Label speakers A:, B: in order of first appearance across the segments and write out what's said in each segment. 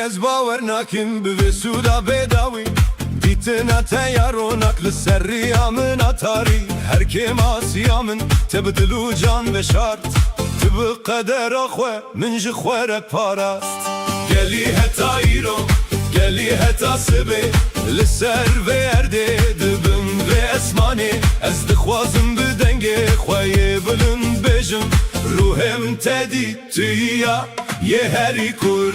A: ez bawer nakim bi suda bedawî dîtina te ya ronak li ser riya min atarî her kêm asiya min te bi dil û can ve şart tu bi qedera xwe min ji xwe re parast gelî heta îro gelî heta sibê li ser vê erdê dibim vê esmanê ez dixwazim bi dengê xweyê bilind bêjim ruhê min tedî tu ya yê herî kur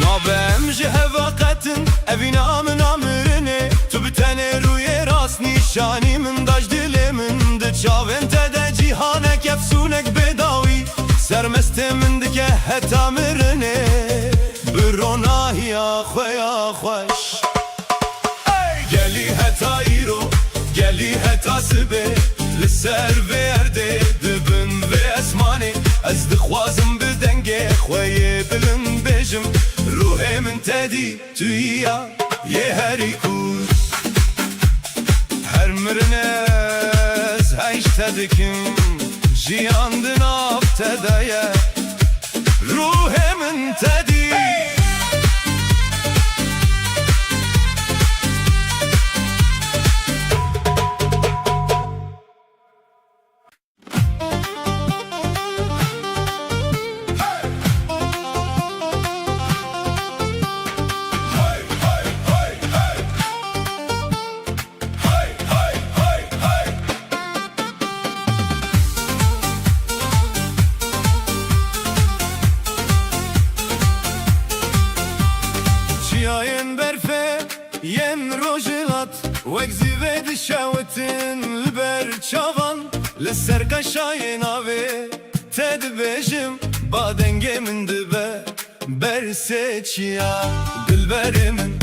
A: navem ji hevaqetin evîna min amirine tu bi tenê rûyê rast nîşanî min daş dilê min di çavên te de cîhanek efsûnek bêdawî sermestê min dike heta mirinê bi ronahiya xwe ya xweş gelî heta îro gelî heta sibê li ser vê erdê dibin vê esmanê ez dixwazim bi dengê xweyê bilind bêjim ruhê min tedî tu ya yê herî kur her mirinê ez heyş te dikim jiyan di nav te de ye ruhê min tedî yen rojilat wek zîvê dişewitin li ber çavan li ser qaşayê navê te dibêjim ba dengê min dibe bersê çiya dilberê min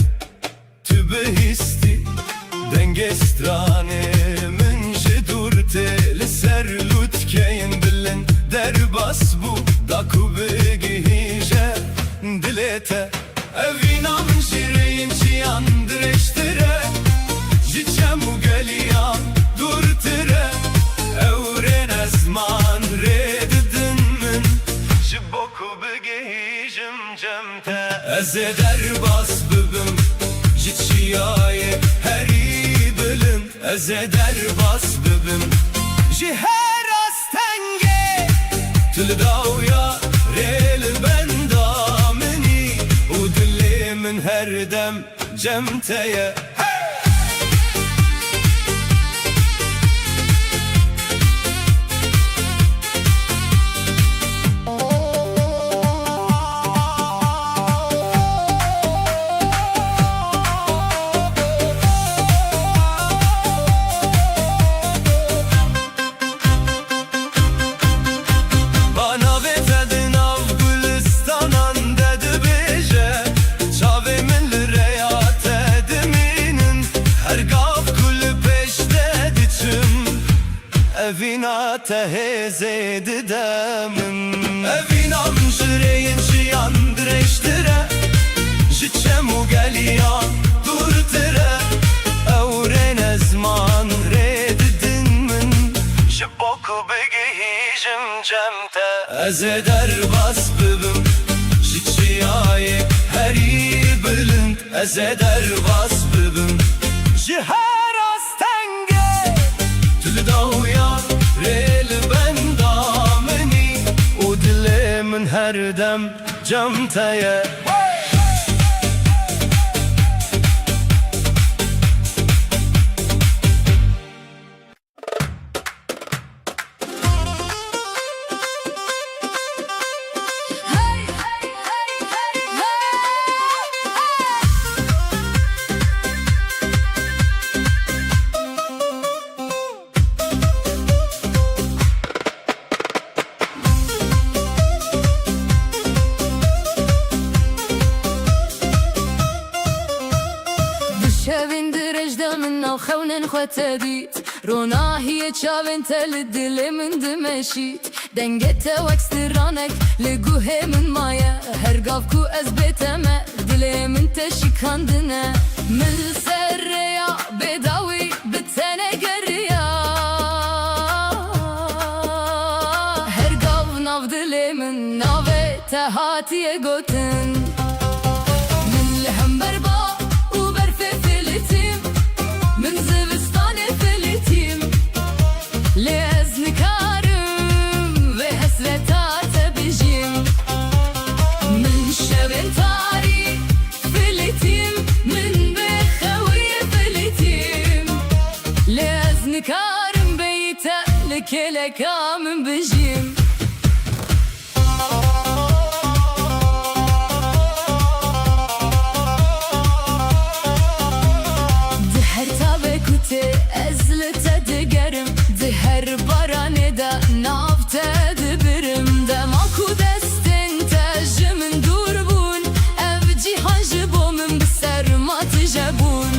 A: tu bihîstî dengê stranê min ji dûr tê li ser lûtkeyên dilin derbas bû da ku bigihîje dilê te evîna min jî reyên çiyan direştire ji çem û geliyan dûrtire ewrên ezman rê didin min ji bo ku bigihîjim cem te ez ê derbas bibim ji çiyayê herî bilind ez ê derbas bibim ji her astengê tu li dawya rê li benda minî û dilê min her dem cem te ye evîna te hêzê didemin evîna min ji reyên jiyan direştire ji çem û geliyan dûrtire ewrên ezman rê didin min ji bo ku bigihîjim cem te ez ê derbas bibim ji çiyayê herî bilind ez ê derbas bibim ji her astengê tu li dawya rê li benda minî û dilê min her dem cem te ye
B: خونن خوتدیت روناهی چاون تل دل من دمشید دنگت وکسترانک لگوه من مایه هر گاف کو از بتمه دلي من تشكاندنا من سريا بداوي بتنا قريا هرقاف ناف دلي من نافي تهاتي قوتن من لهم بربا وبرفي فلتيم من زبستان فلتيم لأزن كارم وحسرتات بجيم من شبن تاري فلتيم من بخوي فلتيم لأزن كارم بيتا لكلك من بجيم دهر تابكوتي أزلت دقرم دهر براني دا نافت دبرم دا ماكو دستن تاج من دوربون أفجي حاجبو من بسر ما تجابون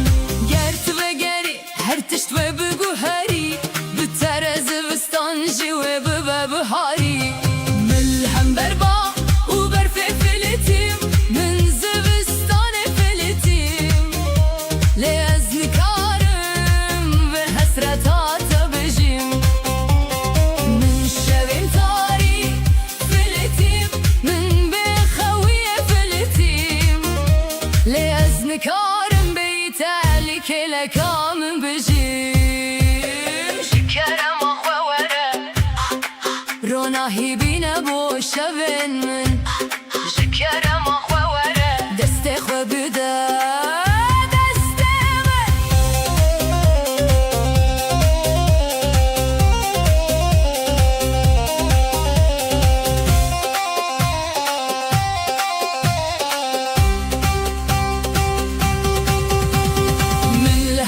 B: قرت وقري هر تشت وبقو هاري بترز بستانجي وببا بهاري ملهم بربا وبرفي فلتيم من زبستان فلتيم لأزن كارم وحسرتات بجيم من شبين تاري فلتيم من بخوي فلتيم لأزن كارم بيتالك لك من بجيم شكرم أخوة ورا روناهي بينا بو شبين من شكرم أخوة ورا دستي خو بدا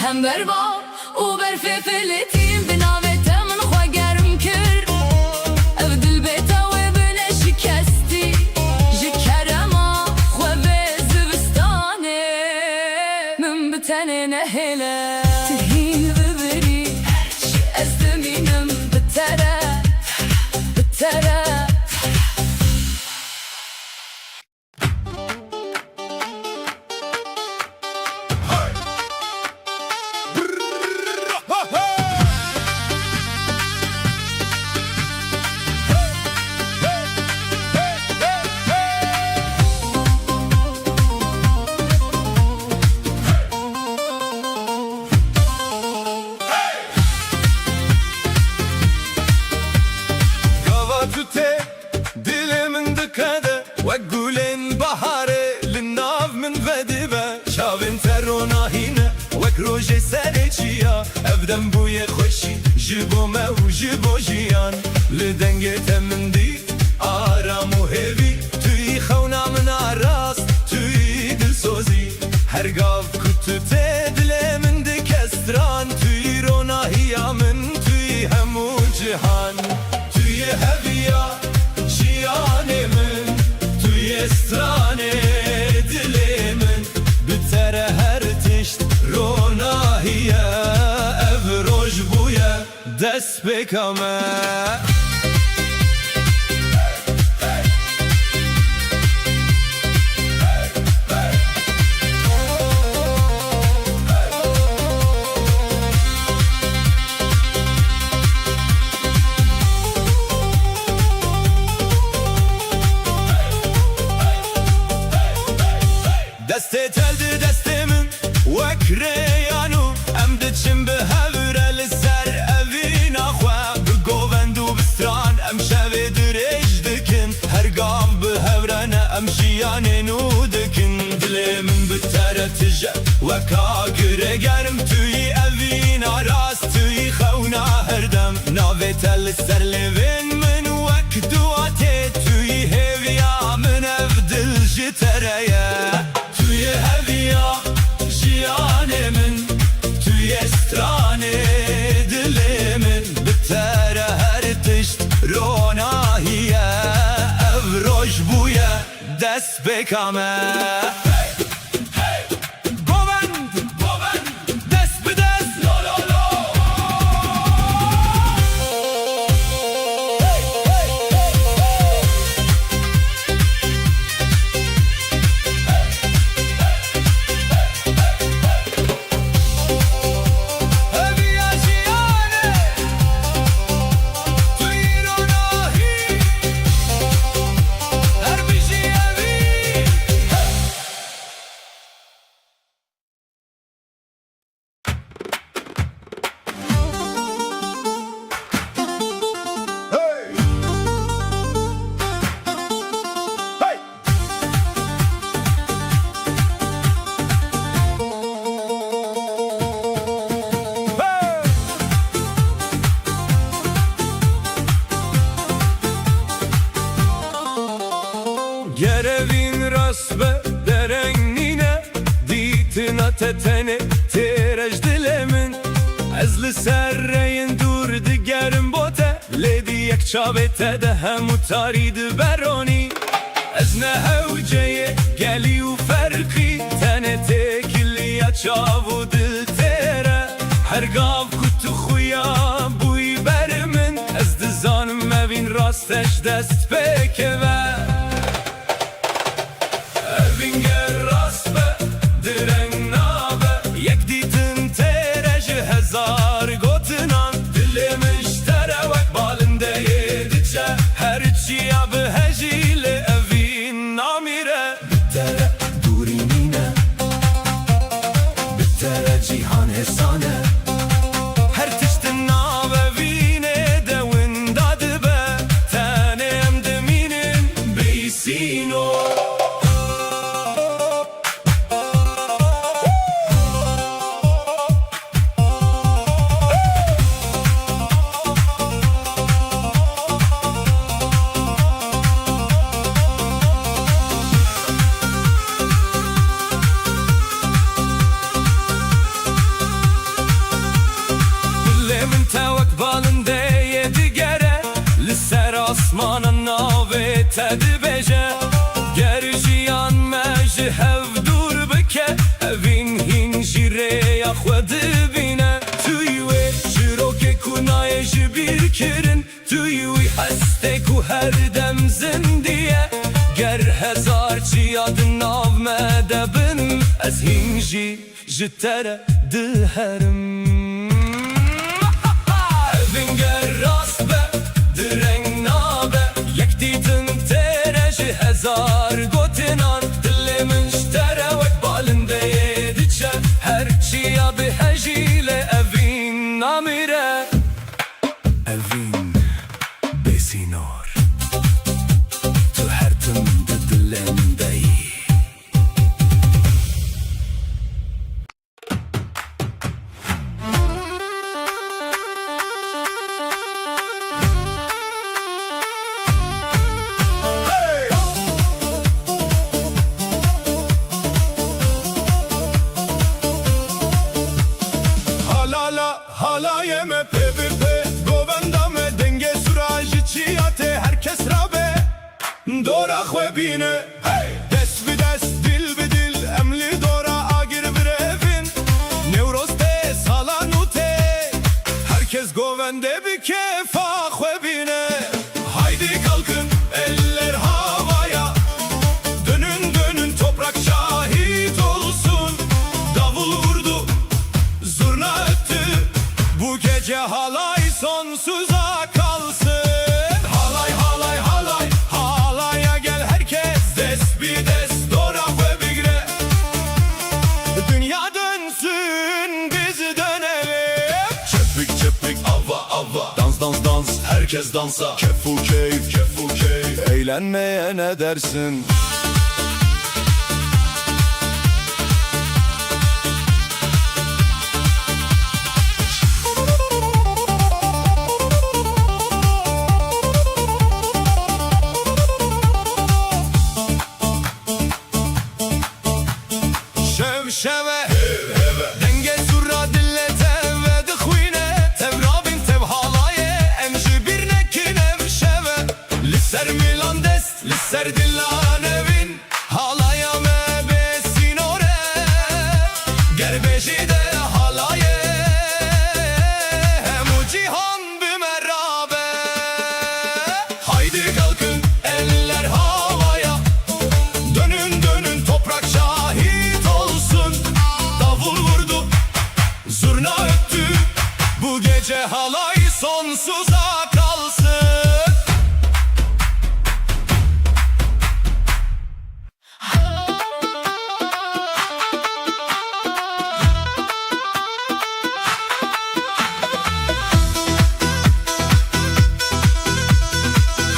B: هم بربا وبرفي فلتيم بناويته من خوا قرم كر افدل بيتا وبنا شكستي جكرما خوا بزبستاني من بتاني نهلا تهين ببري ازدمينم بترى بترى
A: تute dilimin dıkadı ve gülün baharı linnav min vedibe çavin terona hine ve kroje sereçiya evden buye xoşi jibo mev jibo jiyan li denge temin dit aramu hevi tüy xevna min aras tüy dilsozi her gav kutute dilimin dikestran tüy rona hiya min tüy hemu cihan tüy heviya jiyanemin tüy strane dilimin bitere her tişt ronahiye ev roj buye dest bekame Deste teldi destemin wekreyanu em diçim bi hevrel ser evin axwa bi govendu bistran em şevê dirêj dikin her gav bi hevrene em jiyanê nû dikin dilê min bi tere tije weka gire germ tûyî evîn aras tûyî xewna herdem navê tel ser lêvên min wek duatê tûyî hêviya min ev dil ji tereye tüye heviya jiyanemin tüye strane dilimin bitere her tişt ronahiye ev roj buye dest bekame te tene terej dilemin Ez li ser reyin dur digerim bote Ledi yek çavete de hem utari di beroni Ez ne hevceye geli u ferqi Tene tekili ya çavu dil tere Her gav kutu xuya buy berimin Ez dizanim evin rasteş dest pekeve Evin ger rast be direng nabe Yek ditin tereji hezar gotinan Dilemiş terevek balinde yedice Her çiya be hecile evin namire Bittere durinine Bittere cihan hesane Her tiştin nabe vine devin dadı be Tanem deminin beysino Tevek balinde yedi gere Liser asmanın nave tedi beje Gerjiyan meji hev dur bike Evin hinjire yakhwedi bine Tuywe jiroke kunaye jibir kirin Tuywi heste ku her dem zindiye Ger hezar çiyad nav medebin Ez hinji jitere diherim Vinger rast be, direng nabe Yek ditin tereji hezar gotinan Dilimin terevek balinde yedice Her çiya bi hecile evin namire Evin besinor Tu her tüm dilendeyi Hala yeme pepe govenda me denge surajı çiyate herkes rabe Dora xwebine Dest bi dest dil bi dil emli dora agir bir evin Nevroste salanute Herkes govende bir kefa xwebine Haydi kalkın eller havaya Dönün dönün toprak şahit olsun Davul vurdu zurna öttü Bu gece halay sonsuza kalsın Halay halay halay Halaya gel herkes Des bir des dora ve bigre Dünya dönsün biz dönelim Çepik çepik ava ava Dans dans dans herkes dansa Kefu keyif kefu keyif Eğlenmeye ne dersin? Şeve Denge surra dille tevve dixwine Tevrabin tev halaye Emji bir nekinem şeve Lisser milan dest Lisser dillan evin Halaya me besinore Gerbeji de halaye Hem u cihan bimerabe Haydi kalkın eller havaya Dönün dönün toprak şahit olsun Davul vurdu zurna öttü Bu gece halay sonsuza kalsın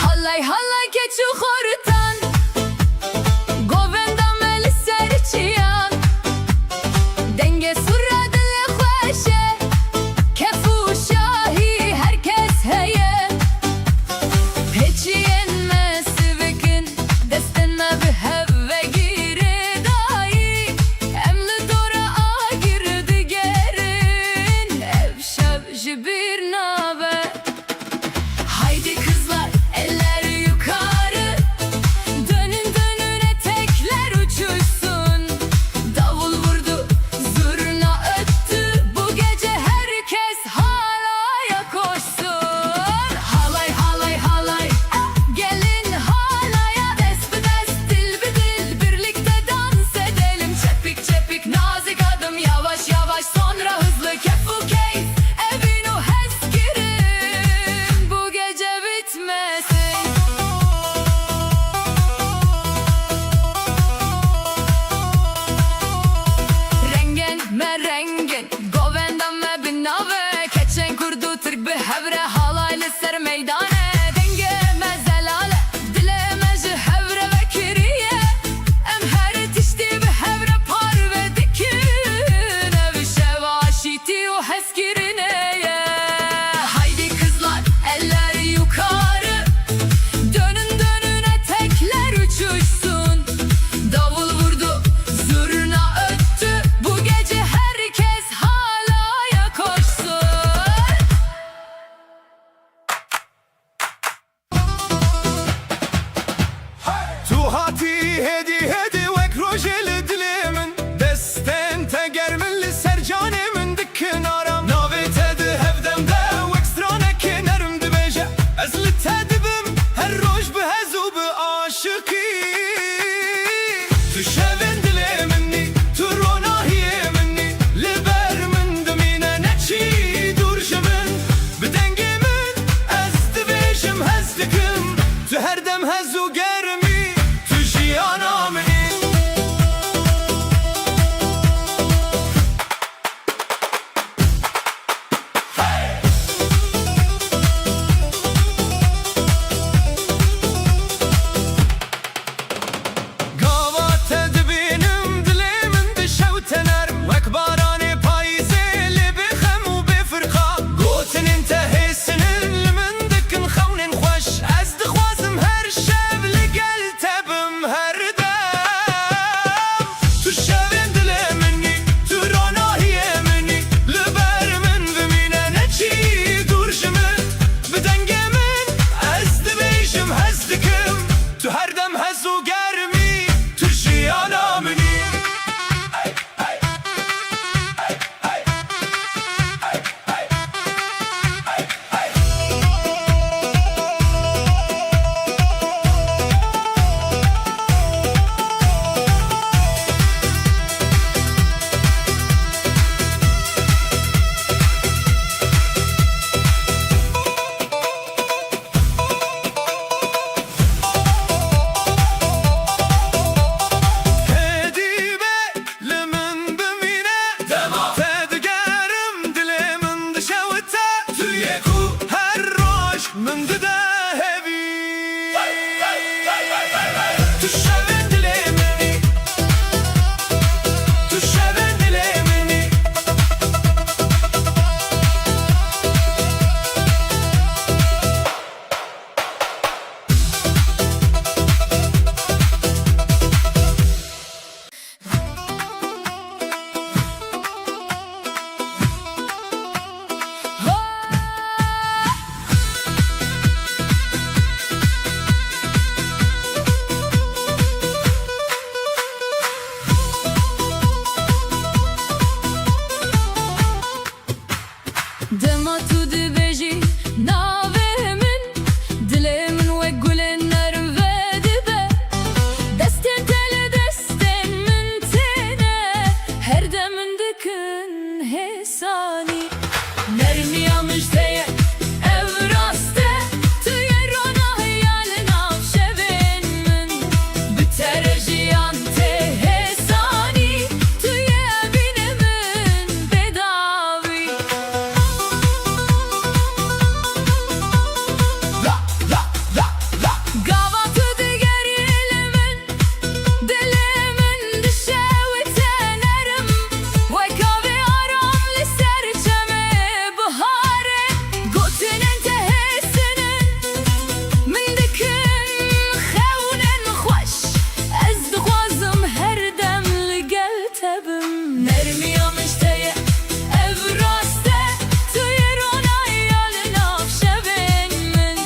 B: Halay halay keçu xortan Govenda meli serçiyan Denge surra dile xweşe Kefu şahi herkes heye سر ميدانه دنگه مزلاله دله مجه هوره و کریه ام هر تشتی به هوره پار و dikine ve şevaşiti o heskirine haydi kızlar eller yukarı dönün dönün etekler uçuşsun davul vurdu zurna öttü bu gece herkes halaya koşsun.
A: Tu hati hedi hedi vek rojeli dilimin Desten te germilli sercanemin dikkin aram Navet edi hevdemde vek straneki nerim dibeje Ez li tedibim her roj bi hezu bi aşıki Tu şevin diliminni tu ronahiye minni Liber min dimine neçi durjimin Bi dengimin ez dibejim hez dikim Tu her dem hezu germi Tu jiyana minni Gavat edbinim dilimin dişevtenerim Vek barani payizeli bi xemu bi fırqa Gotinin tehesinin limin dikin xevnin xoş Ez dixwazim her şevli gel tebim her dem Tu şevin diliminni tu ronahiye minni Liber min vimine neçi durjimin Bi dengemin ez dibêjim hez dikim Tu her dem hezu germi tu jiyana minni Hedibe limin bimine Tedgerim dilimin dişevte Tu yeku her roj min dide hevi Tu şevin dilimini Tu şevin dilimini
B: Dema tu dibêjî navê min dilê min wek gulên nerim ve dibe Destên te li destên min têne her demin dikin hêsanî Nermiya mijdeye ev rast e tu yê ronahiya li nav şevên min Bi tere jiyan tê hêsanî tu yê evînê min bedavî Gavat digerimin dilimin dişevtenerim Vek avê aram li ser çeme bihare Gotinin tehesinin min dikin xewnin xweş Ez dixwazim her dem li gel tebim Nermiya mijdeye ev rast e tu yê ronahiya li nav şevên min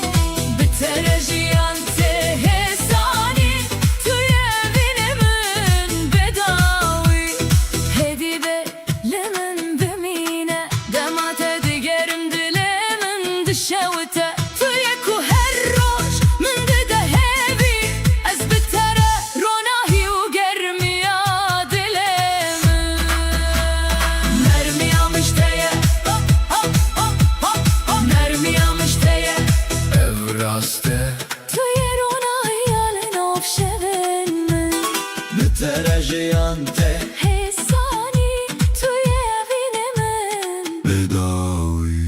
B: Bi tere jiyan tê hêsanî tu yê evînê min bedawî Hedibe limin bimîne dema te digerim dilê min dişewte Tu yeku her roj min dide hevî Ez bi tere ronahî û germiya dilê min Nermiya mijdeye Nermiya mijdeye
A: Ev raste
B: tu yê ronahiya li nav şevên min
A: bi tere jiyan te
B: hêsanî tu yê evînê min
A: bedawi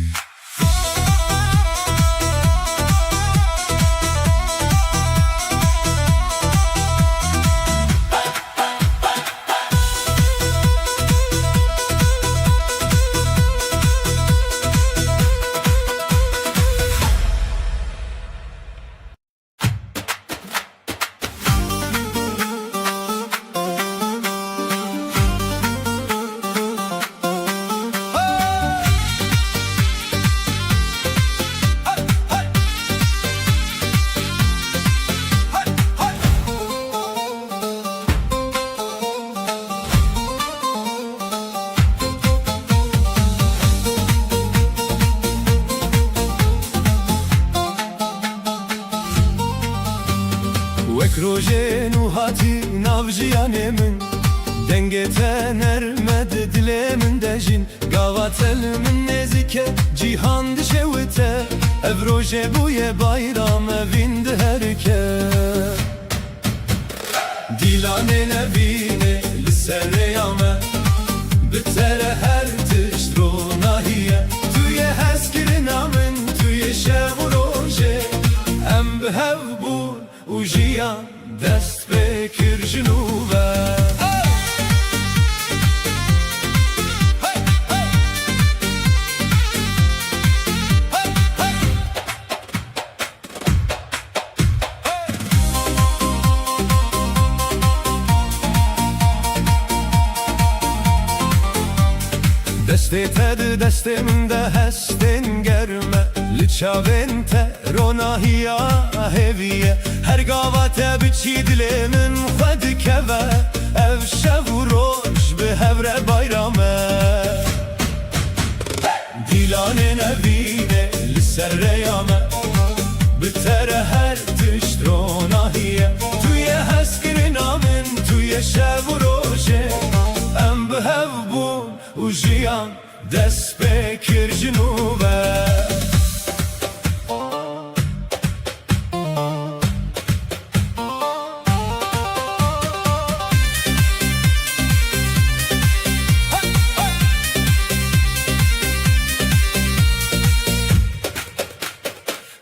A: Şükrojen u hati navjiyanê min dengê te nermedi dilê min de jîn gava tel min nêzîke cîhan dişewite ev rojê bûye bayram evîn di herike Dîlanê nevînê li ser rêya me bi te re her tişt ronahiye Tu yê hezkirina min tu yê şev û rojê em bi hev bûn û jiyan dest pê kir ji nû ve Destê te di destê min de hestên germe Li çavên te ronahiya hêviye Her gava te biçî dilê min xwe dikeve Ev şev û roj bi hev re bayram e Dîlanê nevînê li ser rêya me Bi te re her tişt ronahiye Tu yê hezkirina min tu yê şev û rojê Em bi hev bûn û jiyan dest pê kir ji nû ve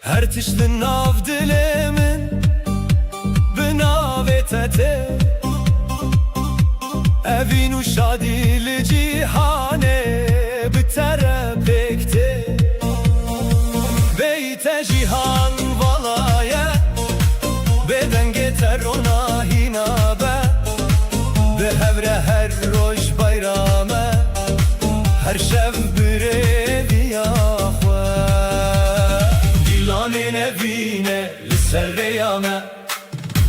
A: Her tişt nav dilê min bi navê te tê Evîn û şadî li cîhanê bi te re pêk tê Bey te cîhan valaye Bê dengê te ronahî nabe Bi hev re her roj bayram e Her şev bi rêviya xwe Dîlanê nevînê li ser rêya me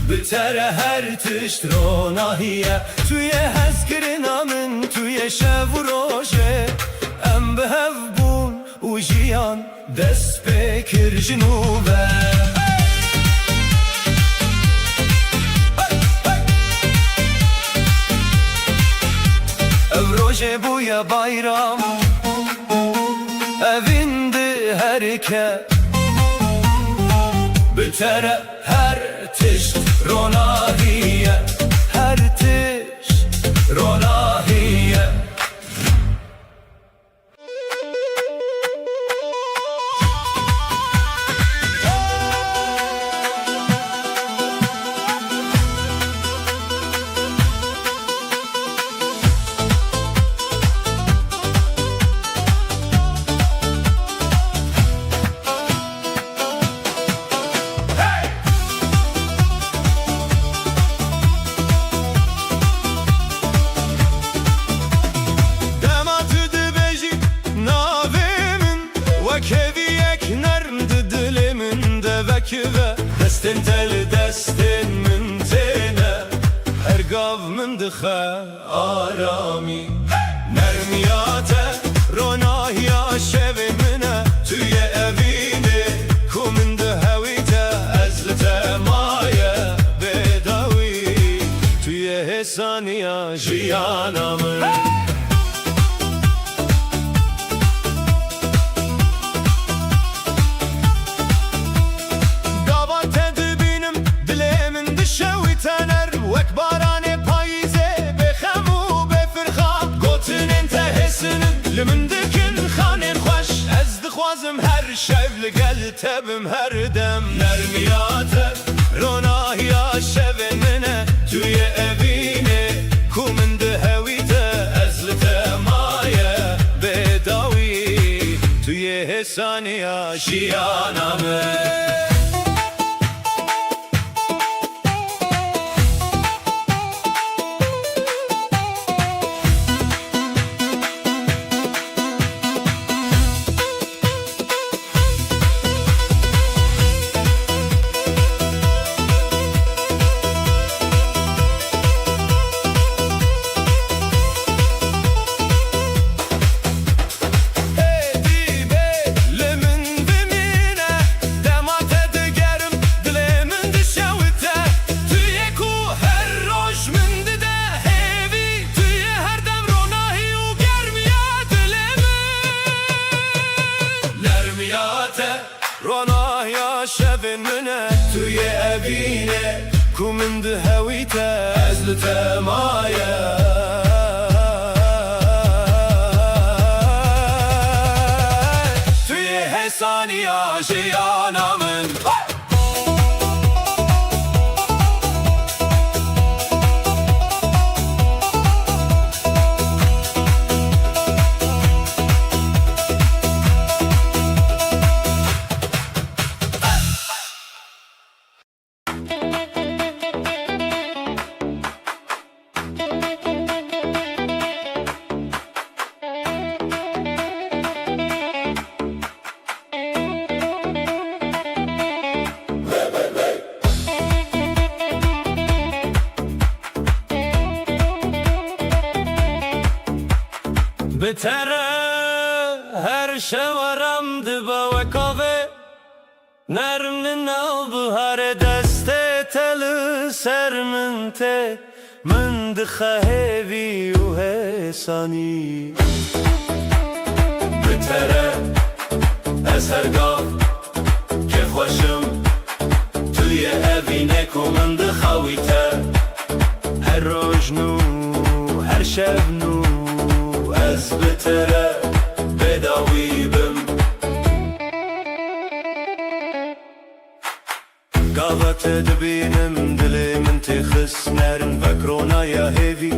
A: Bi te re her tişt ronahiye Tu yê hezkirina min tu yê şev û rojê Em bi hev bûn û jiyan dest pê kir ji nû ve Ev rojê bûye bayram evîn di herike Bi te re her tişt ronahiye Her tişt ronahiye Ve destin tel destin min têne Her gav min dixe arami Nermiya te ronahiya şevê min e Tu yê evînê ku min di hewî te Ez li te maye bêdawî Tu yê hêsaniya jiyana min Li min dikin xanên xweş Ez dixwazim her şev li gel tebim her dem Nermiya te ronahiya şevên min e Tu yê evînê ku min di hewî te Ez li te maye bêdawî Tu yê hêsaniya jiyana min یا شب منه توی اوینه کو من ده هویته از لتمایه توی حسانی آشیانا من بتره هر شورم دبا و کافه نرم نو بهار دست تل سر من دخهوی و حسانی بتره از هر گاف که خوشم توی اوینه کو من دخویته هر روز نو هر شب نو از بتره بداوی بم قاوت دبینم دلی من تخس نرن فکرونا یا هیوی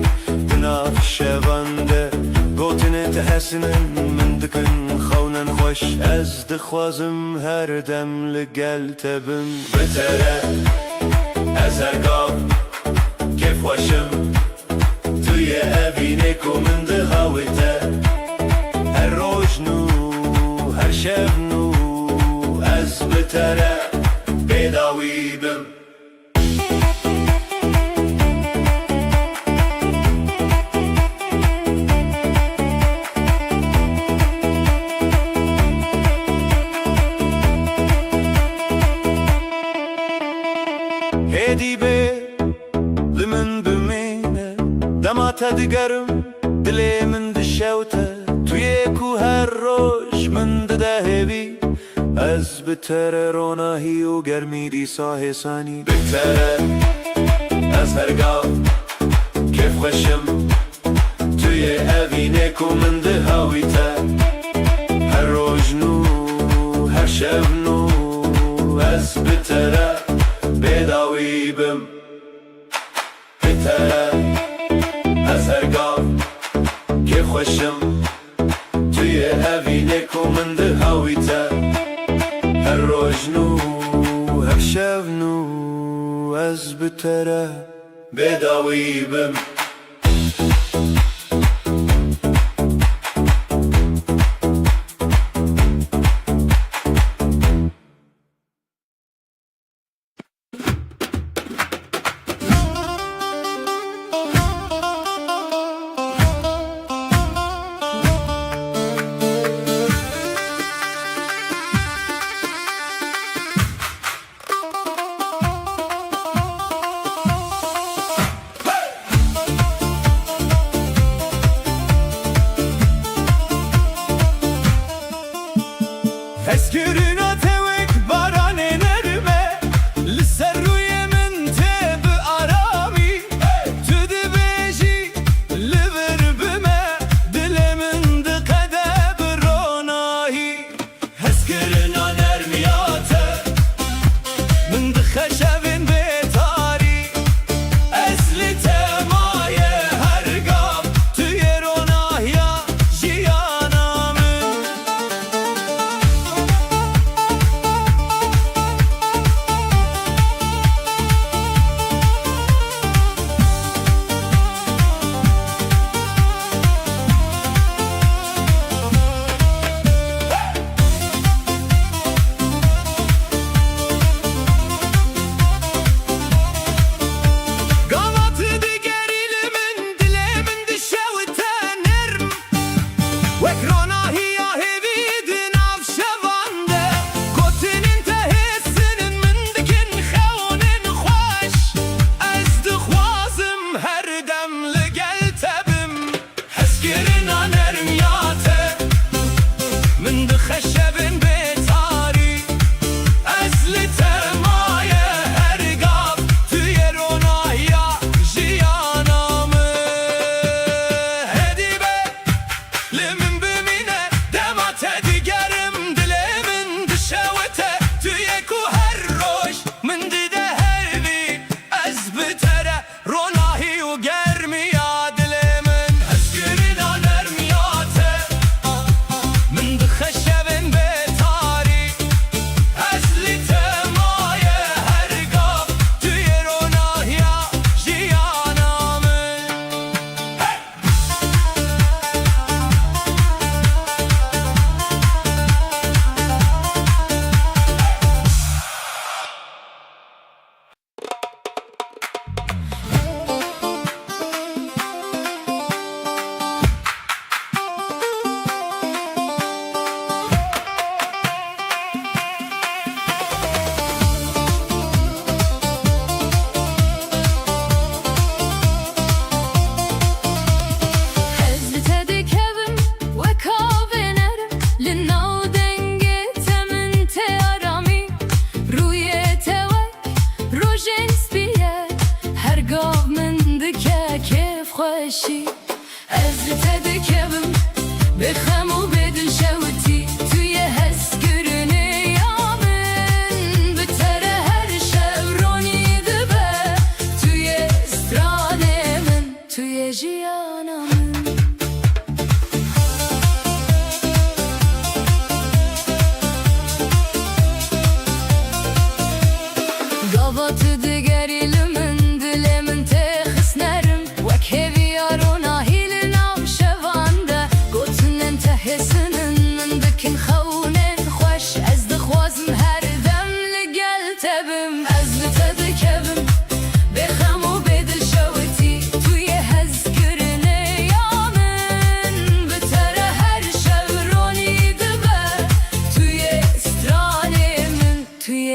A: دناف شونده گوتن تحسنن من دکن خونن خوش از دخوازم هر دم لگل تبم بتره از هر گاف کف خوشم توی اوینه کو من ده هاویته هر روز نو هر شب نو از بتره بداوی بم هدی به لمن بمینه دماتا دگرم دلی من دشوته توی کو هر روش من دهوی از بتره روناهی و گرمی دیسا حسانی بتره از هر گاو کف خوشم توی اوینه کو من دهویته هر روز نو هر شب نو از بتره بداوی بم بتره از هر گاو که خوشم توی اوینه کو من ده هاویته هر روز نو هر شب نو از بتره بداوی بم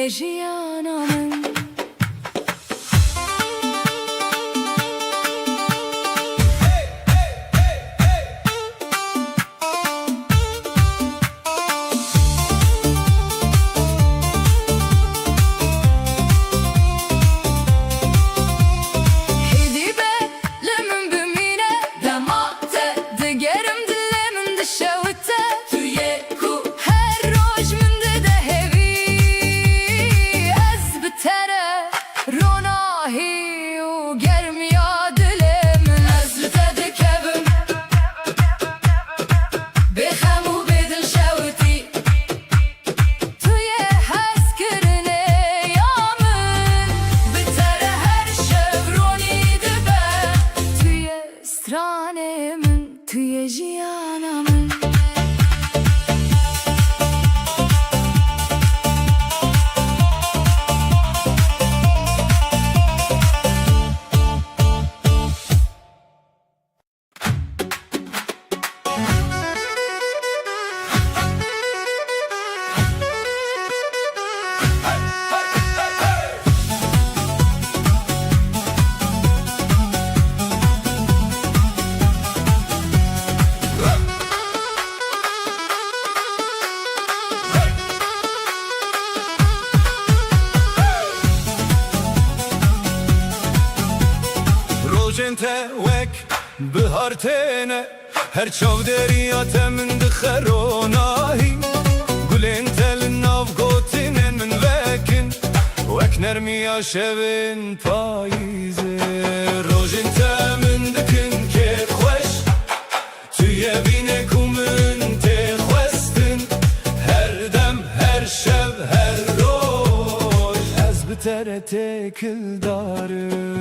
B: ژیانا من توی ژیانا من
A: انت وك بهارتنا هر شو دريات من دخروناهي قول انت للناف قوتنا من وكن وك نرمي يا شبن بايزه روج انت من دكن كيف خوش تويا بينك ومن تخوستن هر دم هر شب هر روج از بترتك الدارم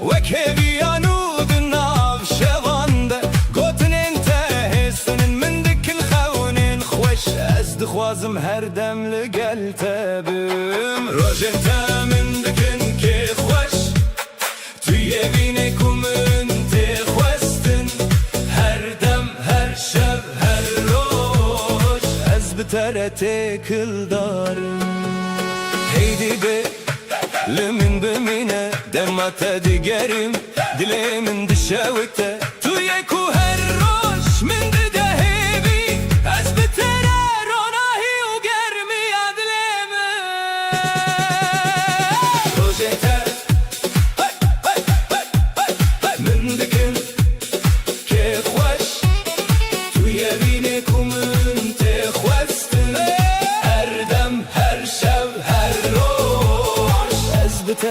A: وكيفي انود الناف شوانده قوتن انت هسن من دك الخونين خوش ازد خوازم هر دم لقلت بم روج انت من دكن كي خوش توي بينك ومن تخوستن هر دم هر شب هر روج از بترتك الدارم هيدي بي لمن بمينه دما تدقرم دلي من دشاوته تويكو هالروش من دهيبي أثبت روناهي وقرمي أدليمه روجيته من دكن كيف وش تويا بينك ومن تخوستن هر دم هر شب هر روش أثبت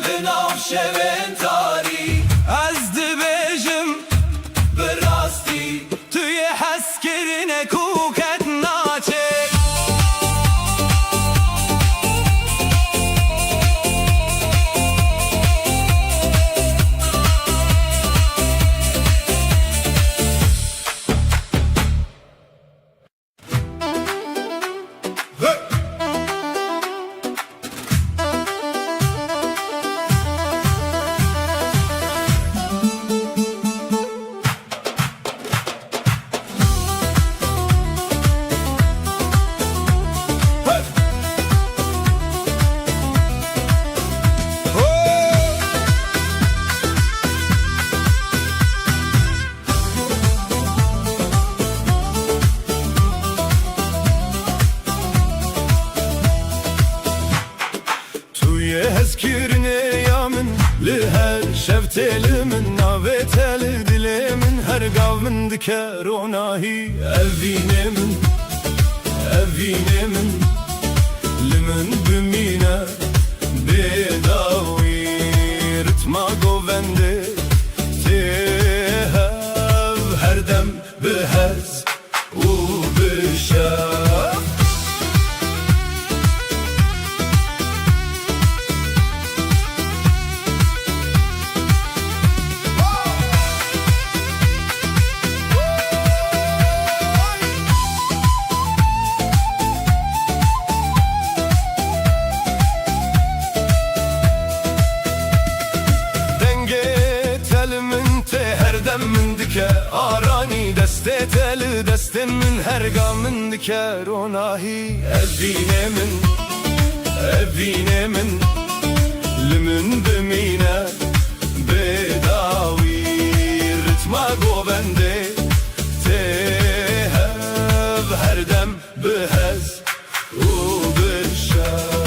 A: لناف شوین تاری از دبیجم براستی توی حسکرین کوکت ناچک Hezkirine yamin li her şevtelimin naveteli dilimin her gavmin diker onahi evinemin limin bümine bedavi ritma govende tehev her dem behez u bişef من dike arani deste teli destemin her gamın diker onahi evinemin limin bimine bedavi ritma govende tehev her dem behez u bişer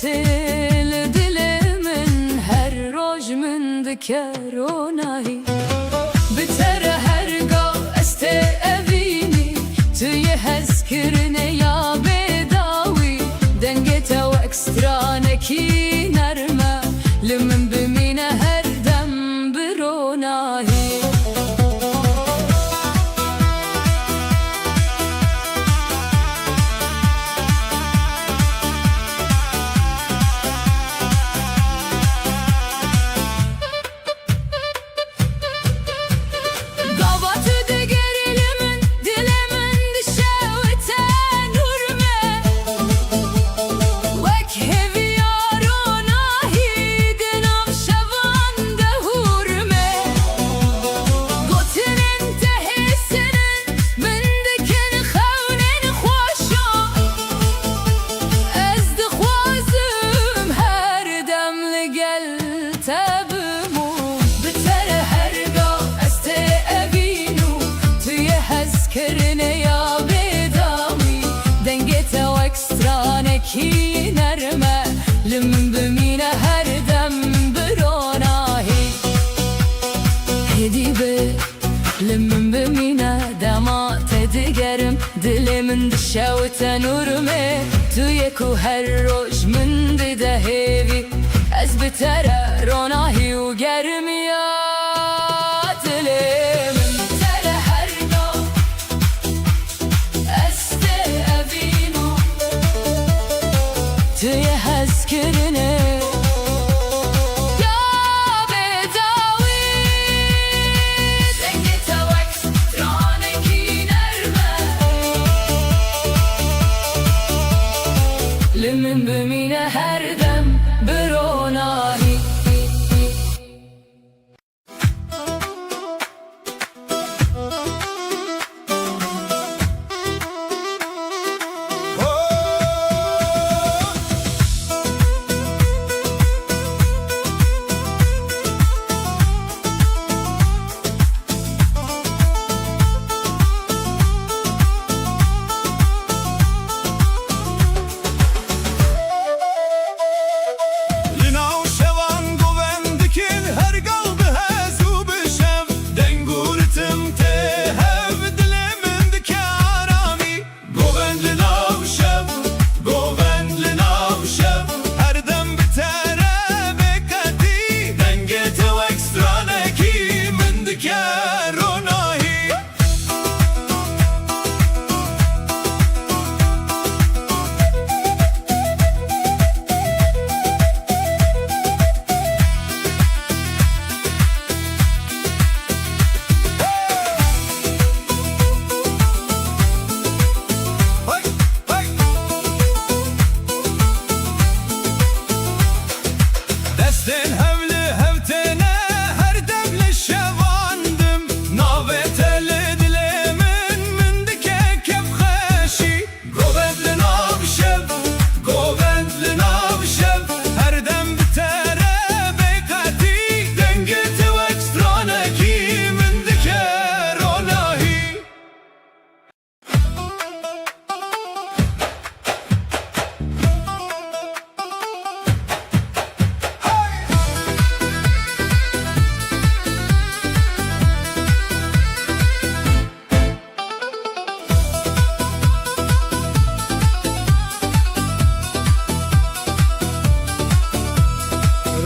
A: Til dilimin her rojmin diker onahi Bitere her gav este evini Tüye hezkirine ya bedavi Dengete o ekstraneki nerme Limin bimine her dem bir onahi Kerine ya bedavi dengete o ekstraneki nerme limin bimine her dem bir onahi Hedibe limin bimine demat edigerim dilimin dişevte nurme Tuye ku her roj min dide hevi ez bitere onahi u germiya dilimin
B: توی هزکرینه یا بداوی دنگی تو اکسترانکی نرمه لمن بمینه هر دم بروناهی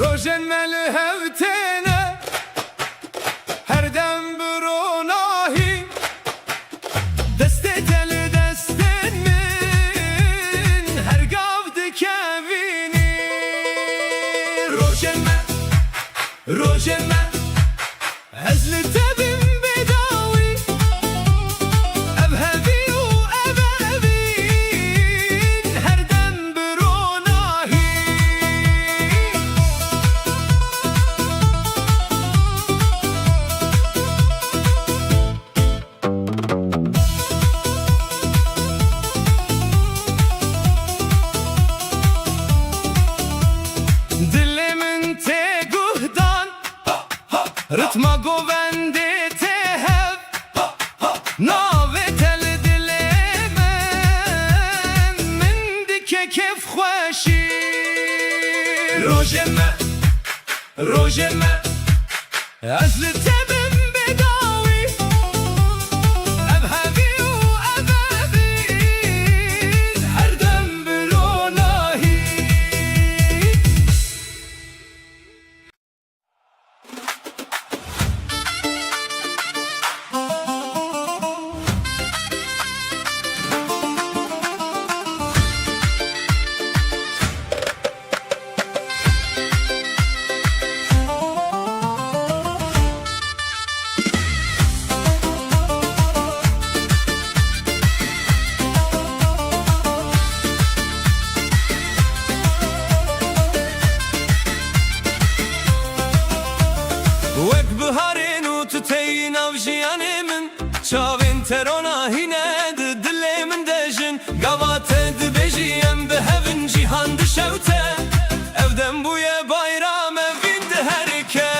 A: روشن مل هفتنا هر دم بروناهی دست تل دست من هر گفت کبینی روشن مل ازل تبیم بداوی ابهبی و ابابین هر دم بروناهی رتما گوونده تهب ناوه تل دل من دکه کف خوشی روژمه ازل تبم بداوی ابهبی و ابابین هر دم بروناهی وک بهارین و تو تی نوجیان من چاوین ترونا هینه دل من دژن قوات دبجیم به هفن جیهان دشوته افدم بوی بایرام وین ده هرکه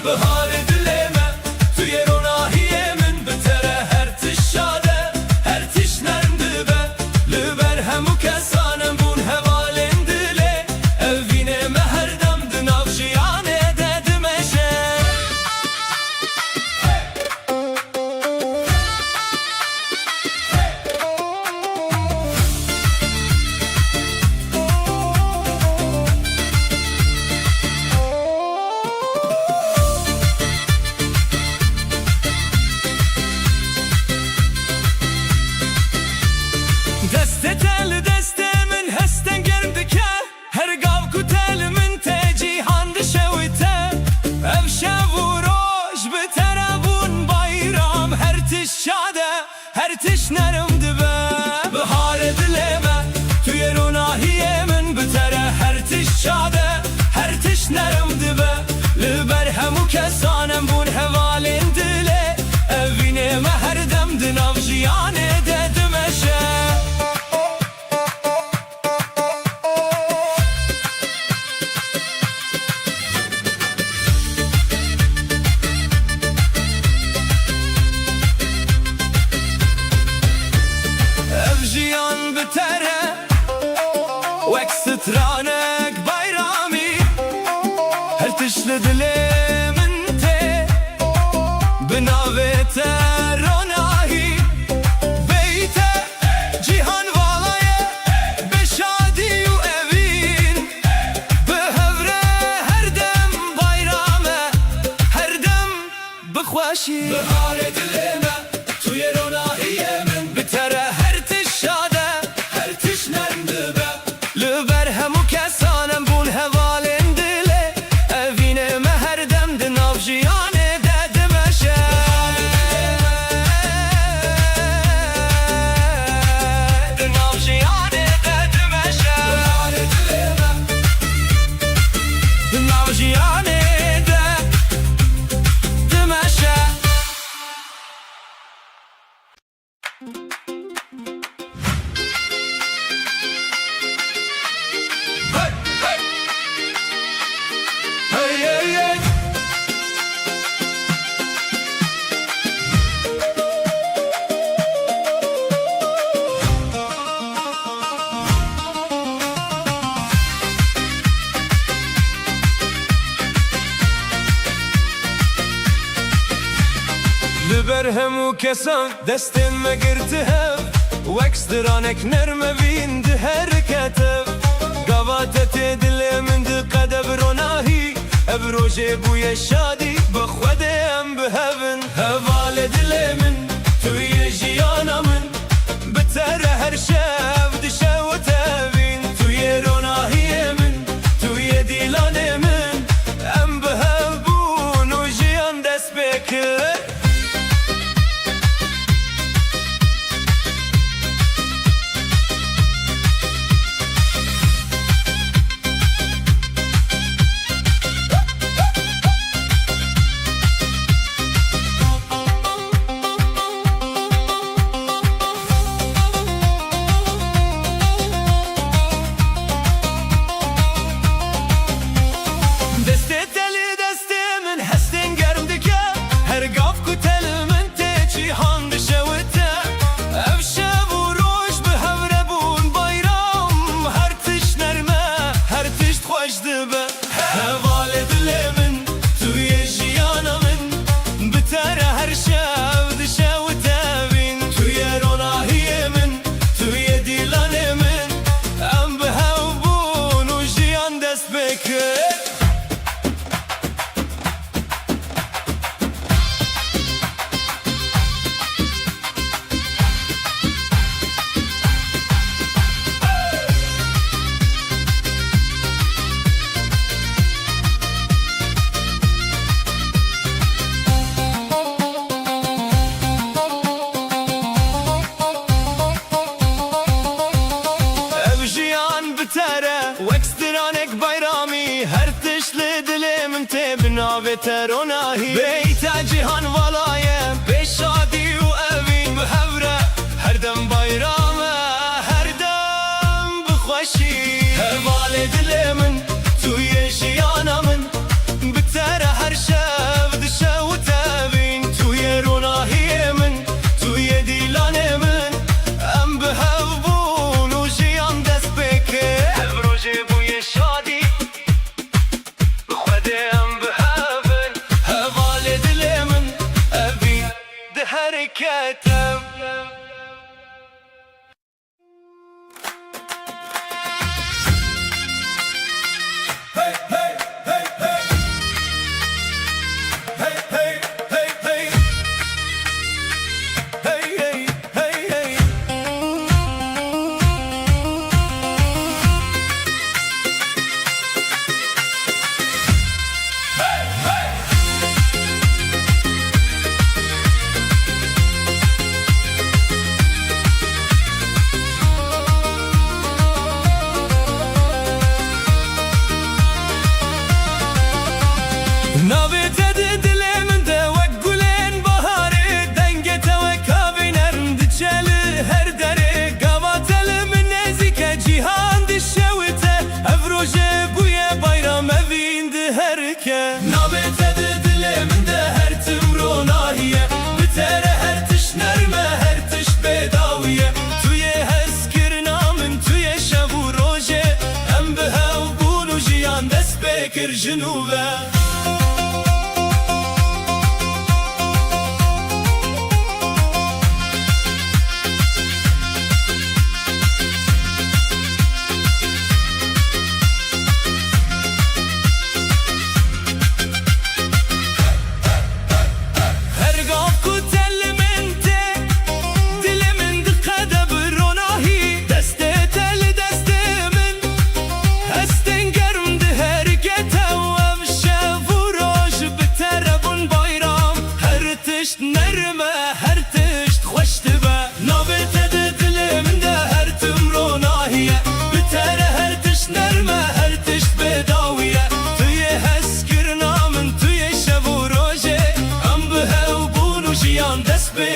A: بهار دل من توی روناهی من بتره هر تشاده هر تش نرم دبه لبر همو کسانم بون هوالین دله اوینه مهردم دناوجیانه ددمشه وەک سترانێک بایرامی هەر تشت لە دلێ من تێ بناوێتە ڕۆناهی بەیتە جیهان واڵایە بە شادی و ئەڤین بە هەورە هەردەم بایرامە هەردەم بخواشی بەهارێ دلێ me توی ڕۆناهیە من بتەرە هەر تش شادە هەر تش نەرم دبە لەبەر هەموو کەسانم بوون هەواڵێن دلێ ئەڤینێمە هەردەم دناو ژیانێدا دمەشە دناو ژیانێدا دمەشە دناو ژیانێدا دمەشە لەبەر هەموو کەسان دەستێن مەگرتە هەم وەک سترانێک نەرمەڤین دهەرکەتە گاواتە تێ دلێ من دقەدە بڕۆناهی ئەv ڕۆژێ بوویە شادی بەخوەدێ ئەم بهەڤن هەڤالێ دلێ من تویە ژیانە من بتەرە هەر شەو دشەوتەڤین تویە ڕۆناهیە من تویە دیلانێ من ئەم بهەڤ بوون و ژیان دەست پێ کرد وەک سترانێک بایرامی هەر تشت لە دلێ من تێ بناوێتە ڕۆناهی بەیتە جیهان واڵایە بێ شادی و ئەڤین بە هەورە هەردەم بایرامە هەردەم بخوەشی هەڤالێ دلێ من تویە ژیانە من بتەرە هەر شەو دشەوتەڤین تویە ڕۆناهیە من تویە دیلانێ من ئەم بهەڤ بوون و ژیان دەست پێ کرد ئەv ڕۆژێ بوویە شادی بخوەدێ ئەم بهەڤن هەڤالێ جنوبه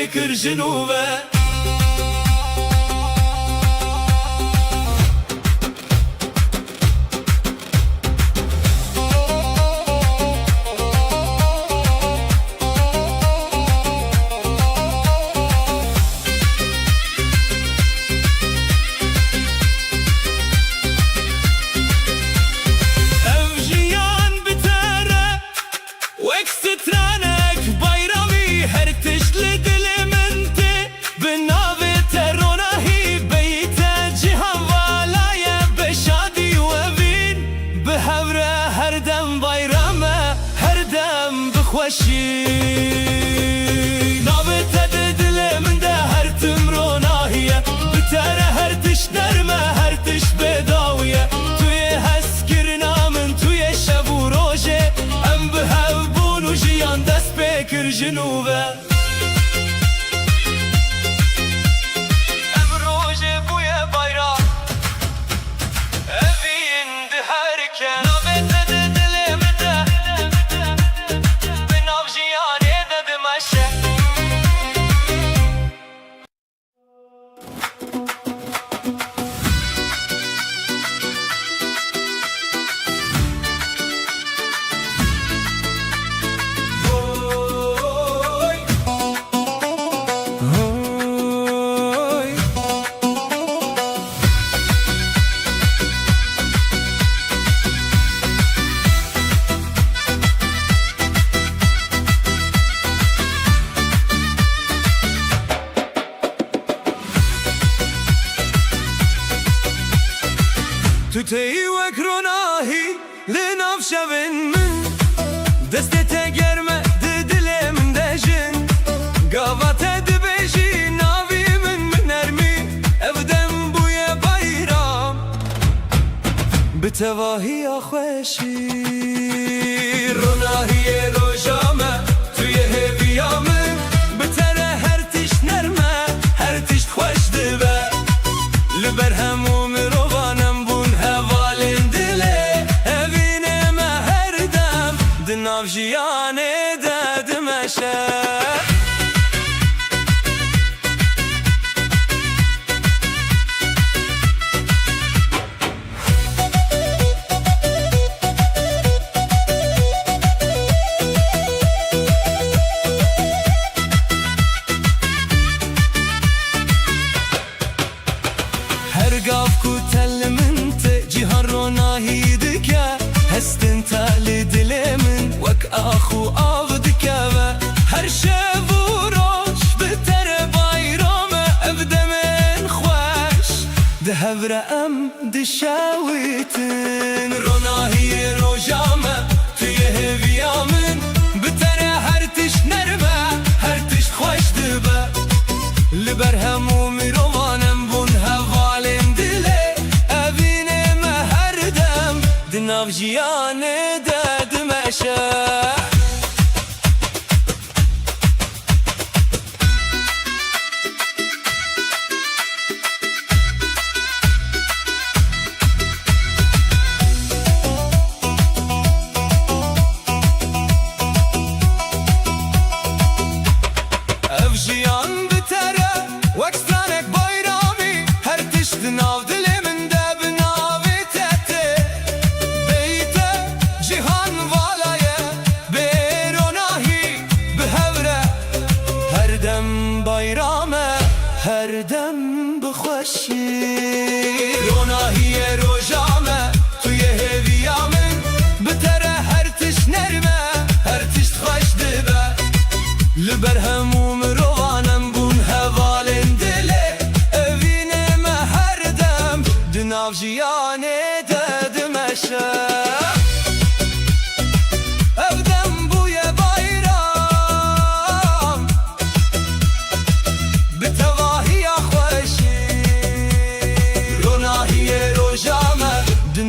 A: بكر جنوبه أفجيان بتارة وكسترانك بايرامي هرتش خوشی نابت دل من ده هر تمرو ناهیه بتره هر تش نرمه هر تش بداویه توی هسکر نامن توی شب و روژه ام به هبون و جیان دست بکر جنوبه ام روژه بوی bayram evin de herken nabet تتهی وکروناهی لناف شبن من دستت گرمه دلم دجن قوات دبجی ناوی من نرمی افدم بوی bayram بتواهی خوشی روناهی روجامه توی هویامن بتره هر تش نرمه هر تش خوش دبه لبر هموم روانم ناف جیانه ددمشه هر گاف کو تل منت جیهان رو ناهید که هستن تال دلمن وک آخو آفد که هر شب و روش بتر bayram افدمن خوش ده هفره ام دشاویتن روناهی روجامه توی هویامن بتر هر تش نرمه هر تش خوش دبه لبر هموم روانم بون هوالم دله اوینم هر دم دناف جیانه ددمشه افجیان بتره وکستانک bayramı her tiştin av diliminde binavi tete beyte cihan valaye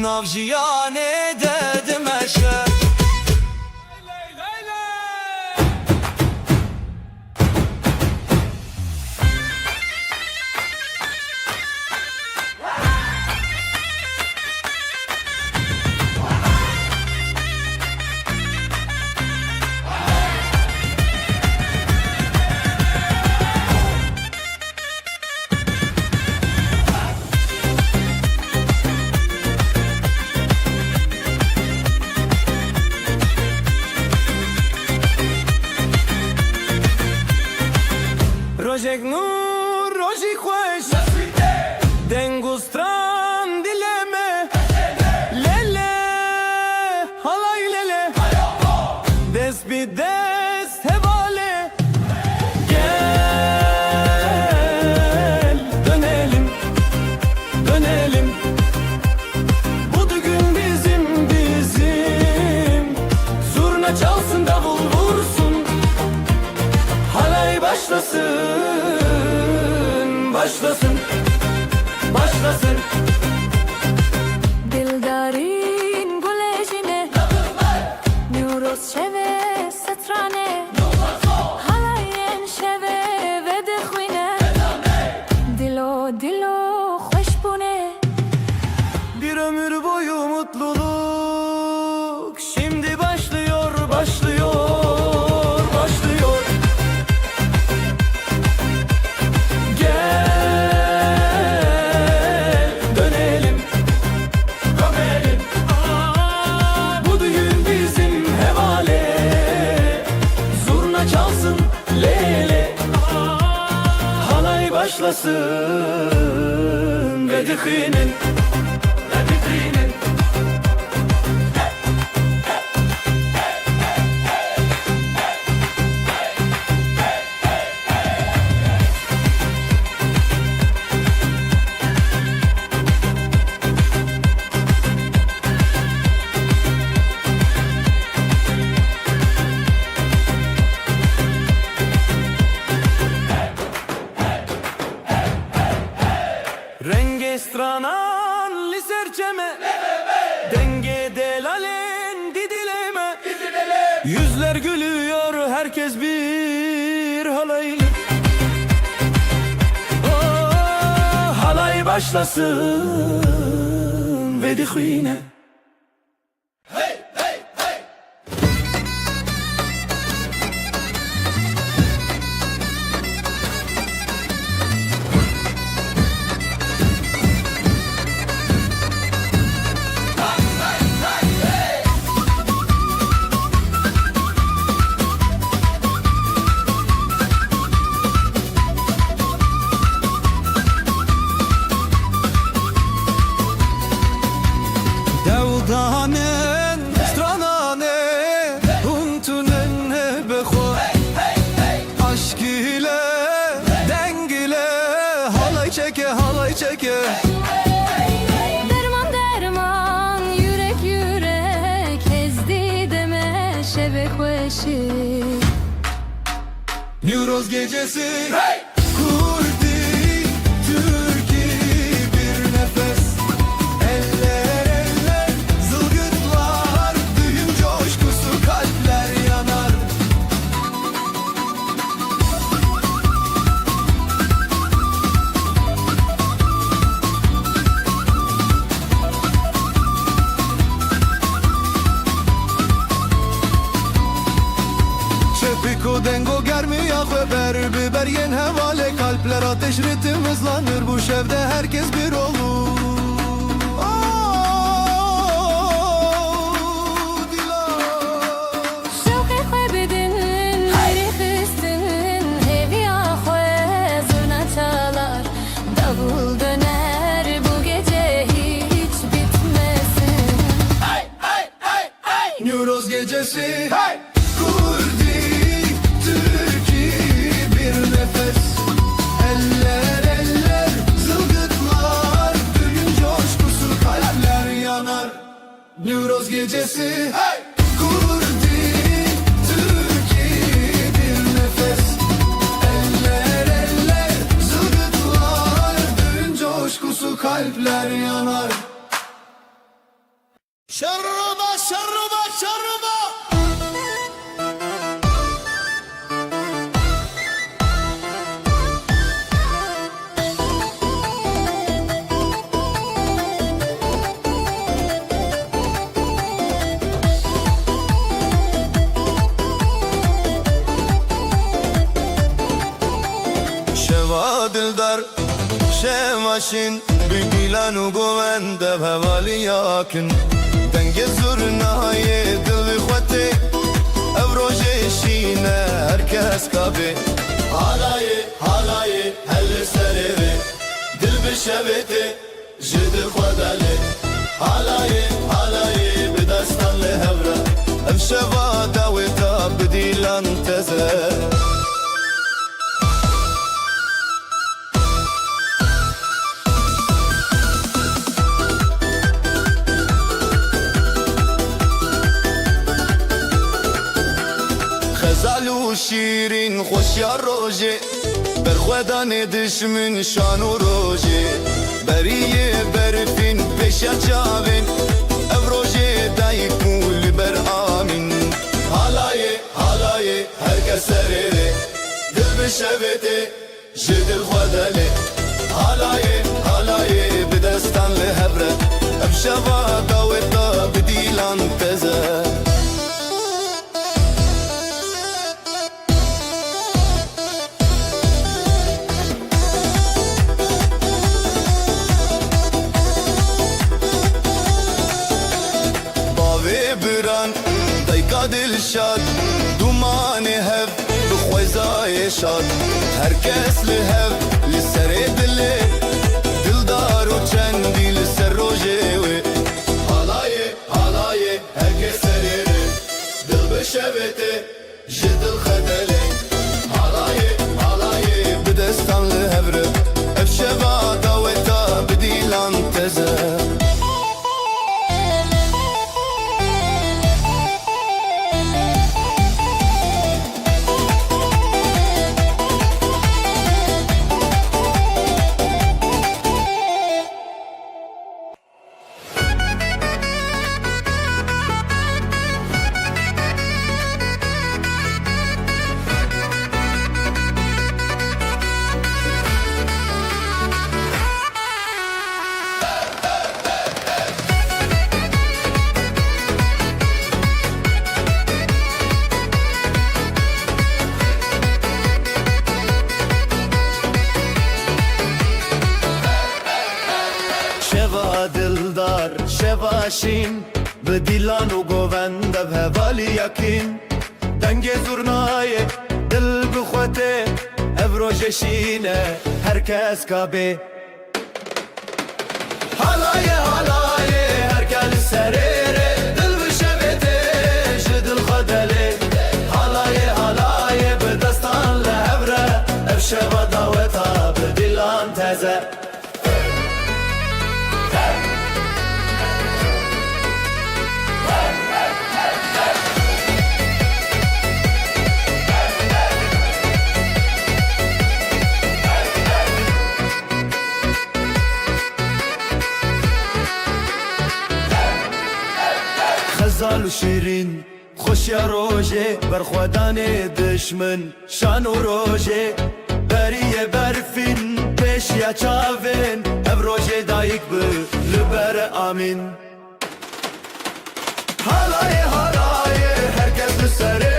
A: navjiyane dedim eşe. Rojek nur, roji khosh Dengustran dileme Lele, halay lele Des bi des hevale Gel, dönelim, dönelim Bu düğün bizim, bizim Zurna çalsın, davul vursun Halay başlasın Başlasın, başlasın
B: Dildarin gulejine Nuruz şeve satrane Halayen şeve ve dexwine Dilo dilo hoş bune
A: Bir ömür boyu mutluluk Şimdi başlıyor, başlıyor, başlıyor Gel, dönelim, dönelim Bu düğün bizim hevale Zurna çalsın lele Halay başlasın Ve dikinin Renge stranan li serçeme Denge delalen didileme Yüzler gülüyor herkes bir halaylı Oh, halay başlasın ve dihine Devdanen, stranane, untunen beho Aşk ile, deng ile, halay çeke, halay çeke
B: Derman derman yürek yürek Ezdi deme şeve hoşi
A: Newroz gecesi Kurdi, Türki bir nefes Eller eller zılgıtlar Düğün coşkusu kalpler yanar Şefiko dengo germi yakve ber biber yen hevale Kalpler ateş ritim hızlanır bu şevde herkes bir olur
B: Şevqi xebedin, hayri xistin Hevi ahve zurna çalar Davul döner bu gece hiç bitmesin
A: Newroz gecesi Kurdi, Türki bir nefes Eller eller zılgıtlar Düğün coşkusu kalpler yanar Newroz gecesi Kurdi, Türki bir nefes Eller eller zılgıtlar Düğün coşkusu kalpler yanar شربا شربا شربا شوا دلدار شماشین بگیلان و گوونده بهوالی یاکن دنگ زورنای دل خوته افروژه شینه هرکس کابه حالای هل سره دل بشبته جد خداله حالای بدستان لهبره ام شوا داوتا بدیلان تزه خزالو شیرین خوشیا روژه برخودان دشمن شانو روژه بریه برفین پیشا چاوین او روژه دایک مول بر آمین حالای هرکس سره دل بشبته جدل خداله حالای بدستان لهبره ام شوا داوتا بدیلان تزه دلشاد دومان هف بخوزای شاد هر کس لهف لسر دله دلدار و چندی لسر روژه و حالای هر کس سره دل بشبته جدل خدله حالای بدستان لهبره افشبا داوتا بدیلان تزه دلدار شواشین به دیلان و گوونده بهوالی یکین دنگ زورنای دل بخوته افروژه شینه هرکس کابه حالای هرکس سره دل بشبته جدل خداله حالای بدستان لهبره افشبا داوتا بدیلان تزه خزالو شیرین خوشیا روژه برخودان دشمن شانو روژه بریه برفین پیشیا چاوین او روژه دایک به لبر آمین حالای هرکس لسره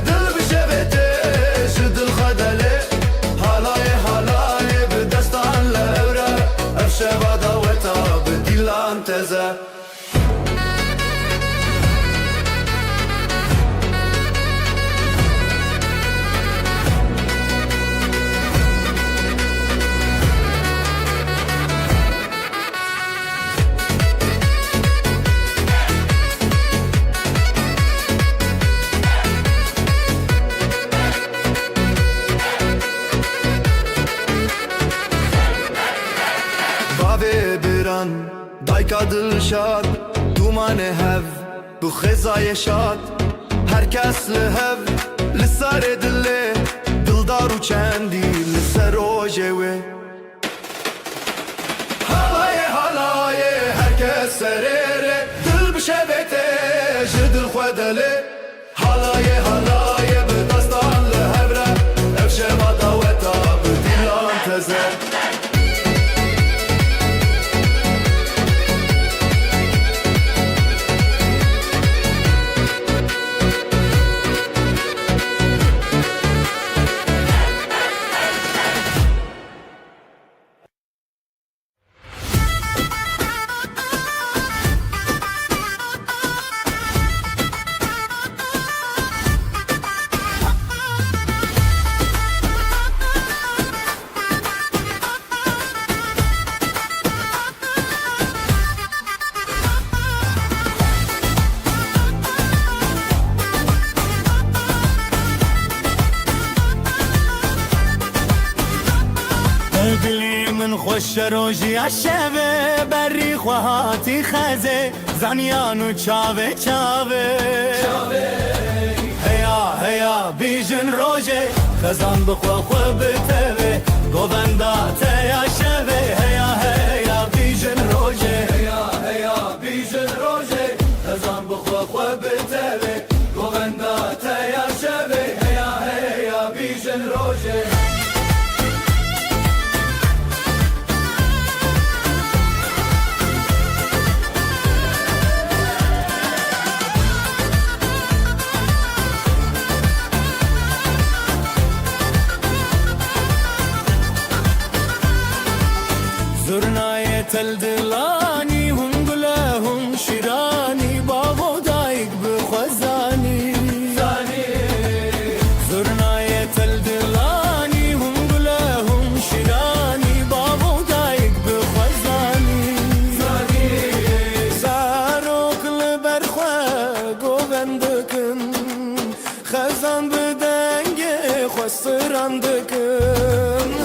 A: دل بشبته جدل خداله حالای بدستان لهبره افشبا داوتا بدیلان تزه دایکا دلشاد دومان هف بخزای شاد هرکس لهف لسر دله دلدار و چندی لسر روژه و حالای هرکس سره دل شبته جدل خدله حلاية حلاية بدستان لهبرة افشه مطاوتا بديان تزر
C: دلی من خوش روژی عشبه بری خواهاتی خزه زنیانو چاوه چاوه هیا هیا بیجن روژه خزان بخوا خو بتوه گووندا تیا شوه هیا هیا بیجن روژه هیا هیا بیجن روژه خزان بخوا خو بتوه گووندا تیا شوه هیا هیا بیجن روژه زرناية الدلاني هم قلاهم شيراني بابو دايق بخزاني زرناية الدلاني هم قلاهم شيراني بابو دايق بخزاني ساروك لبرخوا قوبندكن خزان بدنگي خسراندكن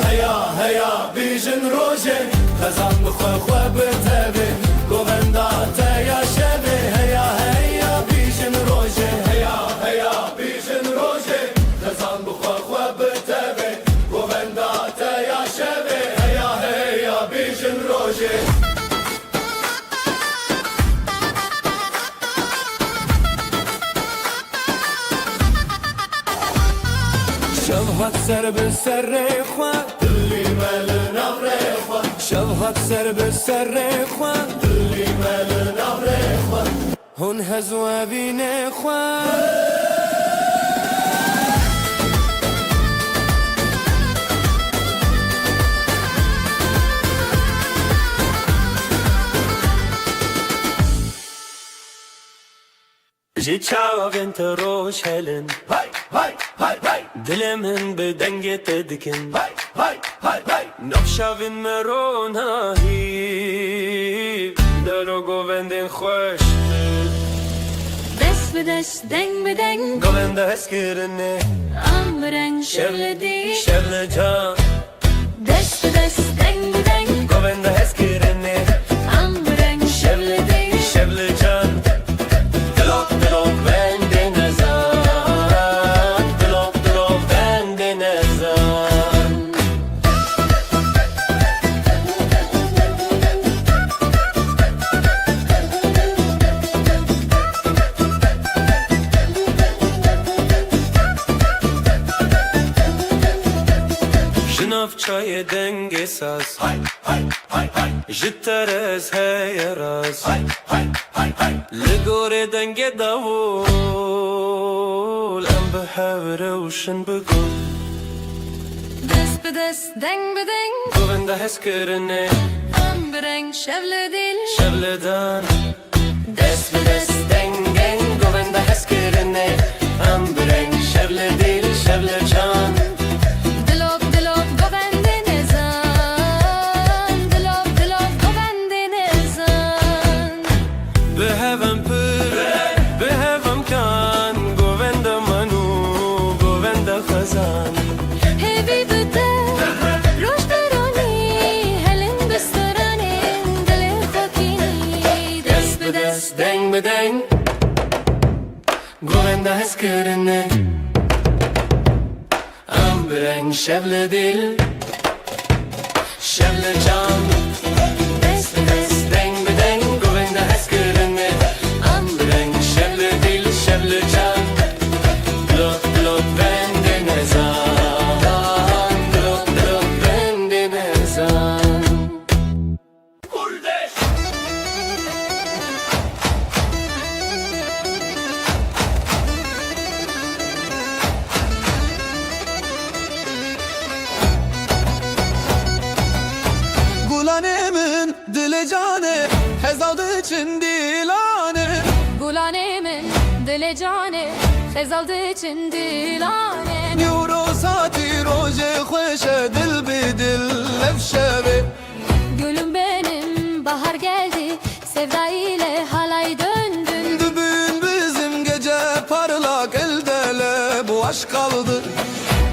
C: هيا هيا بيجن روجه خزان بخوا خوا بتبه گووندا تیا شبه هیا هیا بیجن روژه هیا هیا بیجن روژه خزان بخوا خوا بتبه گووندا تیا شبه هیا هیا بیجن روژه شبهت سر به سر خوا دلی مل نفر خوا شبهت سر به سر خوا دلی مل نفر خوا هون هزوا بین خوا
D: جی چاوین تو روش هلن
A: هاي هاي هاي هاي
D: دل من به دنگ تدکن
A: هاي هاي هاي هاي
D: نفشاوین مرونه هی دلو گووندین خوش
B: دست به دست دنگ به دنگ
D: گوونده اسکرنه
B: عمرن شغلدی
D: شبل جان
B: دست به دست دنگ به دنگ
D: گوونده اسکرنه
B: عمرن شغلدی
D: شبل جان دلوک دلوک بنده نزان دلوک دلوک بنده نزان جناف چای دنگ ساز
A: هاي هاي هاي هاي
D: جترز هی راز
A: هاي هاي هاي هاي
D: لگور دنگ داول ام به روشن بگو
B: دست به دست دنگ به دنگ
D: گوونده اسکرنه
B: عمرن شغلدی
D: شبل دان دست به دست دنگن گوونده اسکرنه ام برنگ شبل دیل شبل جان
B: دلوب دلوب گوونده نزان دلوب دلوب گوونده نزان
D: به هفم پر به هفم کان گوونده منو گوونده خزان
B: هیوی بده روش درانی هلن بسترانی دل خاکینی دست به دست
D: دنگ به دنگ گوونده اسکرنه ام برنگ شبل دیل شبل جان
B: دست به دست
D: دنگ به دنگ گوونده اسکرنه
B: دل جانه خزال ده چند دیلانه
A: نیورو ساتی روز خوشه دل به دل لف شبه
B: Gülüm benim bahar geldi sevda ile halay döndün
A: Dübün bizim gece parlak eldele bu aşk kaldı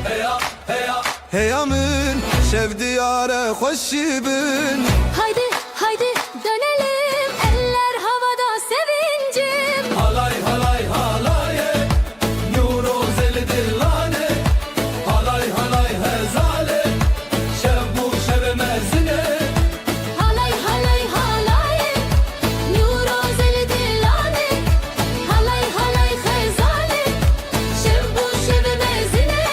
C: Heya heya
A: Hey amın şevdi yare hoş ibin
B: Haydi haydi dönelim eller havada sevincim
C: Halay halay halaye Nuro zeli dillane Halay halay hezale Şev bu şeve mezine
B: Halay halay halay Nuro zeli dilane Halay halay khezane Şev bu şeve mezine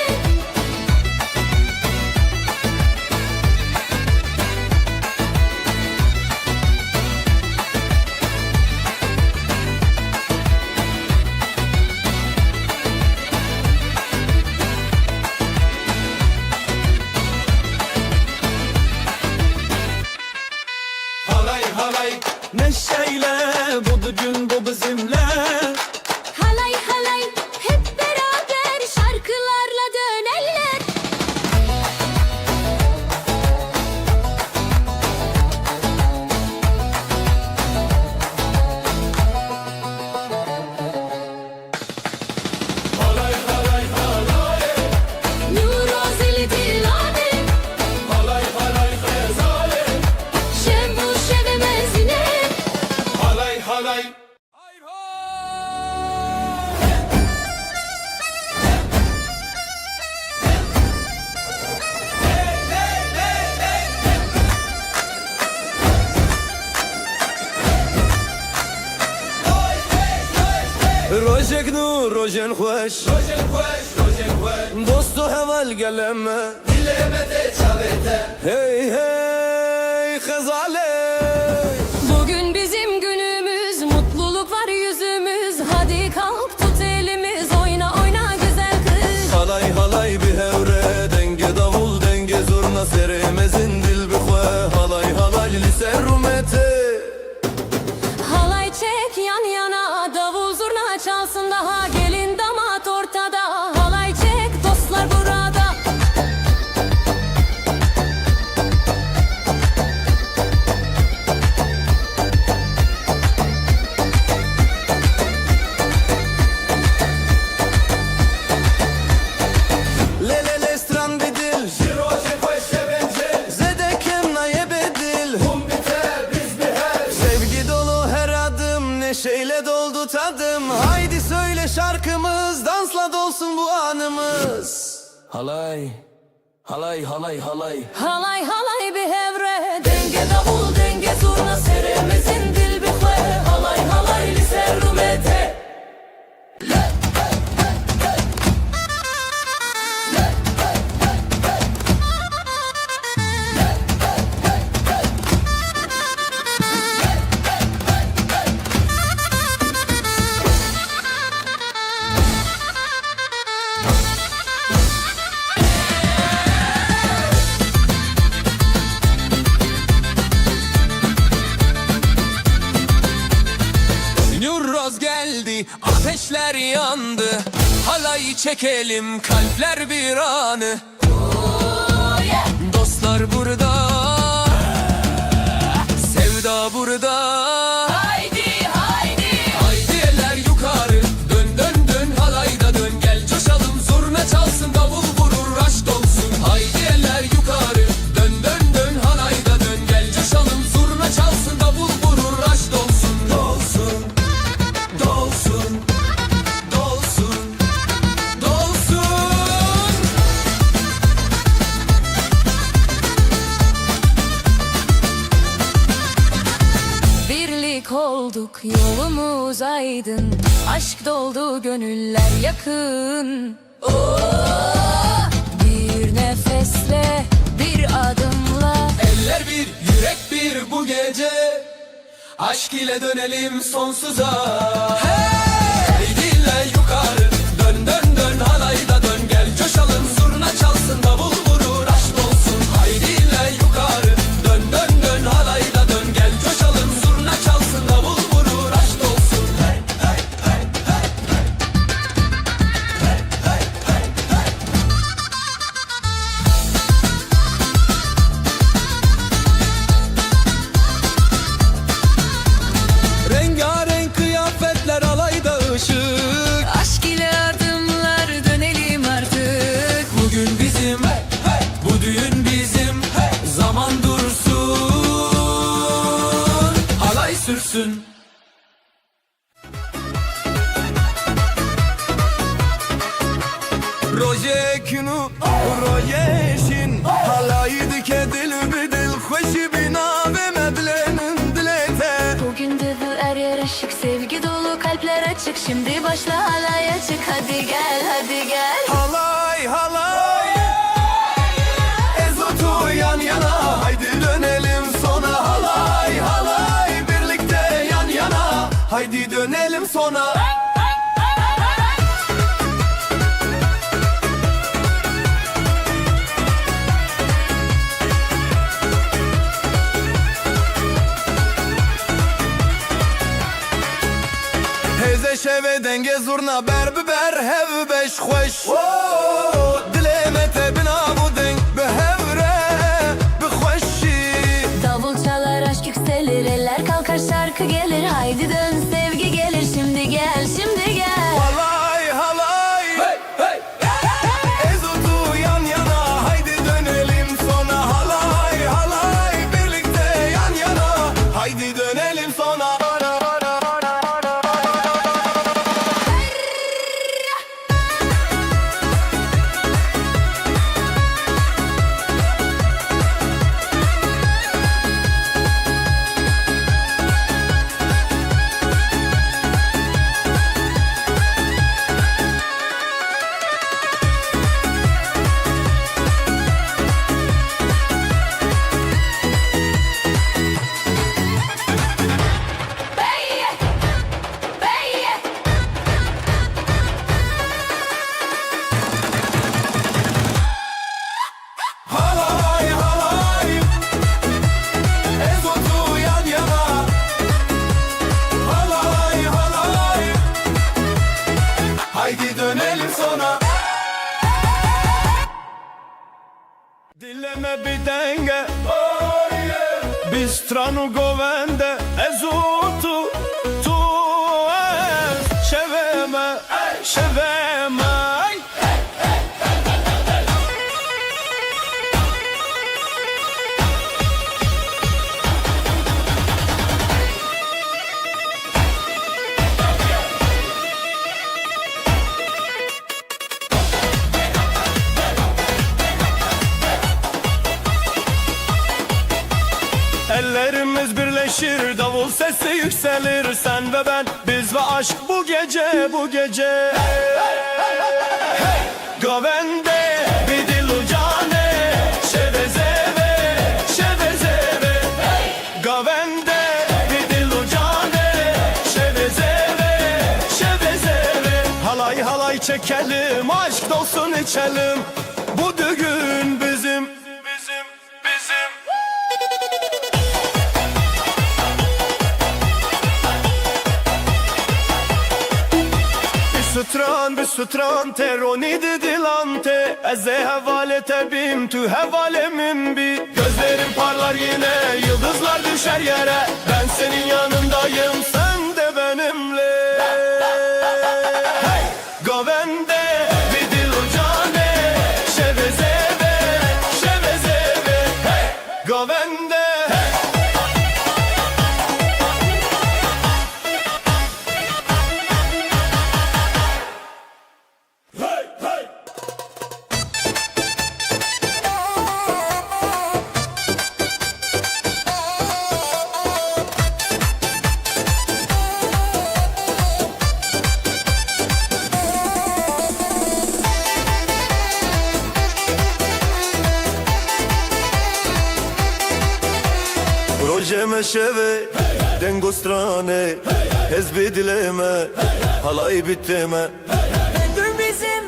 C: Halay halay neşeyle bu gün bu bizimle
B: Halay halay hep beraber şarkılarla döneller
C: Halay halay halay
B: Nuro zeli dilane
C: Halay halay hezale
B: Şev bu şeve mezine
C: Halay halay
A: روزك نور روزن خوش
C: Rojen hoş rojen hoş
A: دوستو هوال قلمه
C: Dilemede çavete
A: Hey hey خزاله
B: Bugün bizim günümüz, mutluluk var yüzümüz. Hadi kalk tut elimiz, oyna oyna güzel kız.
A: Halay halay bir hevre denge davul denge zurna seremezin dil bixwe Halay halay lise rumete
B: Halay çek yan yana, davul zurna çalsın daha. Gelin damat ortada, halay çek dostlar burada.
A: Lele lestran bedil
C: Rojen hoş şevence
A: Zedekem naye bedil
C: Hum biter biz biher
A: Sevgi dolu her adım neşeyle doldu tadım Haydi söyle şarkımız dansla dolsun bu anımız Halay halay halay halay
B: Halay halay bir hevre, denge davul denge zurna. Seremezin dil bixwe, halay halay lise rumete.
E: Nurroz geldi, ateşler yandı. Halayı çekelim, kalpler bir anı. Dostlar burada, sevda burada.
B: Haydi haydi.
E: Haydi eller yukarı, dön dön dön halayda dön. Gel coşalım, zurna çalsın, davul vurur, aşk olsun. Haydi eller yukarı, dön dön dön halayda dön. Gel coşalım, zurna çalsın, davul vurur, aşk olsun. Dolsun, dolsun, dolsun, dolsun.
B: Birlik olduk, yolumuz aydın. Aşk doldu, gönüller yakın. Bir nefesle, bir adımla.
E: Eller bir, yürek bir bu gece. Aşk ile dönelim sonsuza. Hey dille yukarı, dön dön dön halayda dön. Gel coşalım, zurna çalsın, davul vurur, aşk olsun. Haydi dille yukarı, dön dön dön halayda dön. Gel coşalım, zurna çalsın, davul vurur, aşk olsun. Hey hey hey hey.
A: Rojekinu, rojeşin Halaydı kedil bidil Hoşi bina ve medlenin dilete
B: Bugün de bu er yer aşık, sevgi dolu kalpler açık. Şimdi başla halaya çık, hadi gel hadi gel.
A: Halay halay Ezotu yan yana Haydi dönelim sona Halay halay Birlikte yan yana Haydi dönelim sona Heze şeve denge zurna ber biber hev beş xoş Dileme tebina bu denk behevre bixoşi
B: Davul çalar, aşk yükselir, eller kalkar, şarkı gelir. Haydi dön, sevgi gelir, şimdi gel şimdi gel.
A: Halay halay Ezotu yan yana Haydi dönelim sona Halay halay Birlikte yan yana Haydi dönelim sona Halay halay Ezotu yan yana Halay halay Haydi dönelim sona Dileme bir denge Biz stranu govende Ezotu tu es Şeveme Şeveme Ellerimiz birleşir, davul sesi yükselir. Sen ve ben, biz ve aşk bu gece, bu gece. Govende bidilu cane, şevezeve, şevezeve. Govende bidilu cane, şevezeve, şevezeve. Halay halay çekelim, aşk dolsun içelim. Bu düğün bizim, bizim, bizim. Bir sütran teroni dilante Eze hevale tebim tu hevalemin bi Gözlerim parlar yine yıldızlar düşer yere Ben senin yanındayım sen de benimle Govende bidilu cane şevezeve şevezeve Govende Projeme şeve dengo strane Hezbi dileme halay biteme
B: Ömür bizim,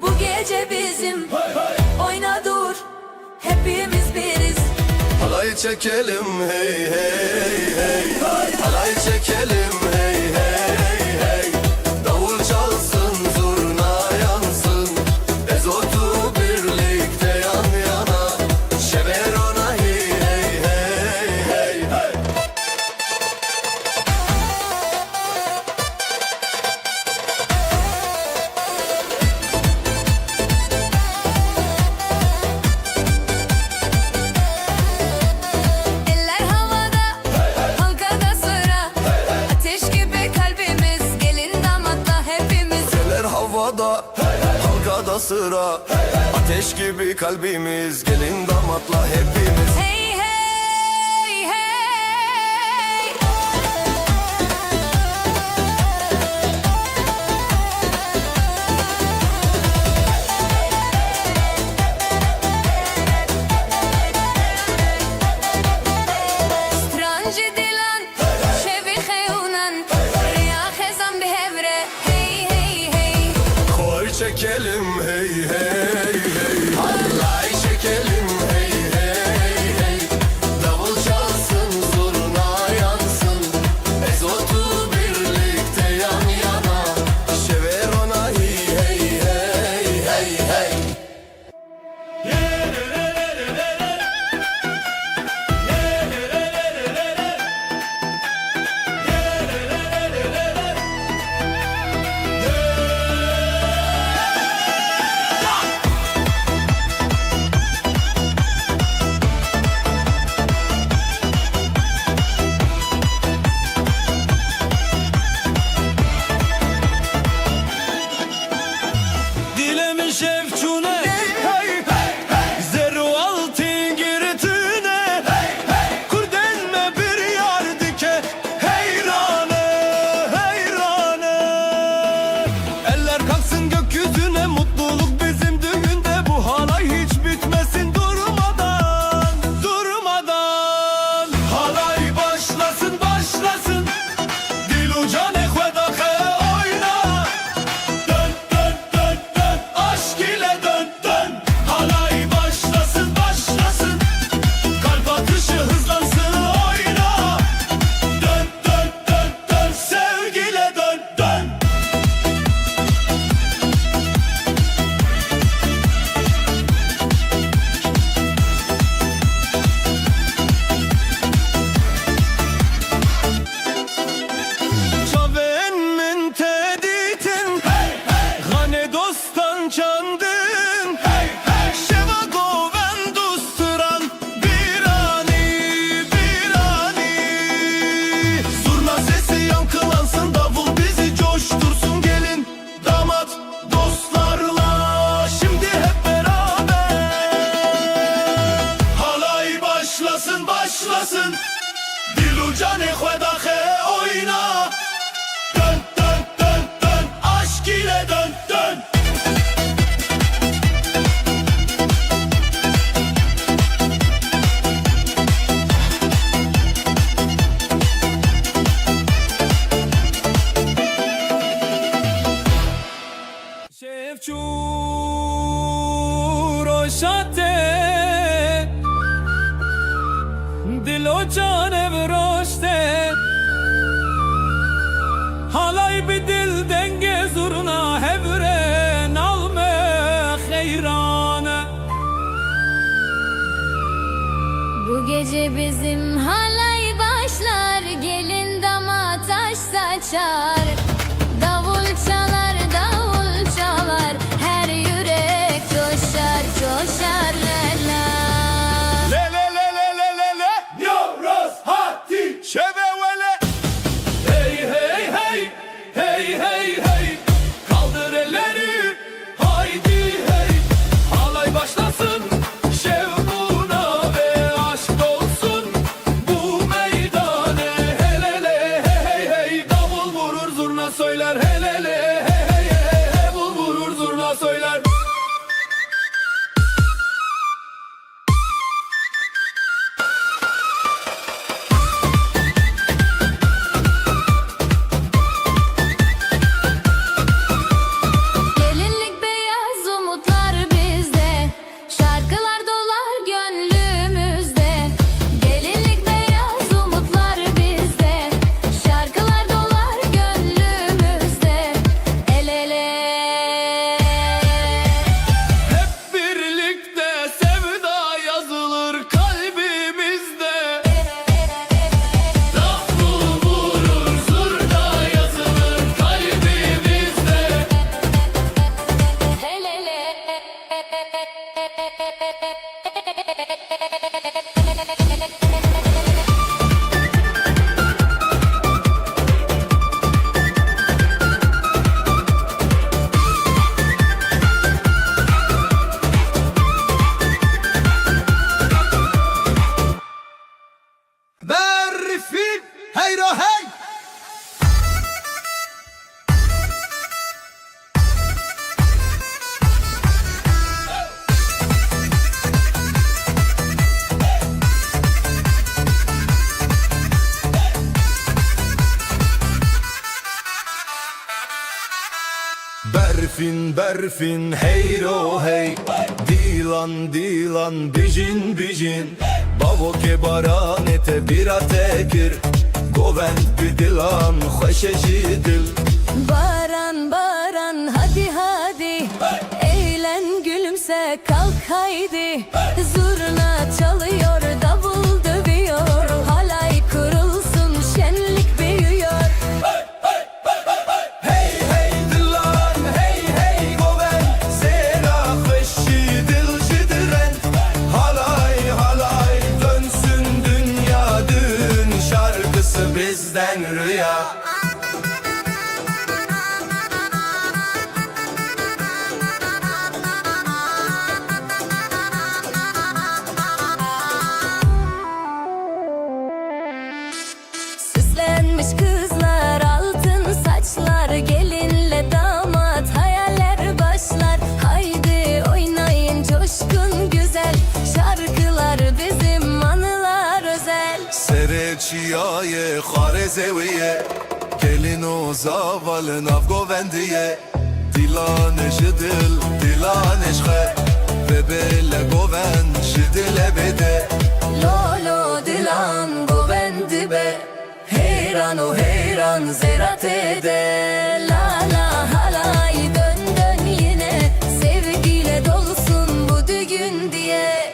B: bu gece bizim. Oyna dur, hepimiz biriz.
A: Halay çekelim hey hey hey Halay çekelim hey hey hey Davul çalsın zurna yansın Ezotu birlikte yan yana Şeverona hey hey hey hey hey
B: Eller havada, halkada sıra. Ateş gibi kalbimiz, gelin damatta hepimiz.
A: Eller havada halkada sırada sıra. Ateş gibi kalbimiz, gelin damatla hepimiz.
B: Hey hey hey. Strange dilan, şevi xeyunan, riya xezan bihevre. Hey hey hey.
A: Koy çekelim hey hey hey. Halay çekelim hey hey hey.
D: Davul çalsın, zurna yansın, ezotu birlikte yan yana.
A: Şever ona hey hey hey hey hey. Dilemin şefçune Zeru altın giritine Kurdenme bir yar dike Heyrane heyrane. Eller kalksın gökyüzüne, mutluluk bizim düğünde. Bu halay hiç bitmesin durmadan durmadan. Halay başlasın başlasın, dil uca ne kvedahe oyna. Dön dön dön dön, aşk ile dön dön. Halay başlasın başlasın, kalp atışı hızlansın oyna. Dön dön dön dön, sevgiyle dön dön. Çaven min teditin Gane dostan çandın Şeva goven dusturan birani birani. Zurna sesi yankılansın, davul bizi coştursun. Gelin damat dostlarla şimdi hep beraber. Halay başlasın başlasın, dil uca ne kvedahe oyna. Dön dön dön dön, aşk ile dön dön. Şefçu roşate Dilo canev roşte. Halay bir dil denge zurna hevren alme heyrane.
B: Bu gece bizim halay başlar, gelin damat taş saçar. Davul çalar, davul çalar, her yürek coşar, coşar la.
A: Le le le le le le le. Yoros hati şevevele.
E: Hey hey hey, hey hey hey. Kaldır elleri, haydi hey. Halay başlasın, şevbuna ve aşk dolsun bu meydane. Helele hey hey hey. Davul vurur zurna söyler helele hey hey hey. Davul vurur zurna söyler.
B: Gelinlik beyaz umutlar bizde, şarkılar dolar gönlümüzde. Gelinlik beyaz umutlar bizde, şarkılar dolar gönlümüzde. El ele.
A: Berfin berfin heyro hey, dilan dilan bijin bijin, bavo ke baranete bira tekir, govend bir dilan hoşeşi dil.
B: Baran baran hadi hadi, eğlen gülümse kalk haydi. Zurna çalıyor, davul dövüyor, halay kurulsun, şenlik büyüyor.
A: Hey hey dilan hey hey govend, zera hoşi dil jidren, halay halay dönsün dünya, dün şarkısı bizden rüya.
B: Süslenmiş kızlar, altın saçlar, gelinle damat, hayaller başlar. Haydi oynayın coşkun güzel, şarkılar bizim anılar özel.
A: Sereçiyaye xarezeviye, gelin o zavalın avgovendiye, dilaneş dil dilaneş xe, ve bele goven şidile bede.
B: Lolo dilan govendi be, heyran o heyran zerat ede. La la halay dön dön yine, sevgiyle dolsun bu düğün diye.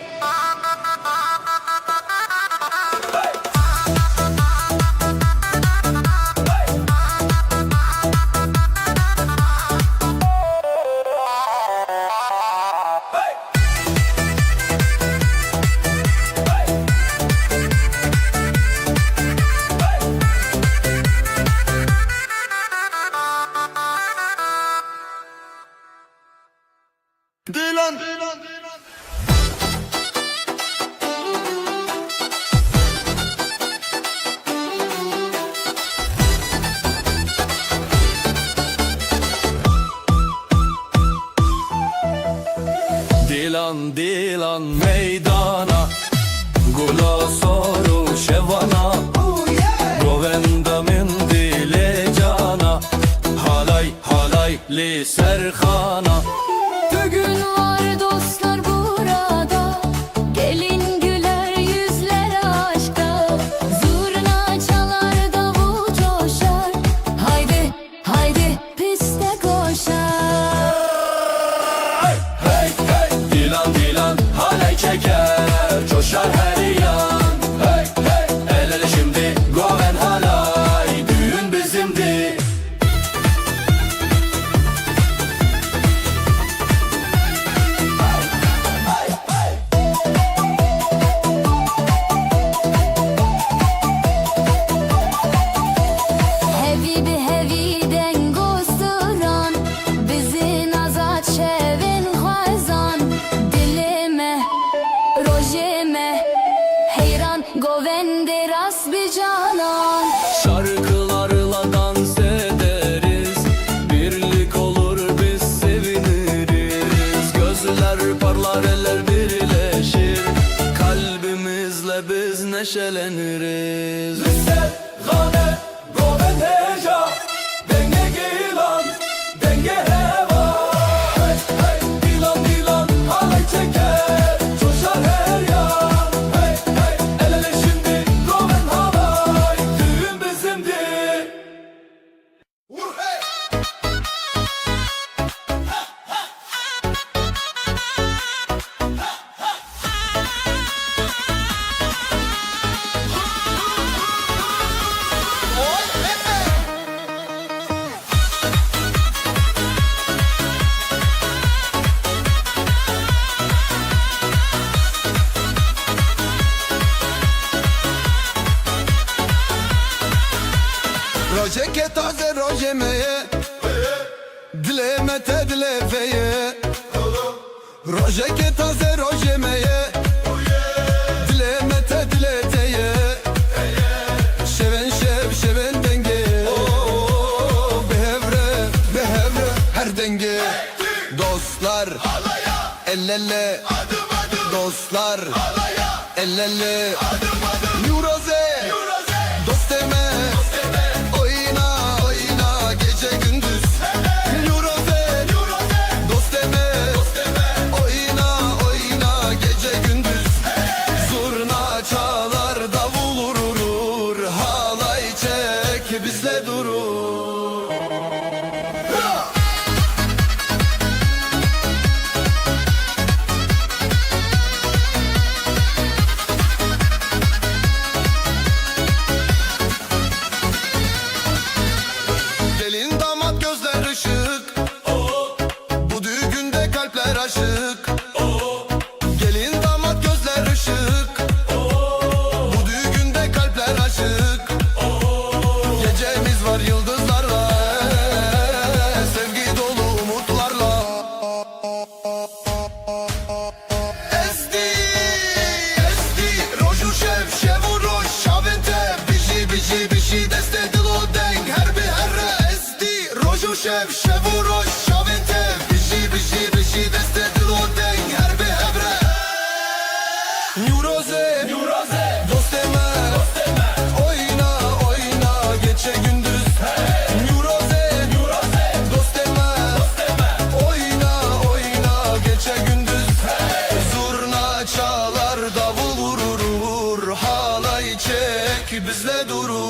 A: Dilan Dilan dilan meydana, gula soru şevana, govenda min dile cana, halay halay li serhana.
B: Bugün var dostlar burada, gelin güler yüzler aşkta. Zurna çalar, davul coşar, haydi haydi piste koşar.
A: Hey hey dilan dilan halay çeker, coşar her yan. Hey hey el ele şimdi goven halay, düğün bizimdi.
B: Hevi bir heviden gosturan, bizi nazat şevin hazan. Dilime, rojime, heyran govende ras bir canan.
A: Şarkılarla dans ederiz, birlik olur biz seviniriz. Gözler parlar eller birleşir, kalbimizle biz neşeleniriz. Rüsset, gane, goven heja, denge gilan, denge heva. Hey hey dilan dilan halay çeker, coşar her yan. Hey hey el ele şimdi goven halay, düğün bizimdi. Vur hey!
F: Roje ke taze roje meye, dileme te dilefeye. Roje ke taze roje meye, dileme te dileteye. Şeven şev şeven denge, behevre her denge. Dostlar el ele, dostlar el ele. Yuroze dost deme, oyna oyna gece gündüz. Yuroze şev şevuroş şavinte Bişi deste dilo deng her bir hebre Neuroze dosteme oyna gece gündüz Neuroze dosteme oyna gece gündüz Zurna çalar davul vurur halay çek bizle durur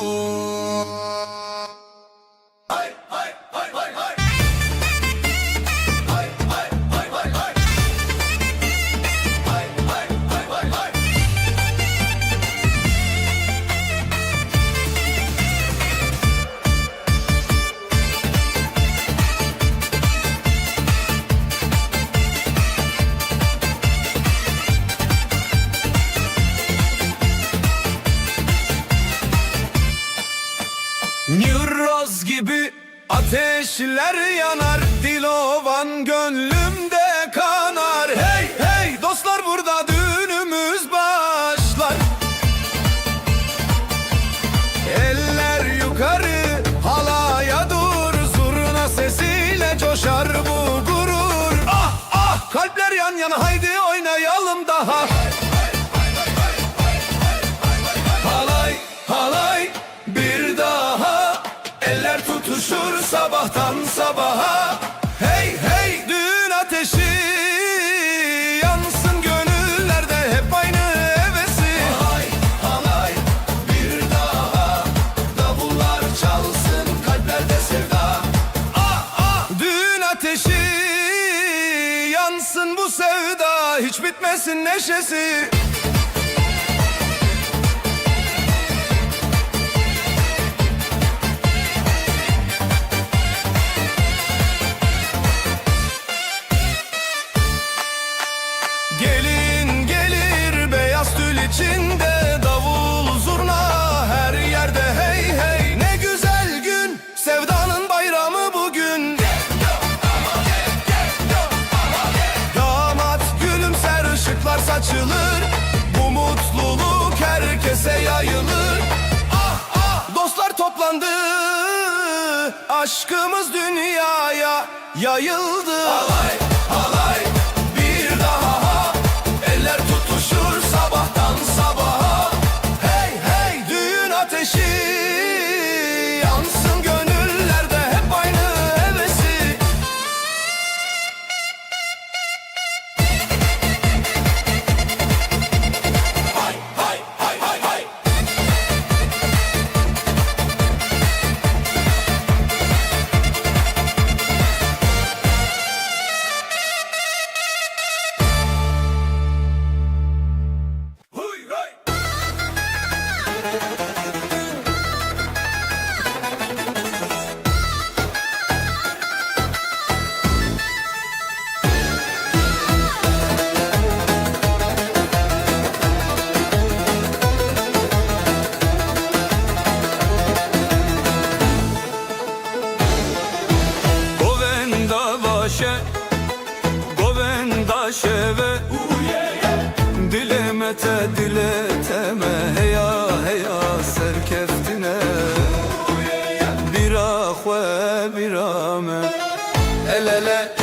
A: Neuroz gibi ateşler yanar, Dilovan gönlümde kanar. Hey hey dostlar, burada düğünümüz başlar. Eller yukarı, halaya dur, zurna sesiyle coşar bu gurur. Ah ah, kalpler yan yana, haydi oynayalım daha. Halay halay bir daha, eller tutuşur sabahtan sabaha. Hey hey, düğün ateşi yansın gönüllerde, hep aynı hevesi. Halay halay bir daha, davullar çalsın kalplerde sevda. Ah ah, düğün ateşi yansın bu sevda, hiç bitmesin neşesi. Gelin gelir beyaz tül içinde, davul zurna her yerde. Hey hey, ne güzel gün, sevdanın bayramı bugün. Damat gülümser, ışıklar saçılır, bu mutluluk herkese yayılır. Ah ah, dostlar toplandı, aşkımız dünyaya yayıldı. Halay halay bir daha, eller tutuşur sabahtan sabaha. Hey hey, düğün ateşi yansın gönüllerde, hep aynı hevesi. Hay hay hay hay hay. Huy hay. Govenda şeve dilemete dileteme, heya heya serkeftine bira xwe bira me. El ele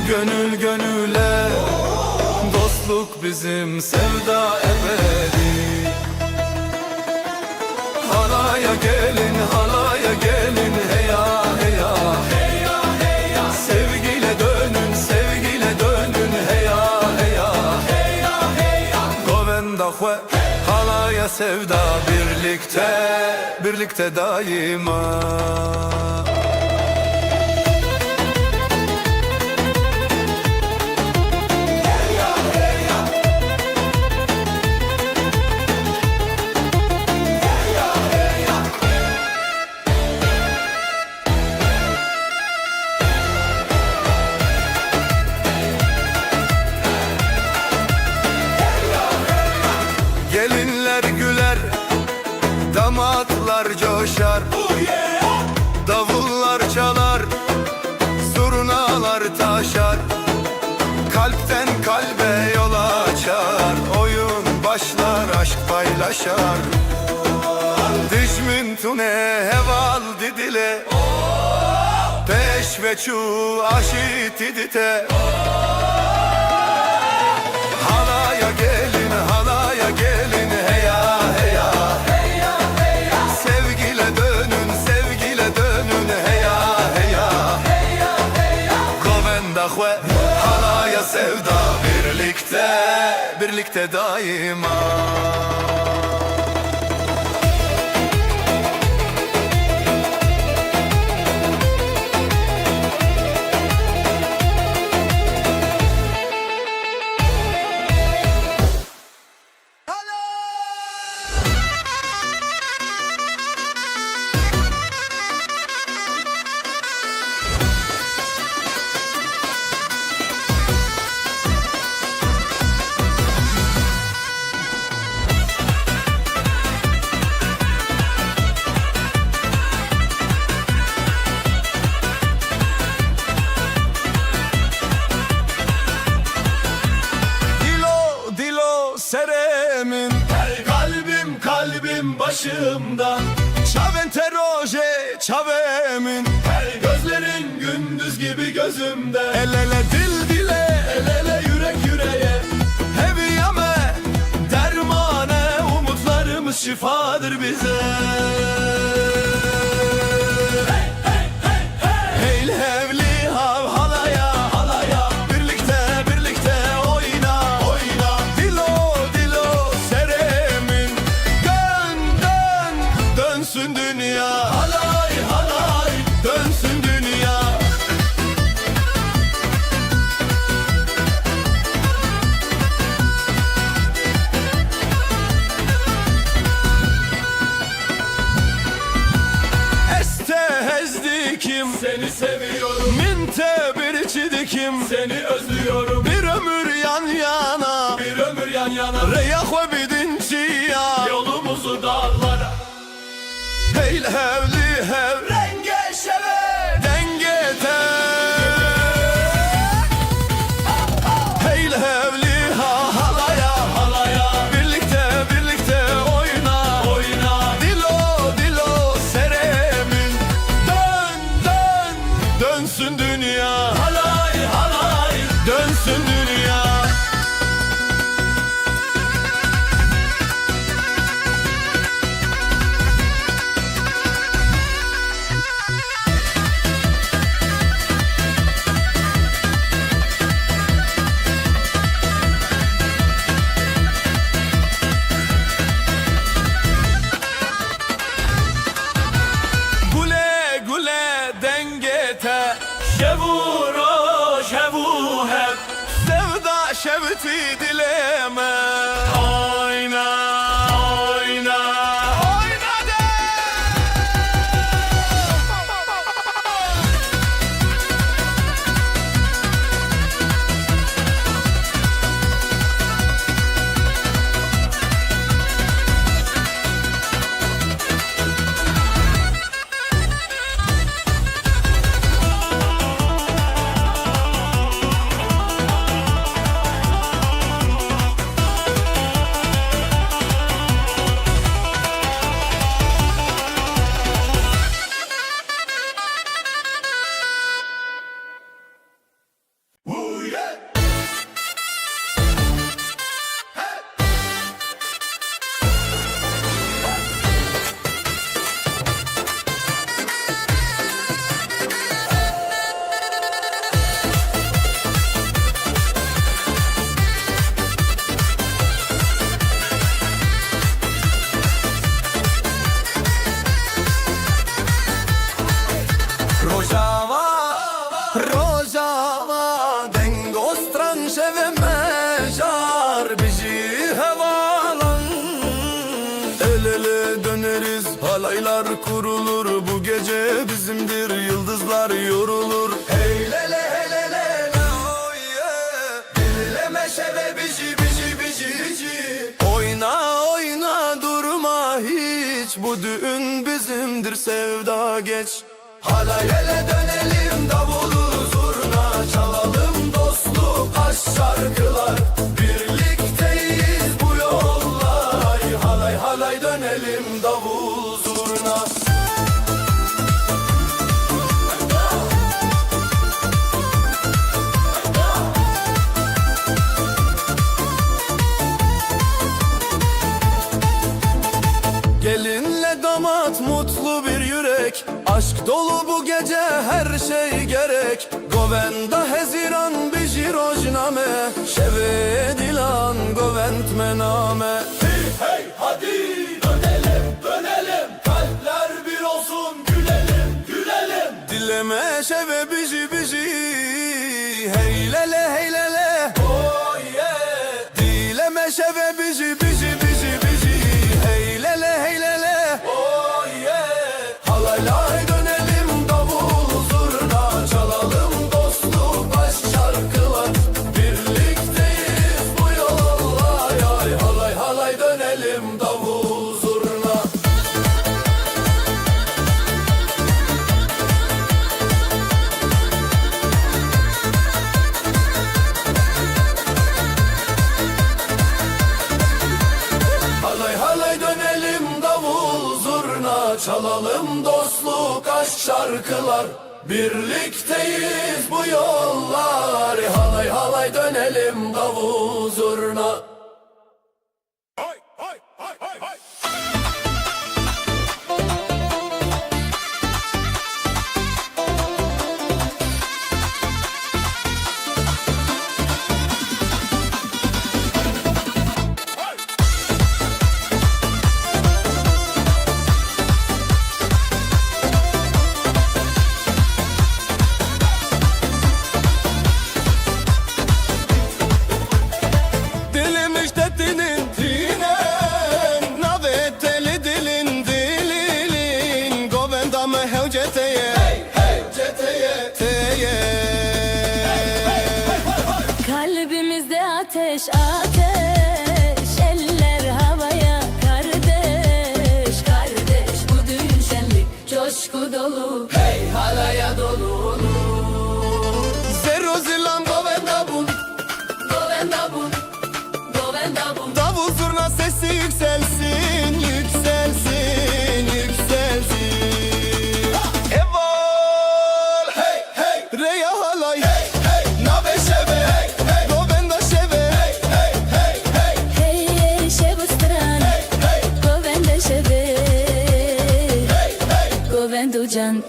A: gönül gönüle, dostluk bizim sevda ebedi. Halaya gelin heya heya, sevgiyle dönün heya heya. Govenda xwe halaya sevda, birlikte daima. Gelinler güler, damatlar coşar. Davullar çalar, zurnalar taşar. Kalpten kalbe yol açar, oyun başlar, aşk paylaşar. Dijmin tune heval didile, Peş ve çu aşit idite Halaya gelin, halaya gelin heya heya Sevgile dönün, sevgile dönün heya heya Govenda hue, halaya sevda birlikte, birlikte daima Seremin
C: Her kalbim kalbim başımda
A: Çavente roje çavemin
C: Her gözlerin gündüz gibi gözümde
A: El ele dil dile
C: El ele yürek yüreğe
A: Heviyame dermane Umutlarımız şifadır bize Hey hevli hav halaya
C: Halaya
A: Birlikte birlikte oyna
C: oyna
A: Dilo dilo seremin Dön dön dönsün dünya
C: Halay halay
A: Dönsün dünya Este hezdikim
C: Seni seviyorum
A: Minte bir çidikim
C: Seni özlüyorum
A: Bir ömür yan yana
C: Bir ömür yan yana
A: Reyah ve bidinci ya
C: Yolumuzu dağlara
A: Heyl hevli hev
C: Renge şeve
A: Dengete Heyl hevli ha halaya
C: Halaya
A: Birlikte birlikte oyna
C: oyna
A: Dilo dilo seremin Dön dön dönsün dünya
C: Halay halay
A: Dönsün dünya Gule gule dengete
C: Şevuro şevu hep
A: Sevda şevti dileme Oyna oyna Oyna de Rojava dengostran şeveme jar bizi havalan El ele döneriz halaylar kurulur Bu gece bizimdir yıldızlar yorulur Hey lele hey lele la oh yeah Dilleme şeve bizi bizi bizi bizi Oyna oyna durma hiç Bu düğün bizimdir sevda geç Halay ele dönelim davulu zurna çalalım dostluk aşk şarkılar Birlikteyiz bu yollar halay halay dönelim davul zurna her şey gerek Govenda heziran biji rojname Şeve dilan govend mename
C: Hey hey hadi dönelim dönelim Kalpler bir olsun gülelim gülelim
A: Dileme şeve biji biji Heylele heylele
C: Oh yeah
A: Dileme şeve biji biji biji biji Heylele heylele
C: Oh yeah
A: Halaylay dönelim davul zurna Çalalım dostluk aşk şarkılar Birlikteyiz bu yolla Ay halay halay dönelim davul zurna Halay halay dönelim davul zurna Çalalım dostluk aşk şarkılar Birlikteyiz bu yollar Halay halay dönelim davul zurna Dilim işte dinin dinen Naveteli dilin dilin Govenda me hevceteye
C: Hey ceteye
A: teye
B: Kalbimizde ateş ateş Eller havaya kardeş Kardeş bu düğün şenlik Coşku dolu
C: Hey halaya dolu
A: Zero zilan govenda bun
B: Govenda bun Govenda bun
A: Davul zurna sesi yükselsin Yükselsin Yükselsin Evol
C: Hey hey
A: Reya halay
C: hey hey Nave şeve hey hey
A: Govenda şeve
C: hey hey hey
B: Hey hey şebu stran
C: hey
B: Govenda şebe
C: hey hey
B: Govendu can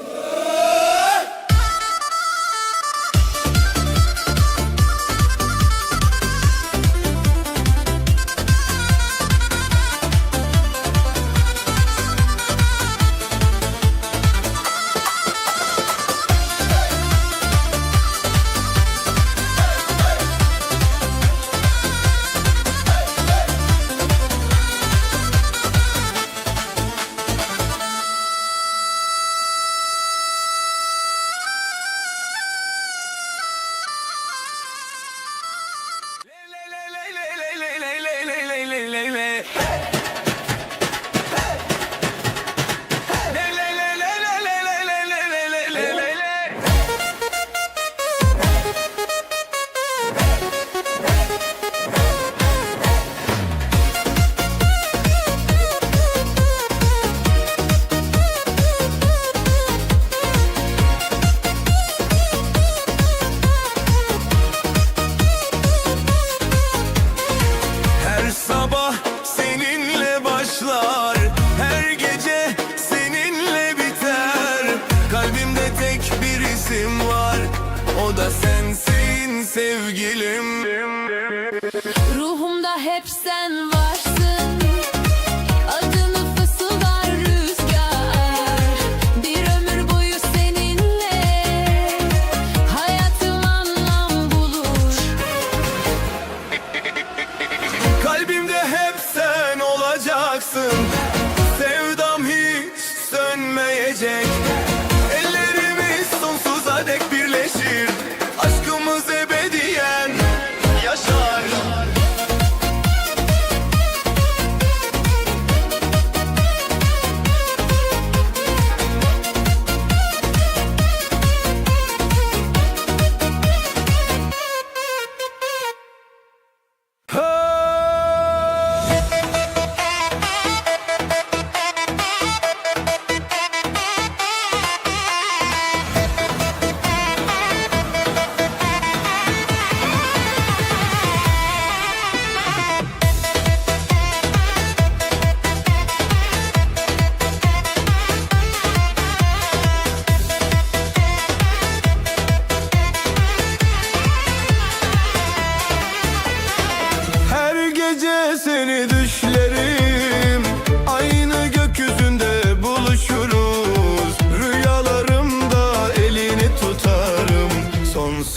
A: Her sabah seninle başlar Her gece seninle biter Kalbimde tek bir isim var O da sensin sevgilim
B: Ruhumda hep sen varsın Adını fısıldar rüzgar Bir ömür boyu seninle Hayatım anlam bulur
A: Kalbimde hep sen olacaksın Sevdam hiç sönmeyecek Ellerimiz sonsuza dek birleşir Aşkımız ebediyen yaşar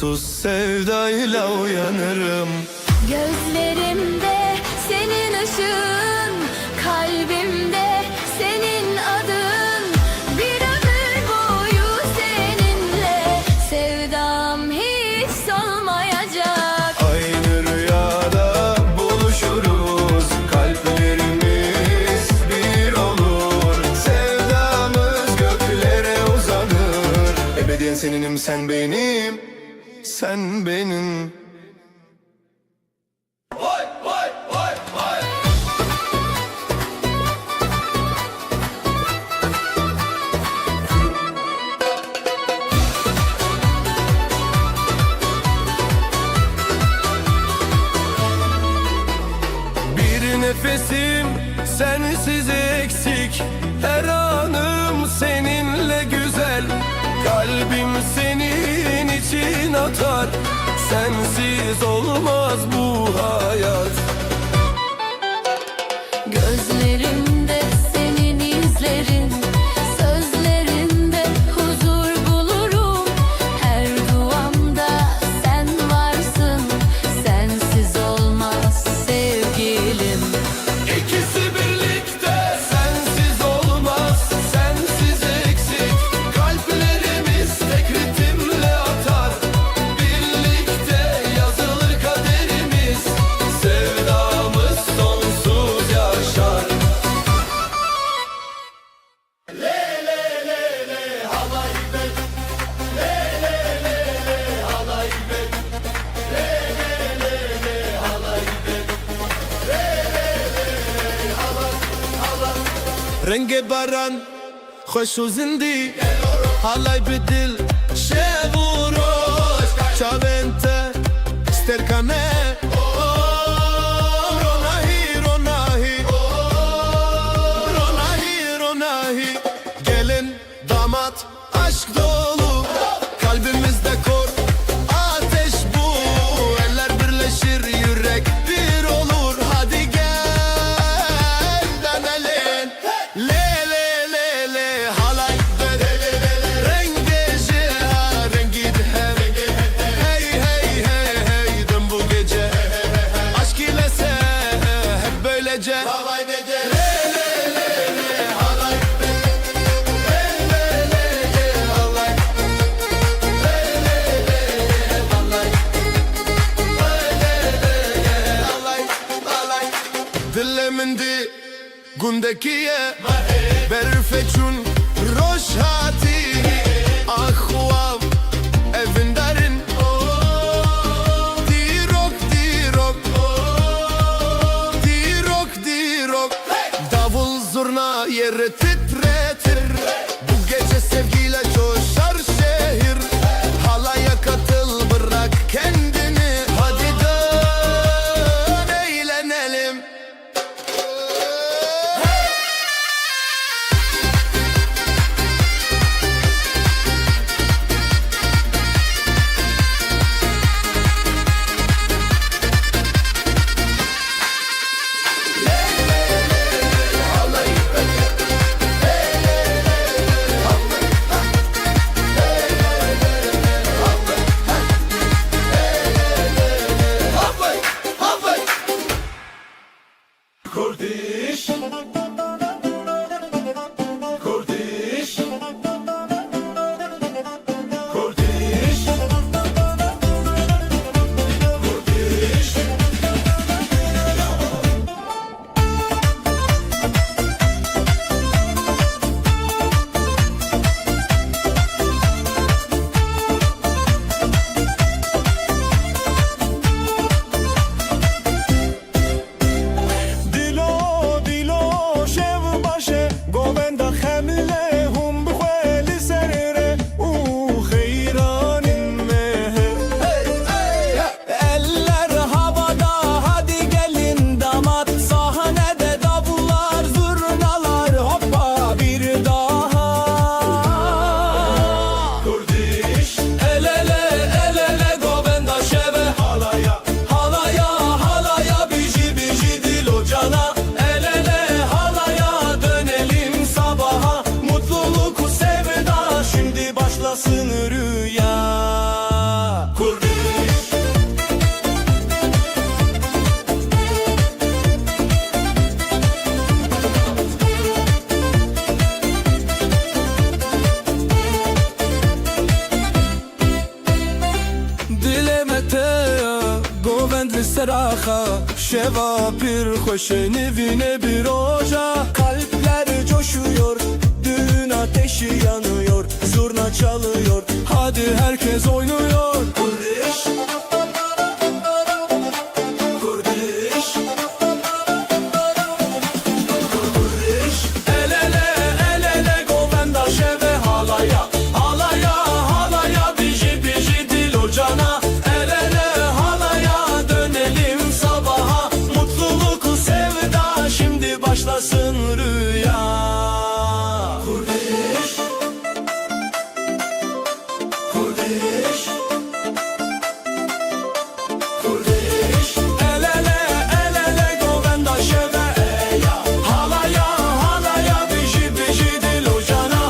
A: sonsuz sevdayla uyanırım.
B: Gözlerimde senin ışığın, kalbimde senin adın. Bir ömür boyu seninle sevdam hiç solmayacak.
A: Aynı rüyada buluşuruz, kalplerimiz bir olur. Sevdamız göklere uzanır. Ebediyen seninim, sen benim, sen benim. Bir nefesim sensiz eksik, her anım seninle güzel. Kalbim senin için atar, sensiz olmaz bu hayat.
B: Gözlerimde senin izlerin, sözlerinde huzur bulurum. Her duamda sen varsın, sensiz olmaz sevgilim.
A: İkisi birlikte sensiz olmaz, sensiz eksik. Kalplerimiz tek ritimle atar, birlikte yazılır kaderimiz. Sevdamız sonsuz yaşar. رنگ باران خوش و زندی حالای بدل شب و روز چاونته سترکانه روناهی روناهی روناهی روناهی gelin damat aşk dolu kalbimizde kor ateş bu eller birleşir yürek bir olur hadi gel dönelim le le le le halay bede rengi jiha rengi hem hey hey hey hey dön bu gece aşk ile sen hep böylece halay bede le le le le halay دلمندی گندکیه برفچون روشاتی آخواب evindərin dirok dirok dirok dirok davul zurna yeri titretir bu gece sevgiyle coşar şehir halaya katıl bırak kendini hadi dön eğlenelim. seraxa Şeva pir hoş nevine bir oca.
C: Kalpler coşuyor, düğün ateşi yanıyor, zurna çalıyor.
A: Hadi herkes oynuyor.
C: Kurdiş, kurdiş, kurdiş.
A: El ele el ele govenda şeve halaya. Halaya halaya biji biji dil ocana. El ele halaya dönelim sabaha. Mutluluk sevda şimdi başlasın rüya.
C: Kurdiş, kurdiş, kurdiş.
A: El ele govenda şeve halaya halaya biji biji dil ocana.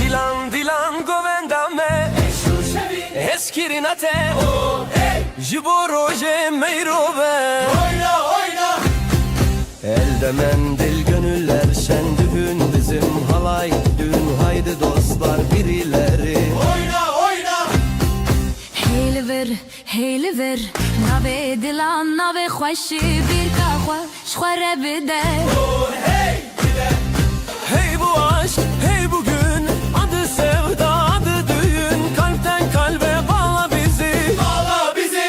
A: Dilan dilan govenda me Eskirinate Jibo roje meyrobe Elde mendil gönüller şen düğün bizim halay düğün haydi dostlar birileri.
B: هیل ور نوی دلان نوی خوشی بیر که خوره بده
A: Hey bu aşk hey bugün adı sevda adı düğün kalpten kalbe bağla bizi. Bağla bizi.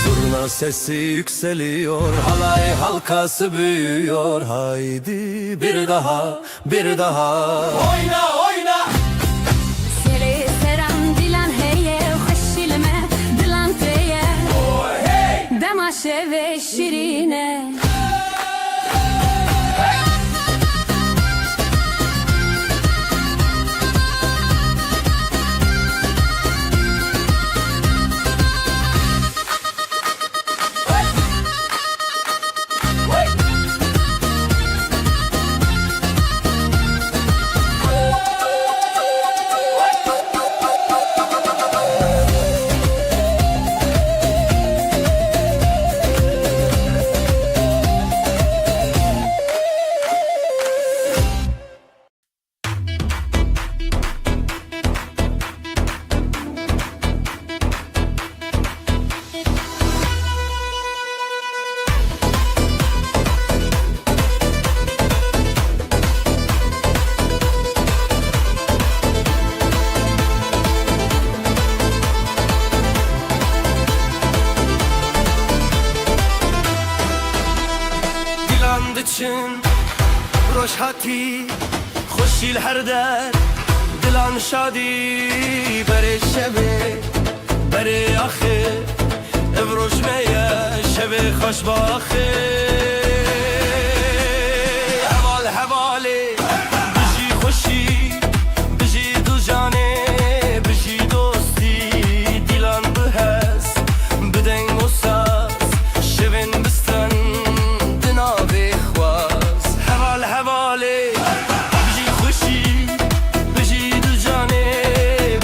A: Zurna sesi yükseliyor, halay halkası büyüyor. Haydi bir daha, bir daha. Oyna, oyna.
B: سری سرم دیلان هیه خوشیلمه دیلان تیه دماشه و شیرینه için روشهاتی خوشیل هر در دلان شادی بره شبه بره آخه افروش میه شبه خوش باخه حوال حواله بجی خوشی بجی دو جانه بجی دوستی دیلان بهست بدنگ و ساز شبن بستن دنابه خواست حوال حواله بجی خوشی بجی دو جانه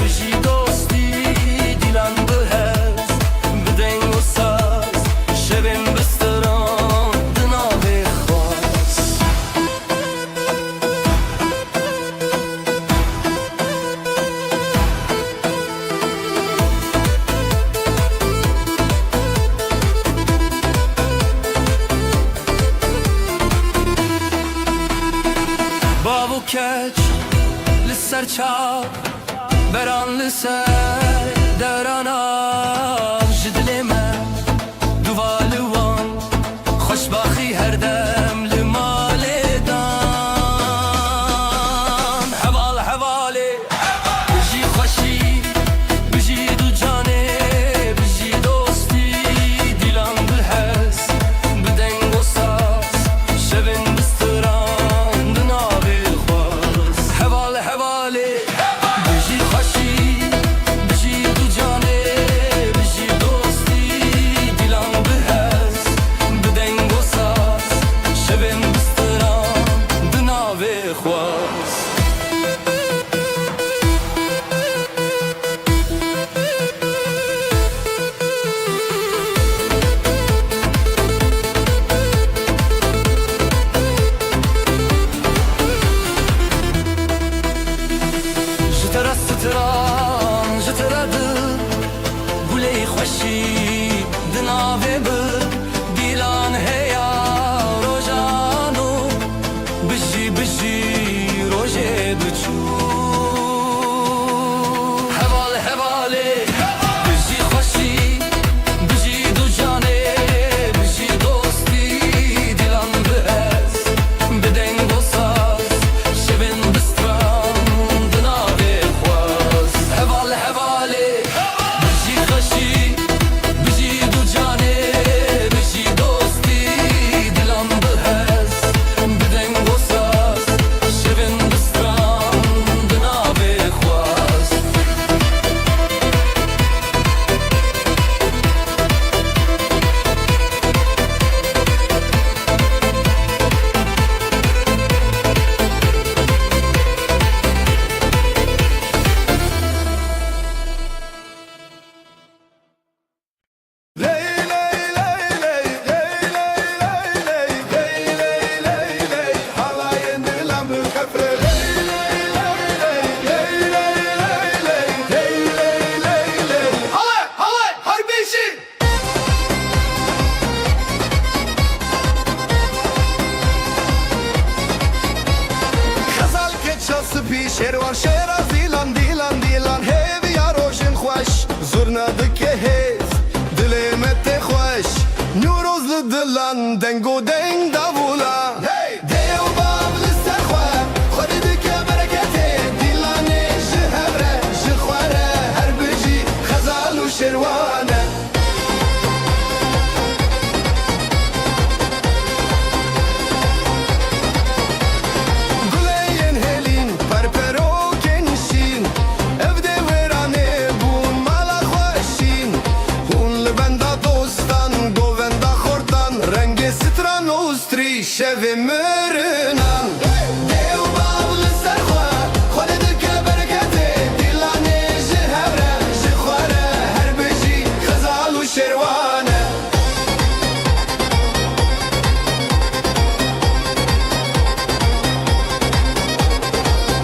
B: بجی دوستی دیلان بهست بدنگ و ساز شبن بستن دنابه خواست بابو کچ لسر چاو بران لسر درانم جدل من دوالوان خوشباخی هر دم لمال دان حوال حواله بجی خوشی بجی دو جانه بجی دوستی دیلان
G: خوشی دناوه بر دیلان هیا روزانو بجی بجی روزه بچو هواله هواله بجی خوشی بجی دو جانه بجی دوستی دیلان بهز بدنگ و ساز شبن بستران دناوه خواز هواله هواله بجی خوشی بجی دو جانه بجی دوستی دیلان بهز بدنگ و ساز شبن بستران دناوه خواز
A: Ley ley ley ley ley ley ley ley ley ley ley halayın dilan bu kafre ley ley ley ley ley ley ley ley ley ley ley halay halay harbi işi خزال که چاسپی شروار شیراز دیلان دیلان دیلان هیوی روشن خوش زور ندکه هیز دلمت خوش نوروز لدلان دنگو دنگ داولا دیو باب لسخوا خودی دکه برکته دیلانه جهبره جخواره هر بجی خزال و شروانه گلین هلین پرپرو کنشین evde verane bun mala خوشین هون لبندا دوستان گووندا خورتان رنگ ستران اوستری شو مرنان دیو باول سرخوا خود دکه برکته دیلانه جهبره جخواره هر بجی خزال و شروانه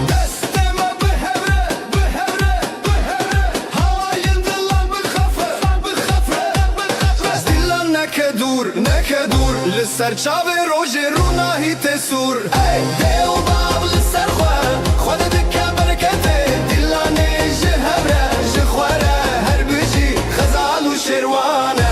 A: دستما بهبره بهبره بهبره halayın dilan بخفره بخفره بخفره دیلان نکدور نکدور لسر چاوه روژه روناهی تسور ای دیو باب لسر خواه خود دکه برکته دیلانه جهبره جخواره هر بجی خزال و شروانه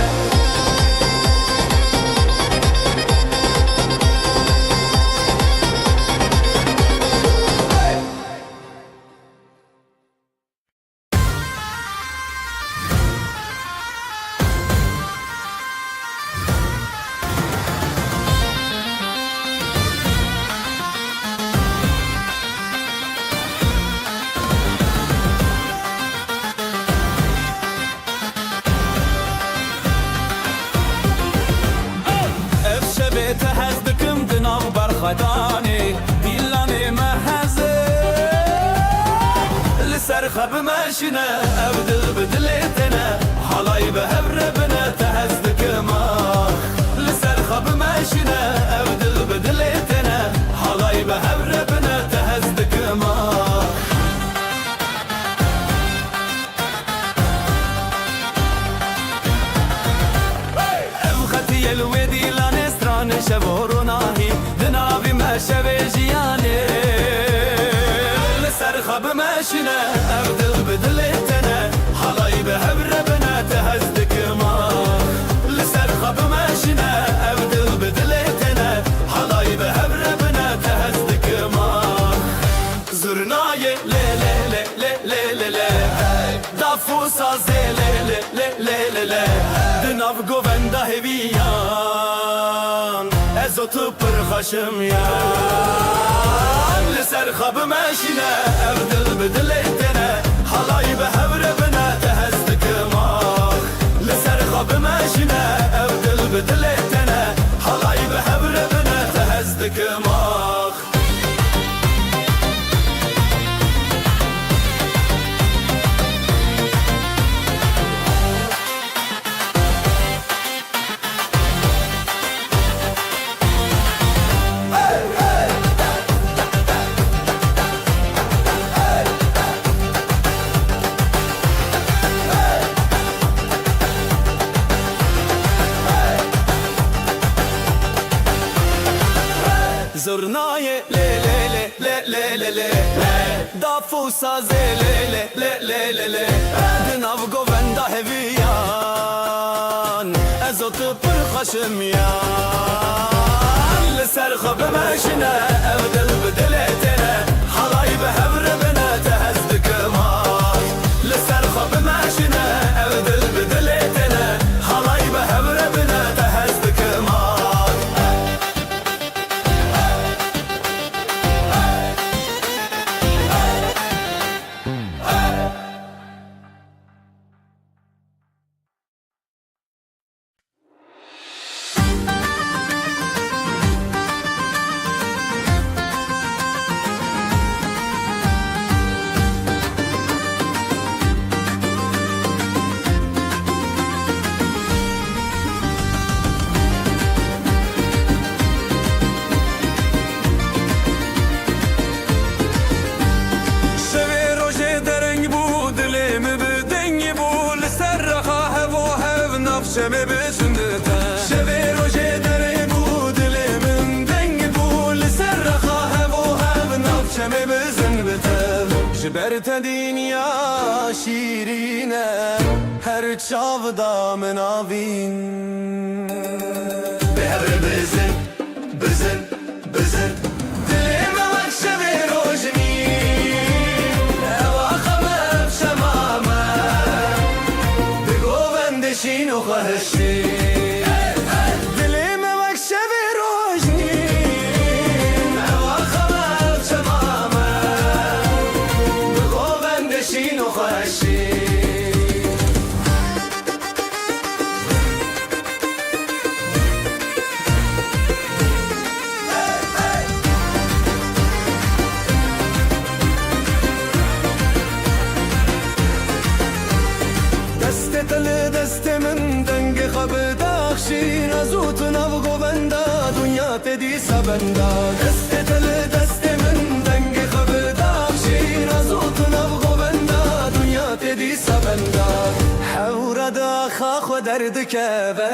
G: افشبه تهزدكم دناغ برخداني ديلاني مهزه لسر خب ماشنا ابدل بدلتنا حلاي بهبر بنا تهزدكم لسر خب ماشنا ابدل بدلتنا حلاي بهبر بنا تهزدكم افختي الودي لا نسران شبورناهي دنابي ما شبيجياني لسر خب ماشنا ابدل بدلتنا حلاي بهبر بنا تهزدك ما لسر خب ماشنا ابدل بدلتنا حلاي بهبر بنا تهزدك ما زرناي لي لي لي لي لي لي دافوسا زي لي لي لي لي لي دناف گووندا هویان ازوتو پر خشم یان لسر خب ماشینه ابدل بدلتنا حلای به هبر بنا تهزدك ما لسر خب ماشینه ابدل بدلتنا حلای به هبر بنا تهزدك ما و سازه لی لی لی لی لی دناو گووندا هویان ازوت پر خشمیان لسر خب ماشینه او دل بدلتنه حالای به هبر بنا تهز دکمان لسر خب ماشینه او دل بدلتنه حالای به هبر بنا تهز دکمان
E: شمه بسندتا
G: شبه روژه دره بو دلمن دنگ بو لسر رخاه بو هم نفشمه بزن بتم جبرت دنیا شیرینه هر چاودا مناوین به هر بزن بزن بزن دلم وقت شبه روژنی هوا خمف شمامه بگو بندشین و خهشی دلم وقت شبه روژنی هوا خمف شمامه بگو بندشین و خهشی دست من دنگ خب داخشین ازوت نو گووندا دنیا تدی سبندا دست من دنگ خب داخشین ازوت نو گووندا دنیا تدی سبندا حور دا خاخ درد کبه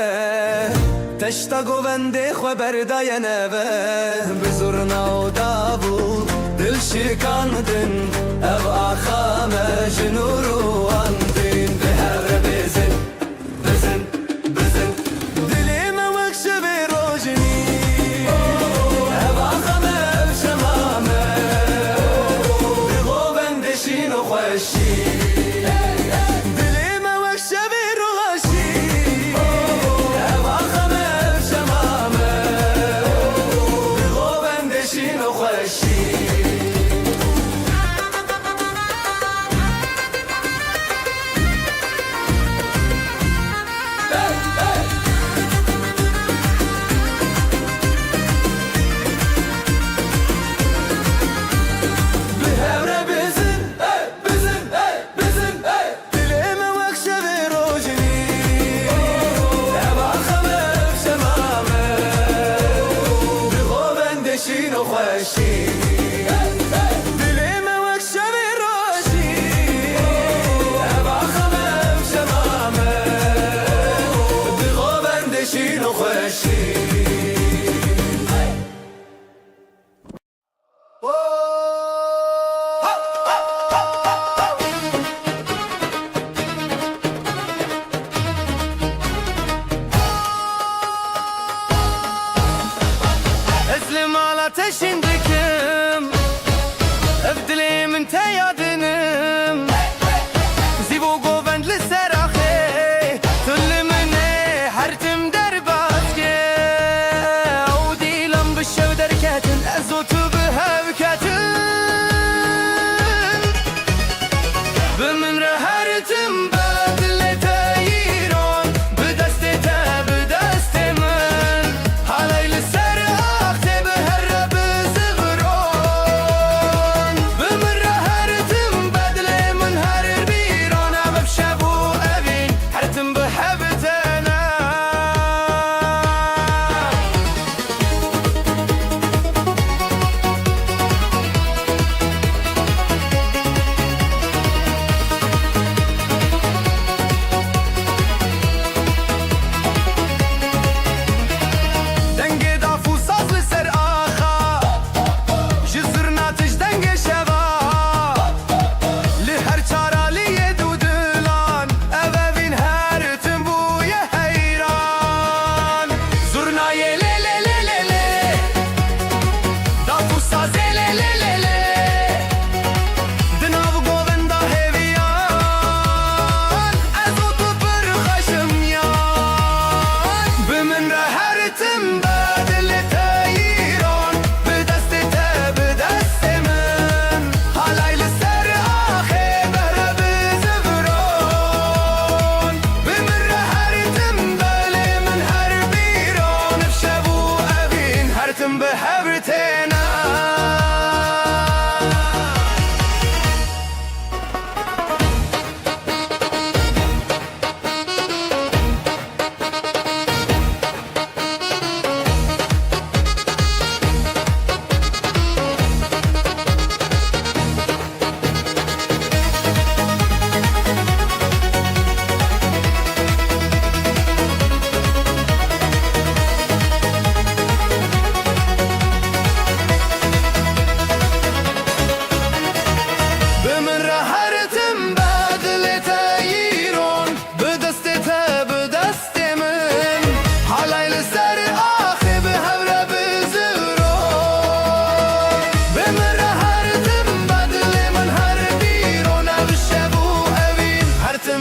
G: تشتا گوونده خو بردای نبه بزرنا و دابو دل شکاندن او آخام جنورو اندین به هر بزن بزن بزن دلیم وقت به روژنی او آخام شمامه بگو بندشین و خوشی دلیم وقت به روژنی او آخام شمامه بگو بندشین و خوشی اسلم على تشندكم ابدلي من تيادنم زيبو قوبند للسراخي كل مني حرتم درباتك ودي لم بالشو دركاتن ازوت بها بكاتن بمن رهرتم بدل تايرون بدستي من علي للسراخ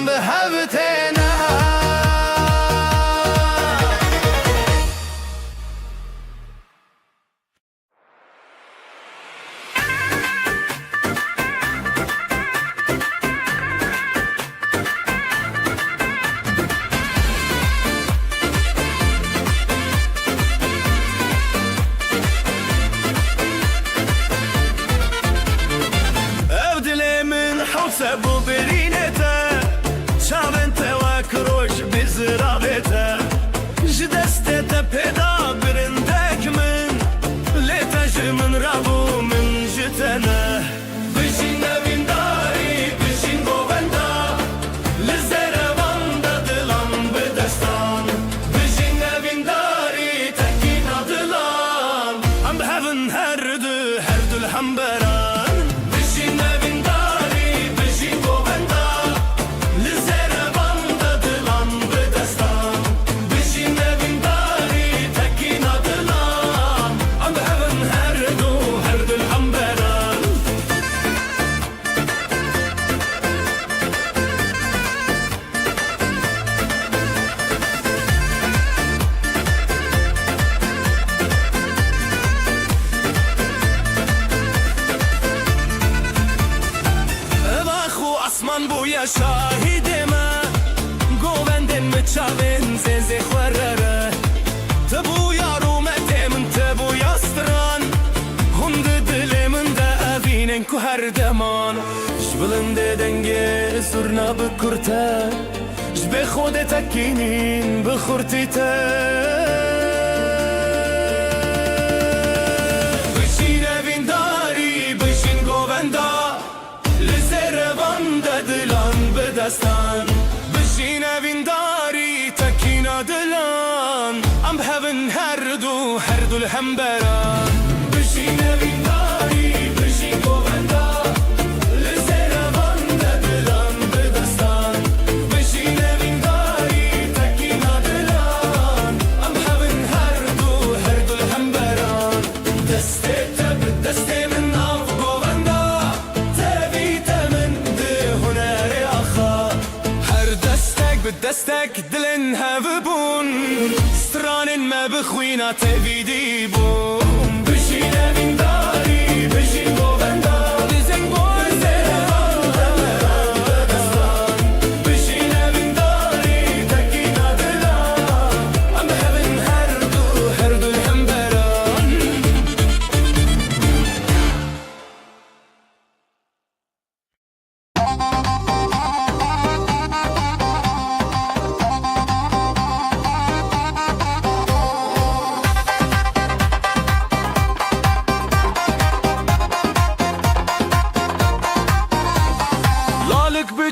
A: به هبتنا
G: سبو برینته چاونته و کروش بزرابته جدسته تا پیدا برندک من لیتاج من رابو من جتنه بشین نوینداری بشین گووندا لزروان دا دلان بدستان بشین نوینداری تکین دلان ام بهون هر دو الحنبران بشین نوینداری بویا شاهد ما گووندن مچاون زنزه خورره تبو یارو متمن تبو یاستران هند دل من دا اوینن کو هر دمان جبلنده دنگه سرنا بکرته جب خود تکینین بخورتی تا بشین اوینداری بشین گووندا دلان به دستان بشین اوینداری تکینا دلان ام بهون هر دو الحنبران بشین اوینداری بشین گووندا لزروان دلان به دستان بشین اوینداری تکینا دلان ام بهون هر دو الحنبران دسته تب دسته من ناف گووندا دستك دلن هفبون ستران ما بخوينا تبيدي بون بشين من داري بشين گووندا لزن بشين من داري تكينا دلان ام هبن هر دو الحنبران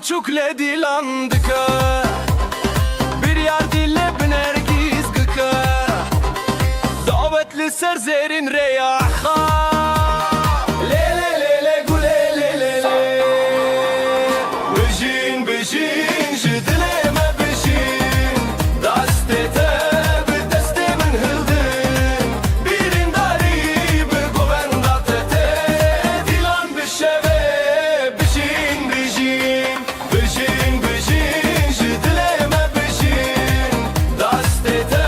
G: Çok ledilandık bir yer dille binergiz gıka davetli serzerin reyaha lele lele gule lele le bejin bejin jidleme bejin dastete bir destemin hıldın birin dari bir govenda tete dilan bir şeve bejin bejin بشین بشین جدلمه بشین دستته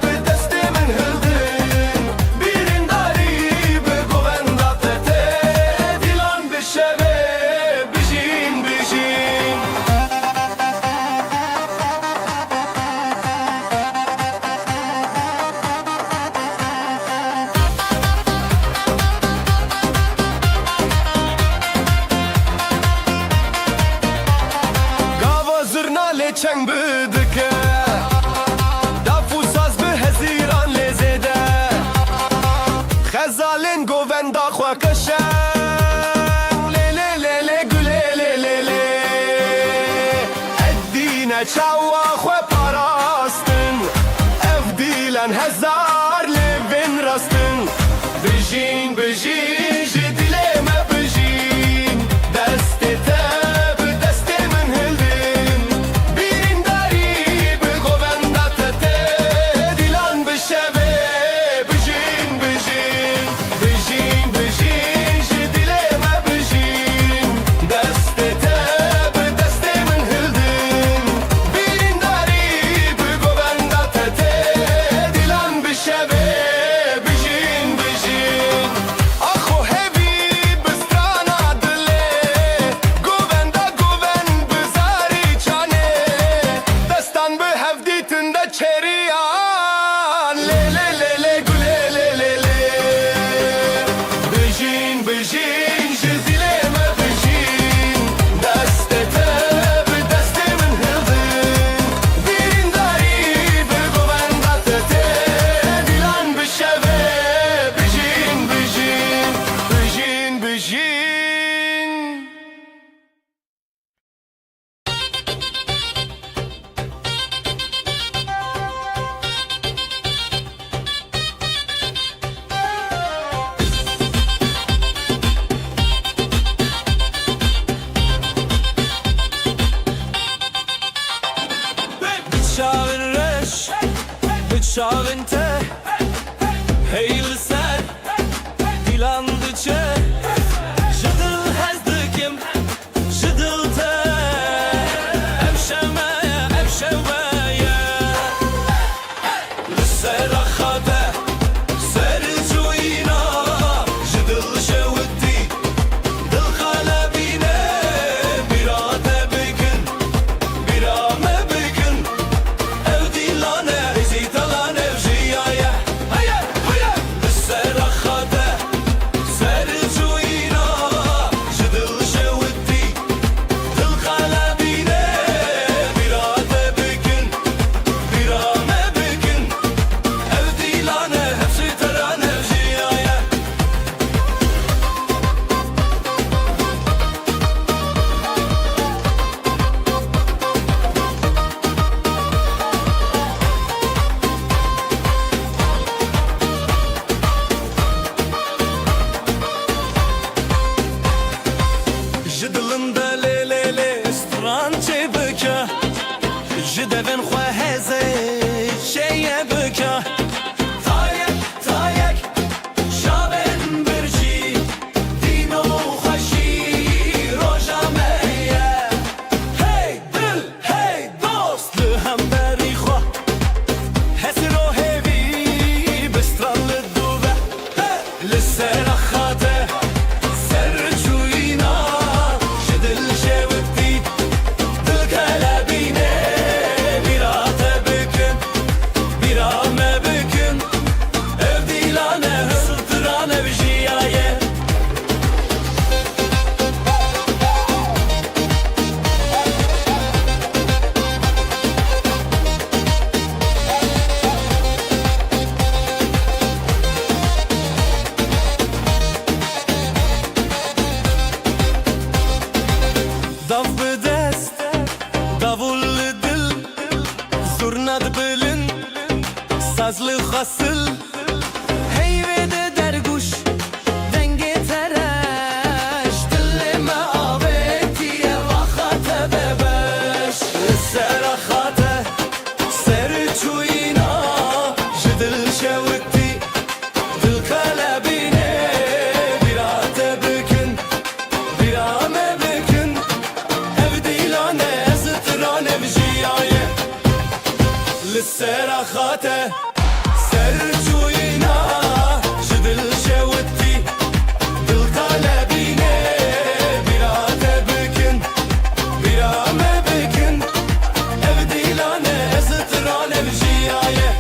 G: به دست من هلدن بیرین داری به گووندته دیلان بشوه بشین بشین چنگ بدکه دفو ساز به هزیران لزده خزالین گووندا خواکشن لیلی لیلی گلی لیلی لی ادینه چاوا خوا پاراستن افدیلن هزار لیوین راستن بجین بجین جدیلمه بجین دسته çavin reş çavin te heyli ser dilandıçe jadıl hezdikim jadıl te evşemeye evşemeye lissera khade sercuyina jadıl şevdi dil kalbine birate bugün birame bugün ev dilane ezitalan ev jiyaya hayır hayır lissera khade sercuyina jadıl şevdi dil kalbine birate bugün birame bugün ev dilane hepsi teran ev jiyaya جدلنده لیلی استران چه بکه جدون خواه هزه چه بکه تایک تایک شابن برجی دینو خوشی روژا میه هی دل هی دوست لهم بری خواه هسی رو هیوی بسترال دوبه لسر خاطه sercuyina jadıl şevdi dil kalbine birate bugün birame bugün ev dilane hısıltıran ev jiyaye Dav bedest, davullu dil, zurnad bilin, sazlı hasıl. Heyvede derguş, denge tereş, dilleme avetiye vakate bebeş. Serahate, serçuyina, jidil şevkti, dil kalbine, birate bugün, birame bugün. Ev dilane ezitran ev jiyaye lissera khate sercuyina jidil şevdi dil kalbine birate bugün birame bugün ev dilane ezitran ev jiyaye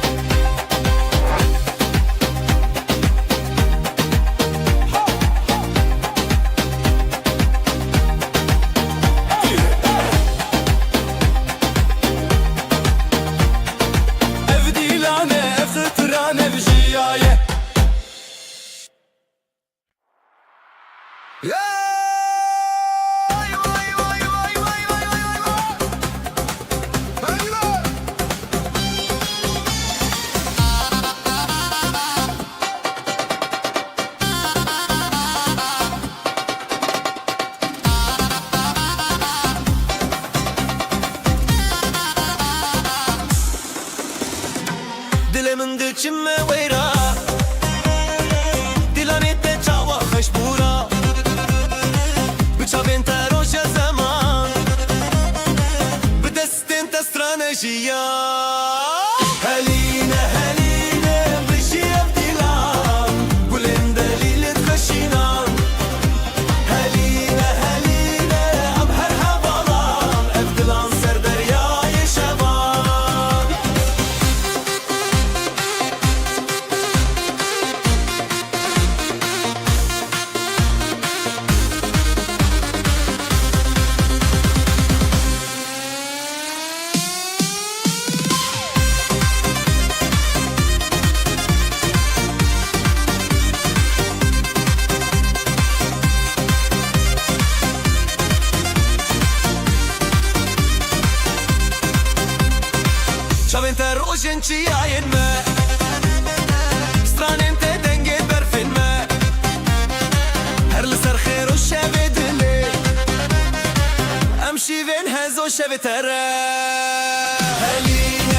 G: ev dilane ezitran ev jiyaye
F: Vay vay vay vay vay vay vay vay. Beyler.
G: Dilimin dikçime veyra Dilanette çava khashbura Bıçavin teroşe zaman Bidestin te stranejiya Heline heline bişi ev dilan Gulin delilit khashinan Heline heline am her havalan Ev dilan ser deryayı şevan Çavin teroşen çiyayen me Stranen te denge berfin me Her lisser khair o şevi dili Em şivin hezo şevi tere Heline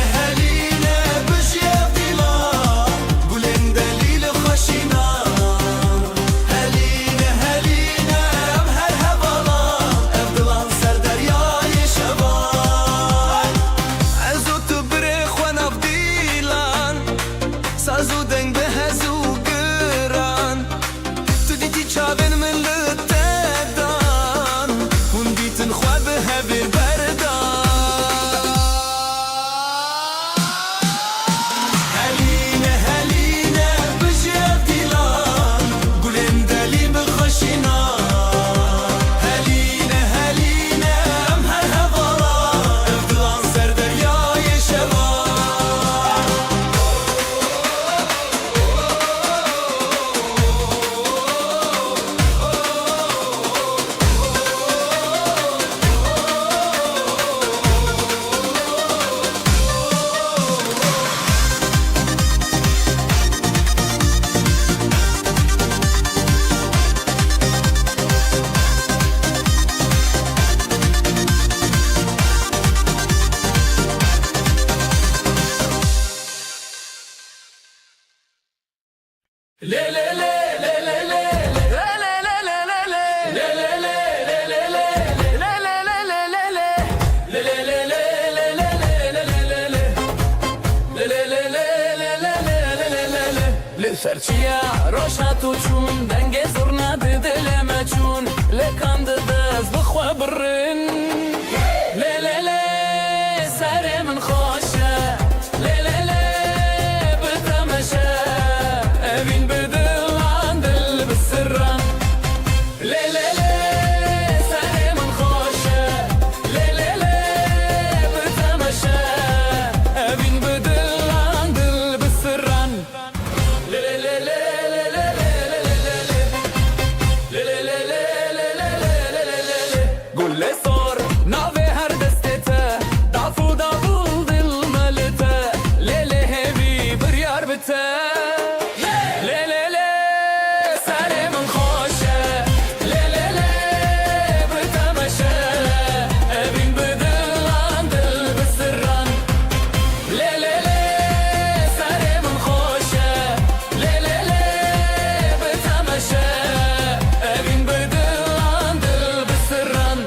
E: Serçiya roşa tuçun denge zurna didileme çun le kandidaz bixwe birin le sere min xoşe le bitemeşe evin bidilan dil bisirran le sere min xoşe le bitemeşe evin bidilan dil bisirran قول لي صار نافي هر دستته ضعفو دابول دل ملته ليلي هبي بريار بته ليلي سالي من خوشه ليلي بتمشى ابين بدلان دل بسران ليلي سالي من خوشه ليلي بتمشى ابين بدلان دل بسران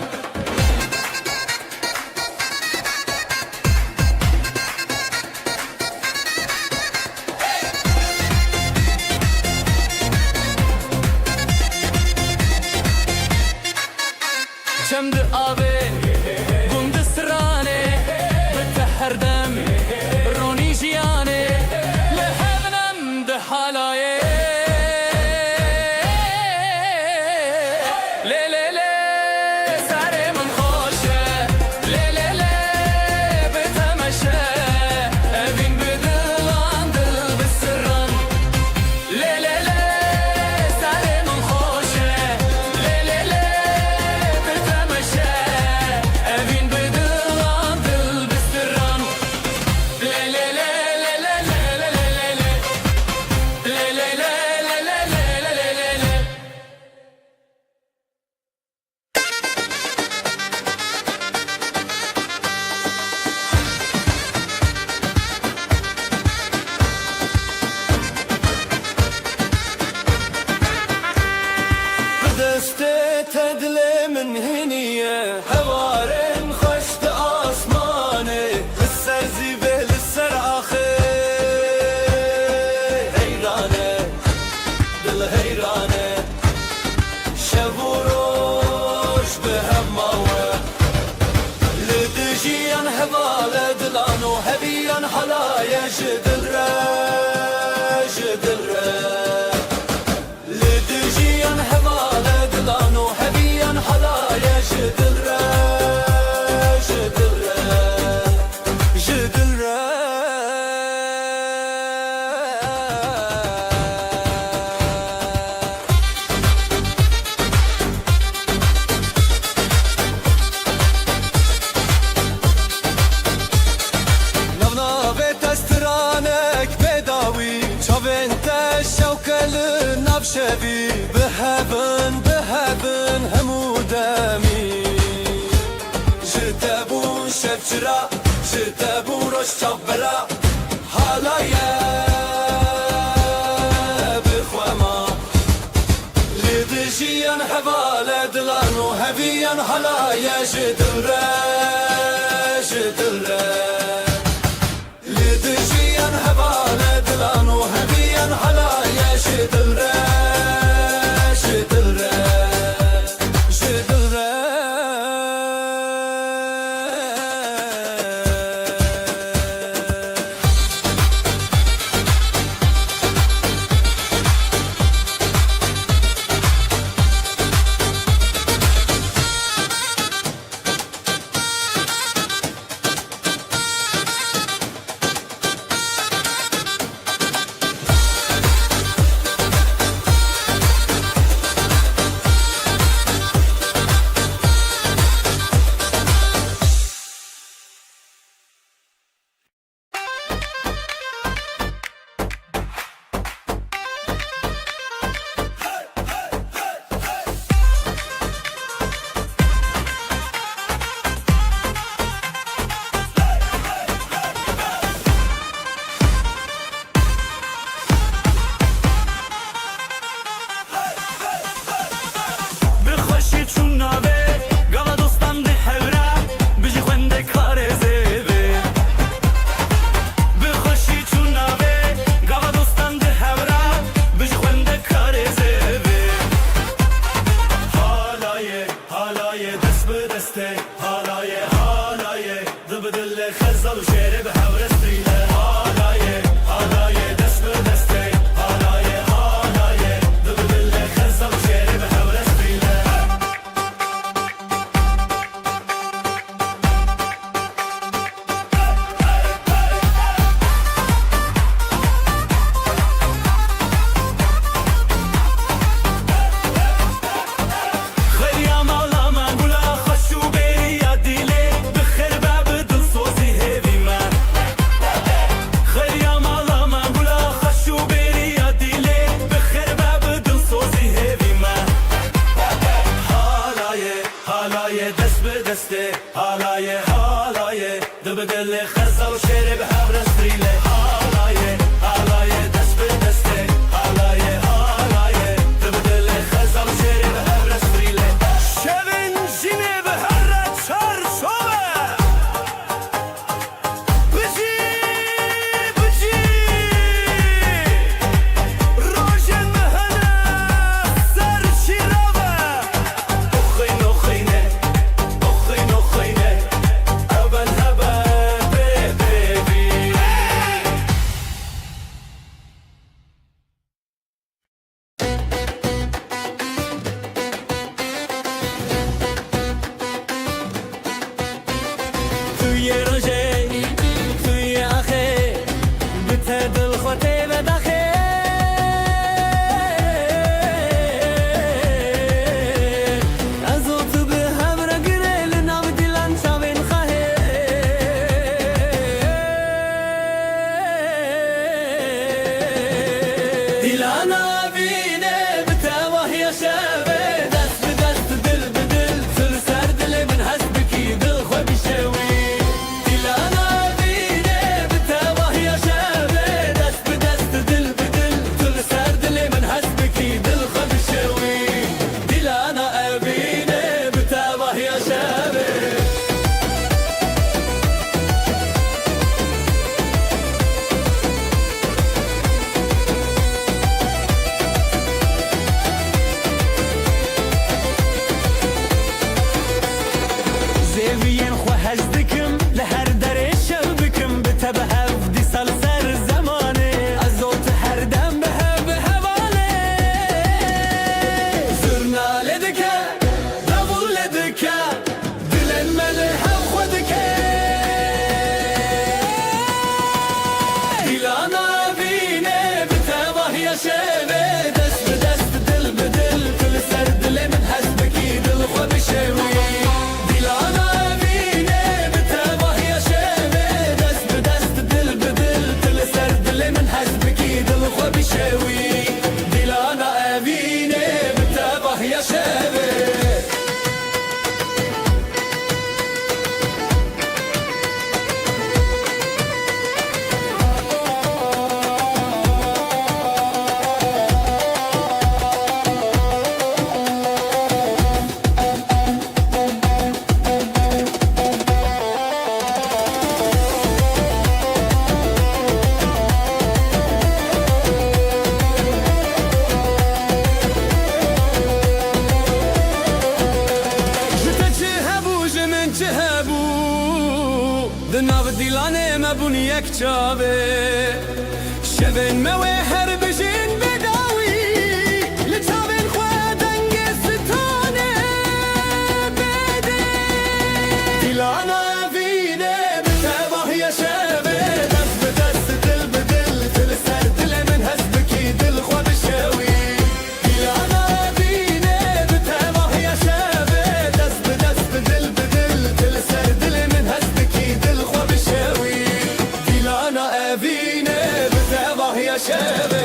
E: شمد آبی گند سرانه بتهر دم رونی جیانه لحبنم ده حالایه لی سری من خوشه لی بتمشه اوین بدلان دل بسران لی سری من خوشه لی بتمشه اوین بدلان دل بسران
C: دسته تدلي من هنية هوارن خشت آسمانه
A: لسر زیبه لسر آخر
C: حيرانه دل حيرانه شب و روش به هماوه لدجيان هواله دلانو هبيان حلايا جدل لدجيان هواله دلانو هبيان حلايا جدل
A: نوناوی تسترانک بداوی چاوین تشوکل نبشوی بهبن همودمی جتبون شبچرا جتبون روش چابرا حالایه بخوما لدجیان حواله دلانو هبیان حالایه جدره لدجيان هواله دلانو هبيان حلايا شدلره
C: بدل خزل و شعر به هورستریله حالایه حالایه دست به دسته حالایه حالایه دل بدل خزل و شعر به هورستریله دست به دسته حالایه حالایه دل به دل خزل و شعر به هورستریله حالایه حالایه دست به دسته حالایه حالایه دل به دل خزل و شعر به هورستریله شبن جینه به هر چارچوبه بجی بجی روشن مهنه سر چیراوه اخین اخینه اخین اخینه اول هبه بیبی توی روژه توی آخه بته دل خوته و داخه از او تو به هم را گره لنام دیلان شاوین خواهه دیلان آبینه بته وحی شبه دست به دست دل به دل سر سر دل من هست بکی دل خو بیشوی دیلان آبینه بته وحی شبه دست به دست دل به دل سر سر دل من هست بکی دل خو بیشوی دیلان آبینه بته وحی شبه زیوین خو هزدکم لهر در شب بکم بتبه هفدی سال سر زمانه از اوت هر دم به حواله زرناله دکه داوله دکه دلن مله هم خودکه دیلانا بینه بتبه یا شبه دست به دست دل به دل کل سر دل من حسبکی دل خو بشوی دیلانا بینه بتبه یا شبه دست به دست دل به دل کل سر دل من حسبکی دل خو بشوی دیلانا بینه بتبه یا شبه دناو دیلانه مبون یک چاوه شبن موه هر بجین بداوی لچاوین خواه دنگ ستانه بده دیلانه وینه بتباه یا شبه دست به دست دل به دل دل سر دل من هست بکی دل خواه بشوی دیلانه وینه بتباه یا شبه دست به دست دل به دل دل سر دل من هست بکی دل خواه بشوی دیلانه وینه بتباه یا شبه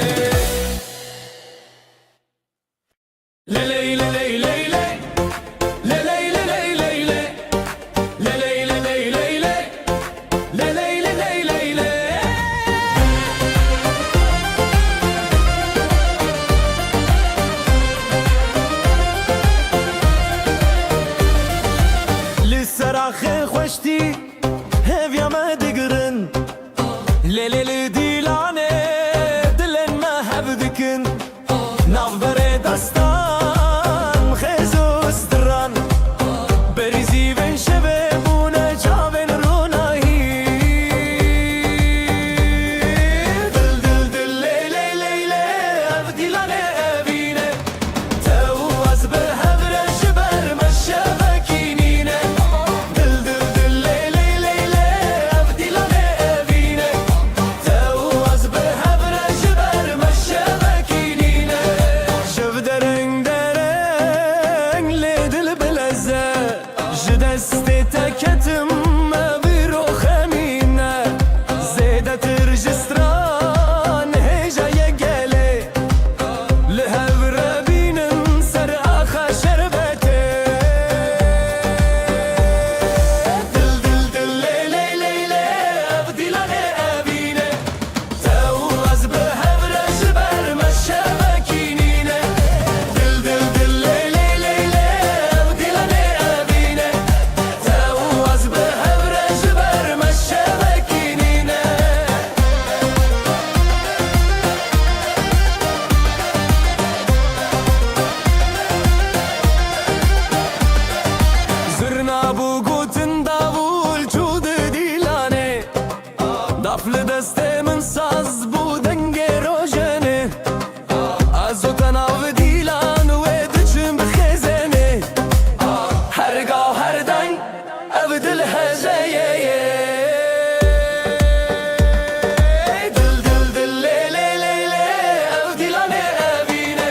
C: لیلی لیلی لیلی لیلی لیلی لیلی لیلی لیلی لسراخ خوشتی هفیا ما دگرن لیلی دیلانه دلن ما هبدکن ناو بره دستان خیزوس دران بریزی بین شبه بونه چاوین رونای
G: Li destê min saz bû dengê rojane Ez û te navê dîlan wê diçin bi xêzenê Her gav her deng ev dil hezeyê ye Dil dil dil lê lê lê lê ev dîlanê evîne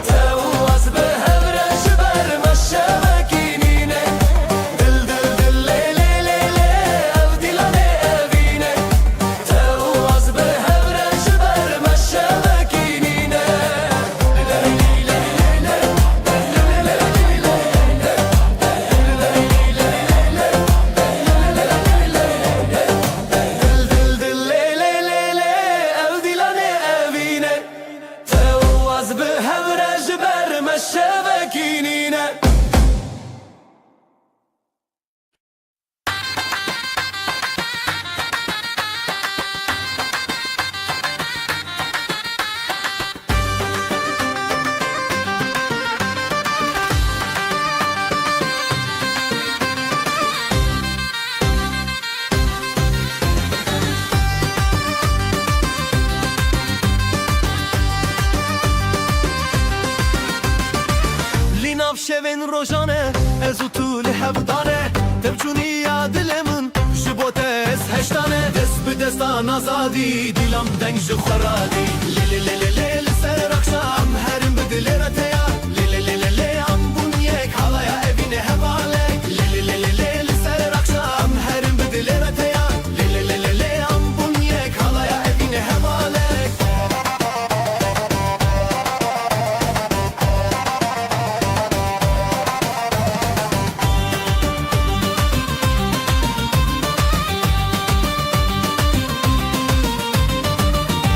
G: Tewaz bi hevre ji ber meşevekînîne Dil dil dil lê lê lê lê ev dîlanê evîne Tewaz bi hevre ji ber meşevekînîne Dil dil lê lê lê lê ev dîlanê evîne Tewaz bi hevre ji ber meşevekînîne Linav şevên rojane ez û tu li hevdane Tevçûniya dilê min ji bo te ez heştane Dest bi destan azadî dîlam deng ji xweradî Lê lê lê lê lê li ser akşam herim bi dilê re teya Lê lê lê lê lê am bûn yek halaya evînê hevalek Lê lê lê lê lê li ser akşam herim bi dilê re teya Lê lê lê lê lê am bûn yek halaya evînê hevalek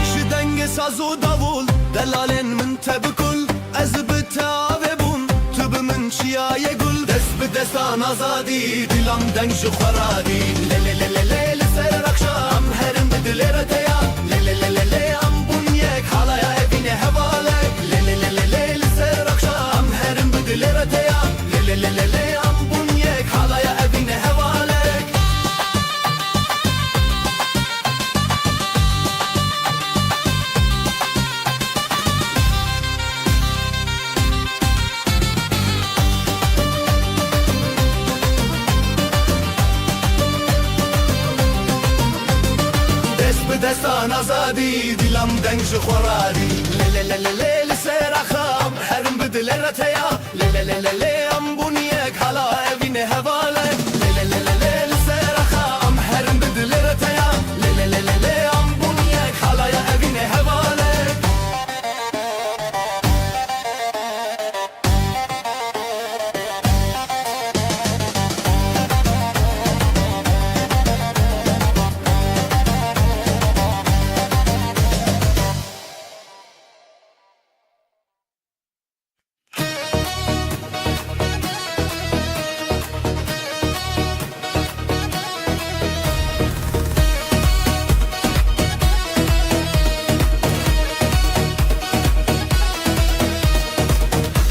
G: Ji dengê saz û davul delalên min te bikul Ez bi te avê bûm tu bi min çiyayê gul Dest bi destan azadî dîlam deng ji xweradî Lê lê lê lê lê li ser akşam herim bi dilê re teya Lê lê lê lê lê am bûn yek halaya evînê hevalek Lê lê lê lê lê li ser akşam herim bi dilê re teya Lê lê lê lê lê am bûn yek halaya evînê hevalek Dest bi destan azadî dîlam deng ji xweradî Lê lê lê lê lê li ser axam herim bi dilê re teya Lê lê lê lê lê am bûn yek hala evînê hevalek Lê lê lê lê lê li ser axam herim bi dilê re teya Lê lê lê lê lê am bûn yek halaya evînê hevalek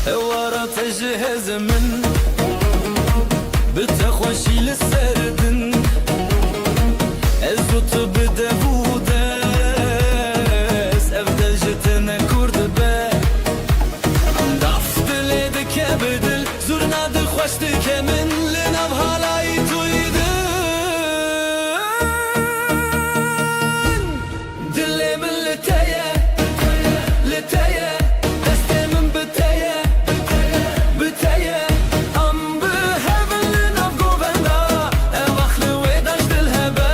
G: Ewara te ji hêzê min bi te xweşî li ser din Ez û tu bi dev û dest ev dil ji te nekur dibe Daf dilê dike bi dil zurna dixweş dike min li nav halayî tuyî din Dilê min li te ye li te ye Destê min bi te ye bi te ye Am bi hevin li nav govenda ev axlê wê daş dil hebe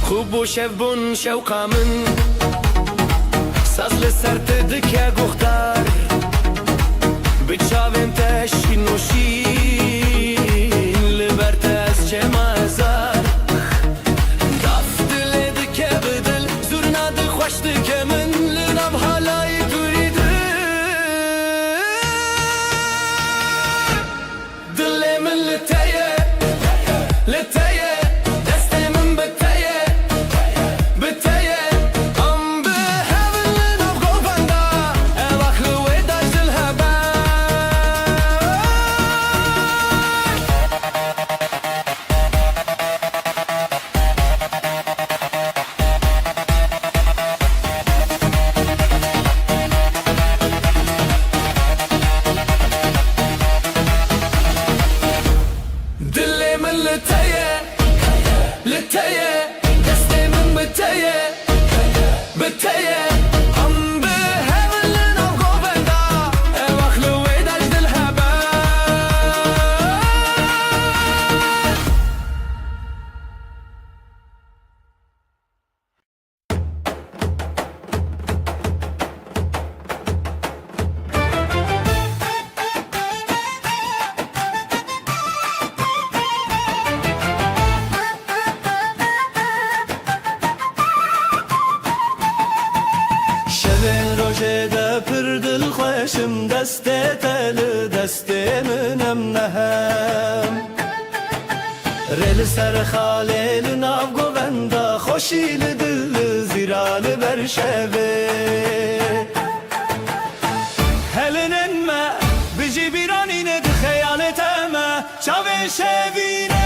G: Xû bû şevbûn şewqa min Saz li ser te dike guxtar Bi çavên te şîn û şîn Li ber te ez çêma hezar Daf dilê dike bi dil zurna dixweş dike min Li nav halayî durî din Dilê min li te ye li te ye
E: بتيه لتيه دستي من بتيه بتيه هم بهبلنا وقوبندا واخلو ويداج دلهبا
G: شبن روژه ده پر دل خوشم دست تل دست منم نهم رل سر خالیل ناو گووندا خوشیل دل زیرال بر شبه هلنن ما بجی بیرانین ده خیالت ما شاوه شبینه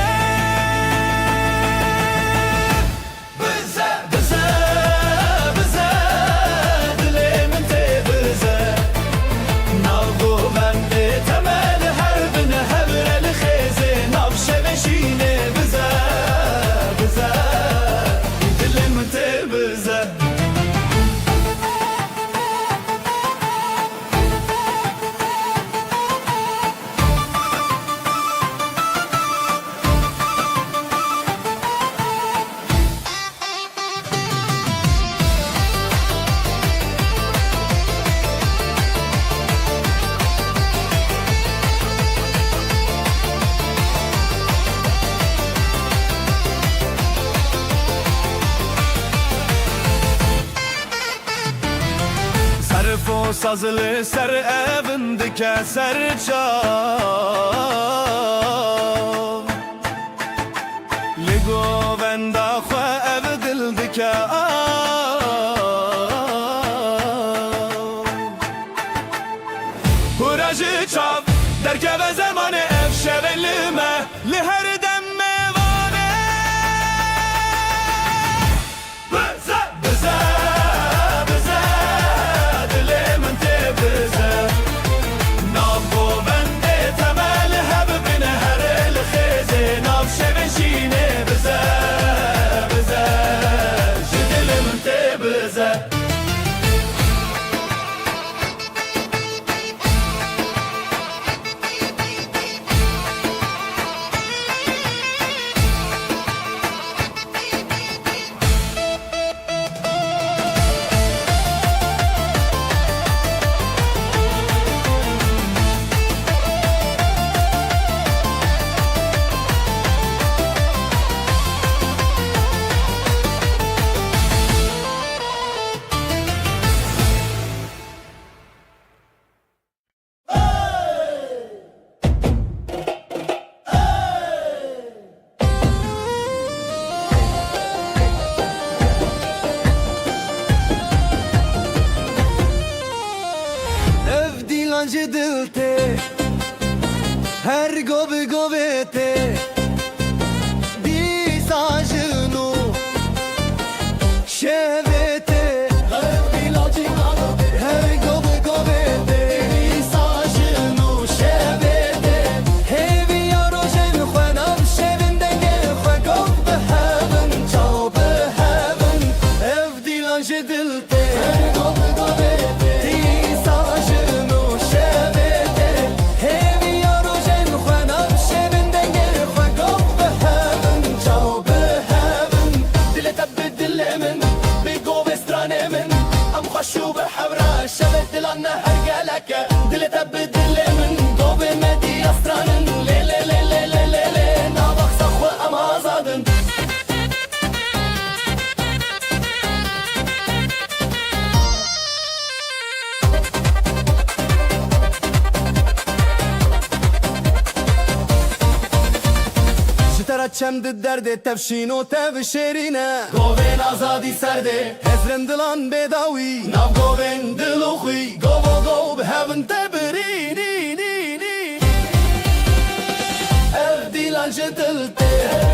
G: بزه بزه بزه دلی من تی بزه ناو بنده تمل هر بن هبر الخیزه ناو شبشینه بزه بزه دلی من تی بزه Sarfo sazlı ser evindike ser çav Ligo venda xwe ev dildike Huracı çav derkeve zamanı ev şevelime li her dem mevane Bize bize bize dilimin tebize Navgo bende temel hebibine her el khize Nav şeveşine bize bize dilimin tebize Ev dilancı dilte Her gobe gobete Disajını Şevete Ev dilancı Her gobe gobete Disajını şevete Hevi yarojen Khwenam şevinden gel Khwekov beheven Çav beheven Ev dilancı dilte Her gobe gobete Disajını şevete Hevi yarojen Khwenam şevinden gel Khwekov beheven Çav beheven Dile tabbi dilemin Bigo vestranemin Am khashu behevra Şevet dilanna her geleke Dile tabbi dilemin Gobe medi astranın Le le le le le le le Navak sakhwe am azadın Jitara çemdi derde tevşino tev şerine Goven azadi serde Hezren dilan bedawi Nav goven diluxi Govo gov heaven tebirini Ev dilan jedilte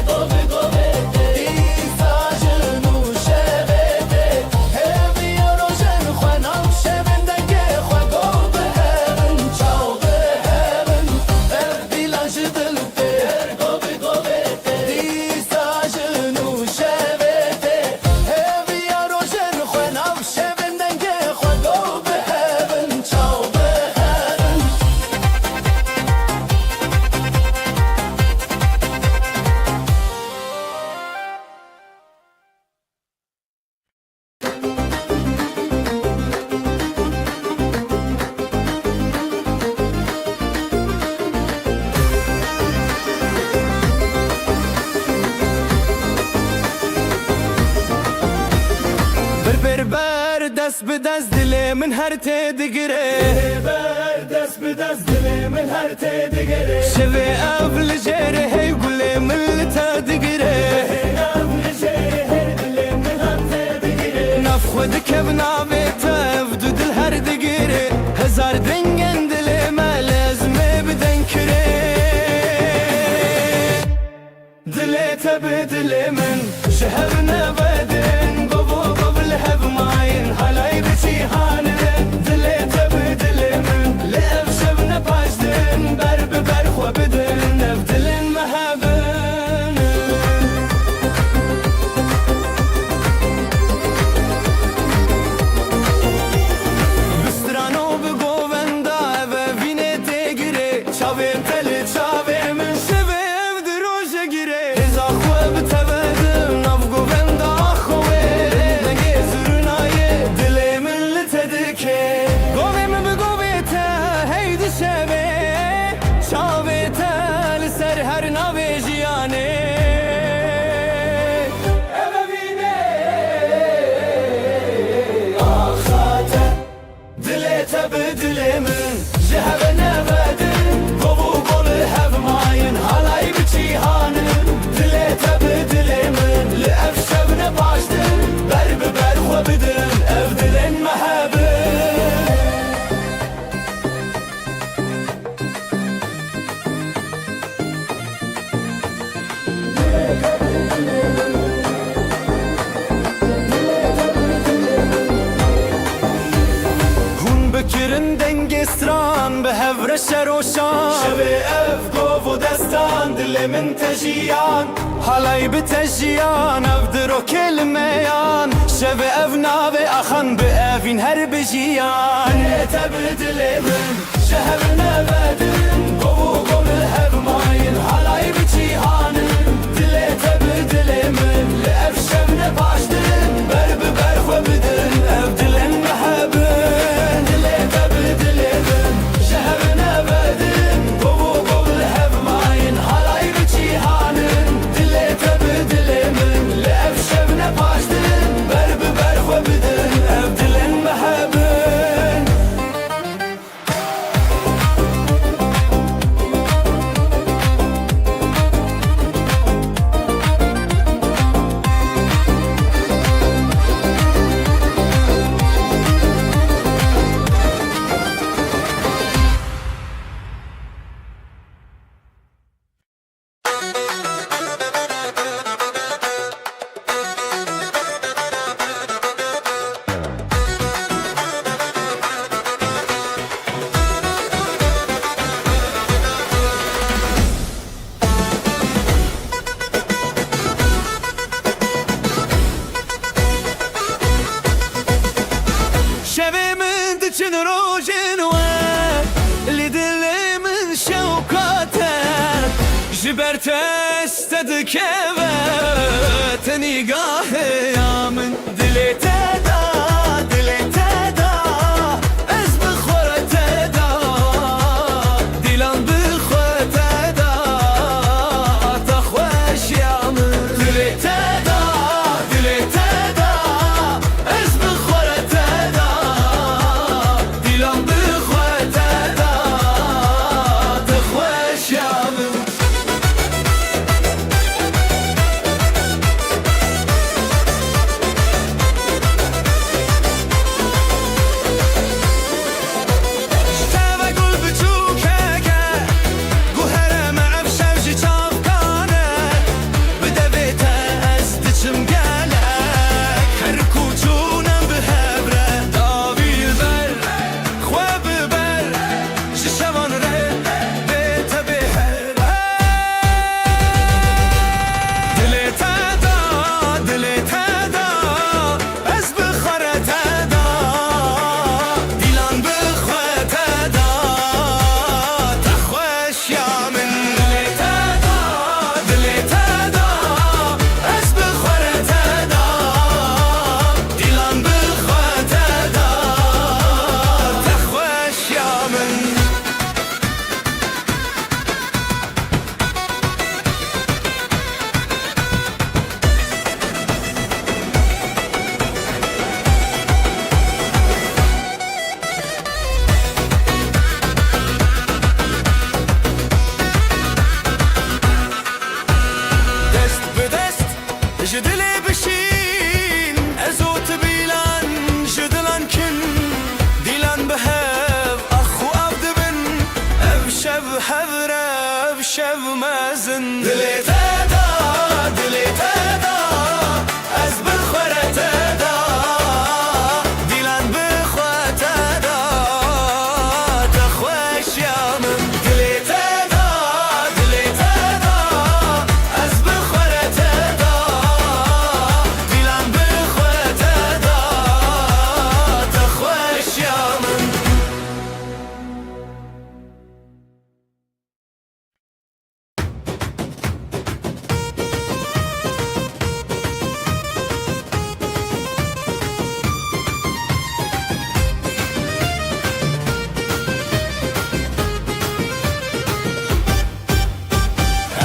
G: Gove govete Disajını şevete Hevi yarojen Khwenam şevinden ge Khwekov beheven Çav beheven Ev dilan jedilte Gove govete
A: دست به دست دل من هر تدگره
C: بر دست به دست دل من هر تدگره
A: شوی اول جره هی گل من تدگره نف خود کب ناوی تفدو دل هر دگره هزار دنگن دل ما لازمه بدن کره دل تب دل من شهر نبدن قبو قبل هب ماين حلاي بچی هانن دل تب دل من لف شب نپاشدن بر ببر خو بدن نف دلن مهبن بسترانو بگووندا و وینه تگیره چاویم تل چاویم من شبم دروژه گیره هزا خو بتبدم ناف گووندا خوه نگه زرنای دل من لتدکه گویم بگویتا هیدی شبه چاویتا لسر هر ناوی جیانه دلت بدل من جهب نبدن قبو قل هب ماين حالاي بچی هانن دلت بدل من لأف شب نباشدن بر ببر خو بدن اف دلن مهبن بکرن دنگستران به هفر شروشان شبه اف گوف و دستان دل من تجیان حالای بتجیان اف درو کلمیان شبه اف ناوی اخان به افین هر بجیان تب دل من شهر نبدن گوو گل هف ماین حالای بچیهانن دل تب دل من لأف شب نباشدن بر ببر خو بدن اف دلن محبن جبرت استدك نگاه یا من دلی تدا دلی تدا از بخور تدا دیلان بخور تدا تخوش یا من دلی تدا دلی تدا از بخور تدا دیلان بخور تدا تخوش یا من شومزن
G: دلی تدا دلی تدا از بخوره تدا
A: دیلان بخوا تدا تخوش یا من
G: دلی تدا دلی تدا از بخوره تدا
A: دیلان بخوا تدا تخوش یا من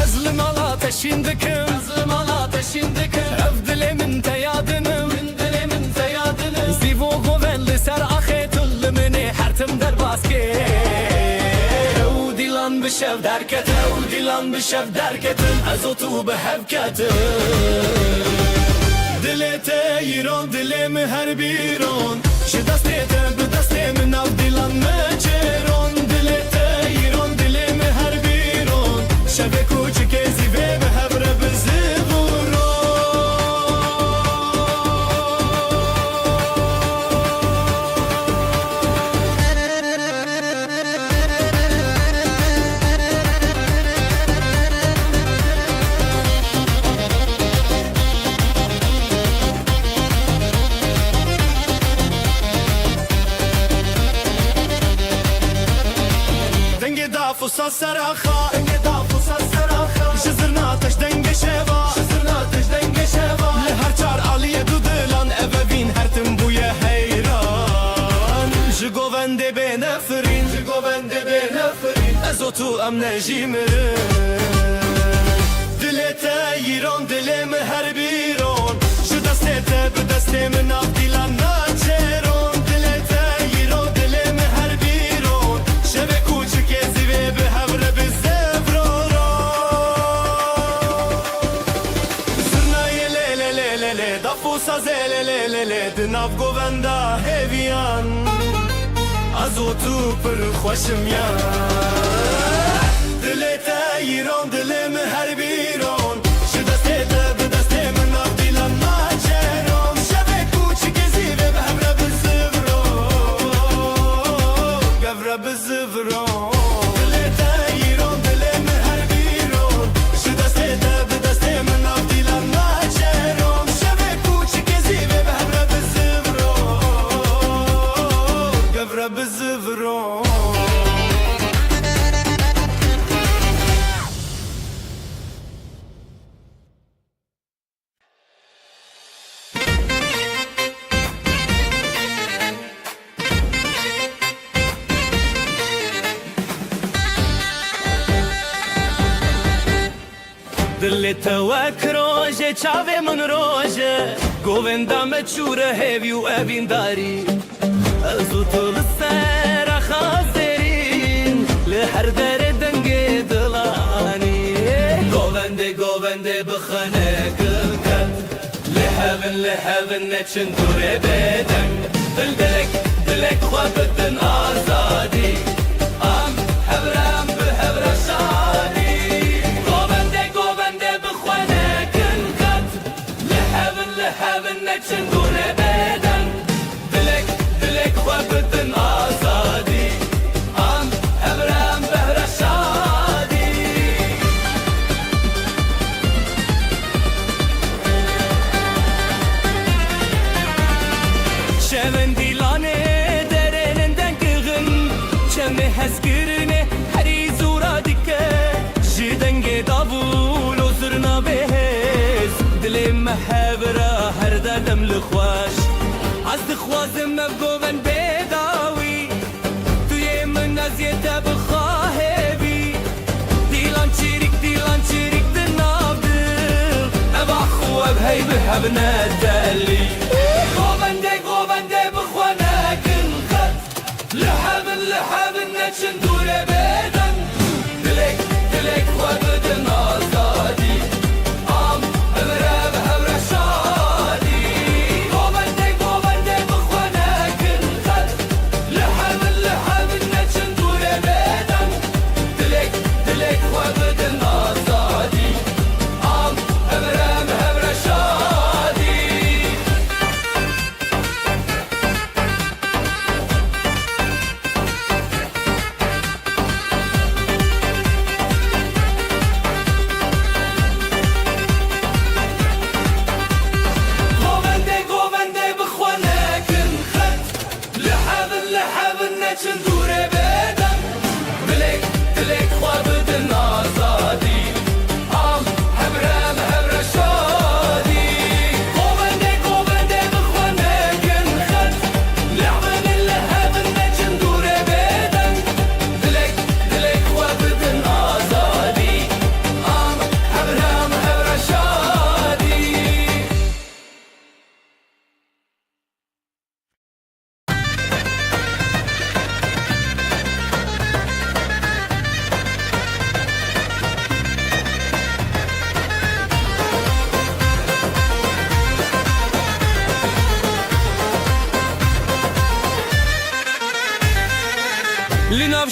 G: Ezlim ala teşindikim Ezlim ala teşindikim Ev dilimin teyadınım Min dilimin teyadınım Zivo govenli ser ahetul mini hertim der baske Ev dilan bişev derketin Ev dilan bişev derketin Ezotu behevketin
A: Dili te yiron dilimi her biron Şi dastê te bi destê min nav dilan me çêron Dilê te yiron dilimi her biron Şevê kûçikê zîvê bi hevre bi zivuron Dengê da fusa seraxa Dengê da fusa seraxa Ji zirna teş dengê şeva Ji zirna teş dengê şeva Li her çar aliyê du dilan evevîn her tim bûye heyran Ji govendê bê nefirîn Ji govendê bê nefirîn Ez û tu em nejî mirin Dilê te yiron dilê me her bîron Ji destê te bi destê min nav dilan naçêron Dilê te yiron dilê me her bîron Şevê kûçikê zîvê bi hevre bi zevroron Zirnayê lê lê lê lê lê Dafusa zê lê lê lê lê Di nav govenda hêviyan Ez û tu pir xweşim yan Dilê te yiron dilê me her bîron Ji destê te bi destê min nav dilan naçêron Şevê kûçikê zîvê bi hevre bi zivron Gevre bi zivron Dilê te yiron dilê me her bîron Ji destê te bi destê min nav dilan naçêron Şevê kûçikê zîvê bi hevre bi zivron Gevre bi zivron
G: Dilê te wek roje çavê min roje Govenda me çûre hêvî û evîndarî Ez û tu li sera xazerîn Li her derê dengê dilanî Govendê govendê bixene kilket Li hevin neçin dûrê bêdeng Dil dilek dilek xwe bidin azadî Am hevrem bi hevre şadî Govendê govendê bixwene kilket Li hevin neçin dûrê bêdeng Dilek dilek xwe bidin azadî Am hevrem bi hevre şadî Şevin dilanê derênin dengîxin Çemê hezkirine herî zûra dike Ji dengê davûl û zirna bêhêz Dilê me hevra her derdem li xweş Ez dixwazim ev goven bêdawî Tu yê min ez yê te bixahêbî Dîlan çîrik di nav dil Ev axû ev hey bi hevne delî Govendê govendê bixwene kilket Li hevin neçin dûrê bêdeng Dilek dilek xwe bidin azadî Am hevre bi hevre şadî Govendê govendê bixwene kilket Li hevin neçin dûrê bêdeng Dilek dilek xwe bidin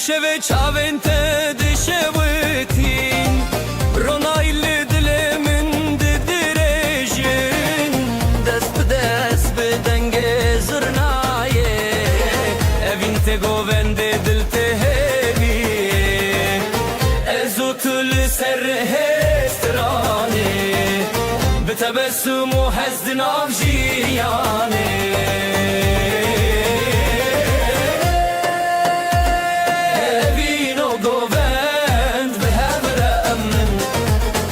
A: شوی چاوین ته دشویتین رونایلی دلمن ددرجین دست به دست به دنگ زرنایه evin te govende dil te hevi ezotul ser hestrane betebessum و حزن avjiyane evin o govend be hevre emmin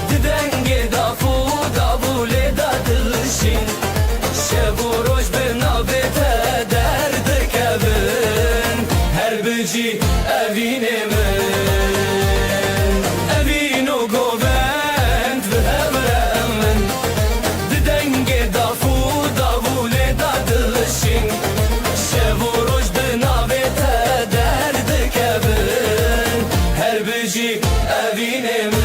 A: didenge dafu davule da dilshin şebu roj be nabete derde kevin her bici evine min evin o govend be hevre emmin didenge dafu davule da dilshin şebu roj be nabete derde kevin her bici evine min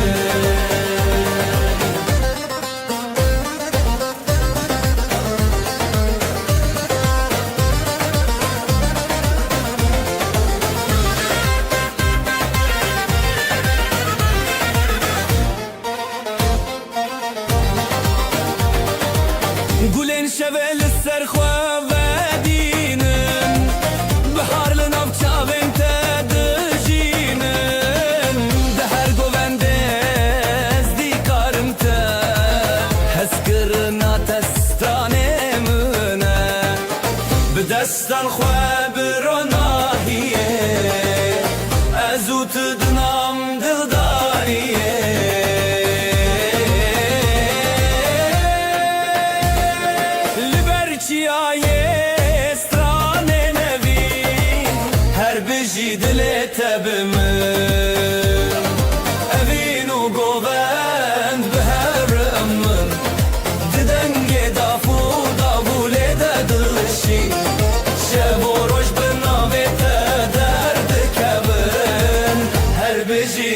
A: گلین شویل سرخوا و دینن بحار لناف چاوین تا دجینن ده هر گوونده از دیکارم تا هز کرنا تستانه منه به دستان خوا بروناهیه ازو تدنام دلداریه Çiyaye strane nevi her biji dile tebimin evin u govend be her emmin didenge dafu davule de dilşi şevo roj be navete derde kevin her biji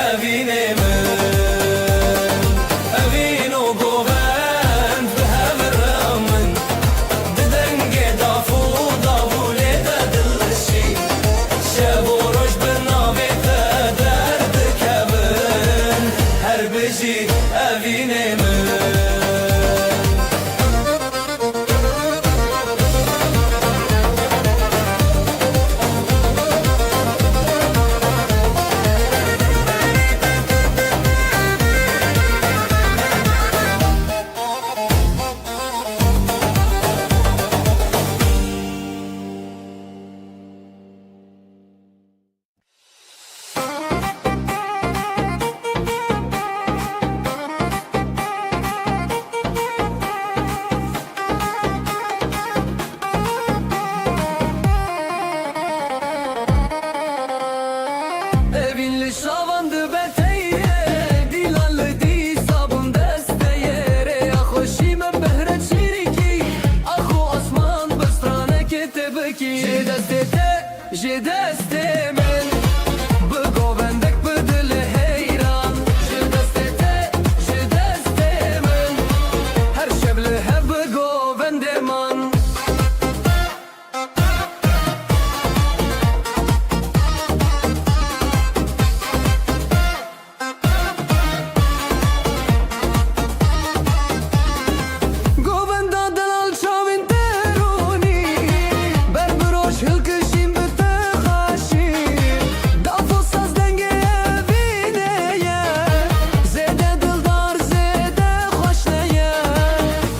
A: evin emin evin u govend be her emmin didenge dafu davule de dilşi şevo roj be navete derde kevin her biji evin emin Evinli şavandı beteye dilanlı di sabun desteye ya hoşime behre çiriki ahu asman bestrane ketebeki je deste men bu govendek bu dili heyran je deste men her şevle hep bu govendeman Govenda dalal çavin teruni berberoş hılkışim bete haşi dafo saz denge evineye zede dildar zede hoşneye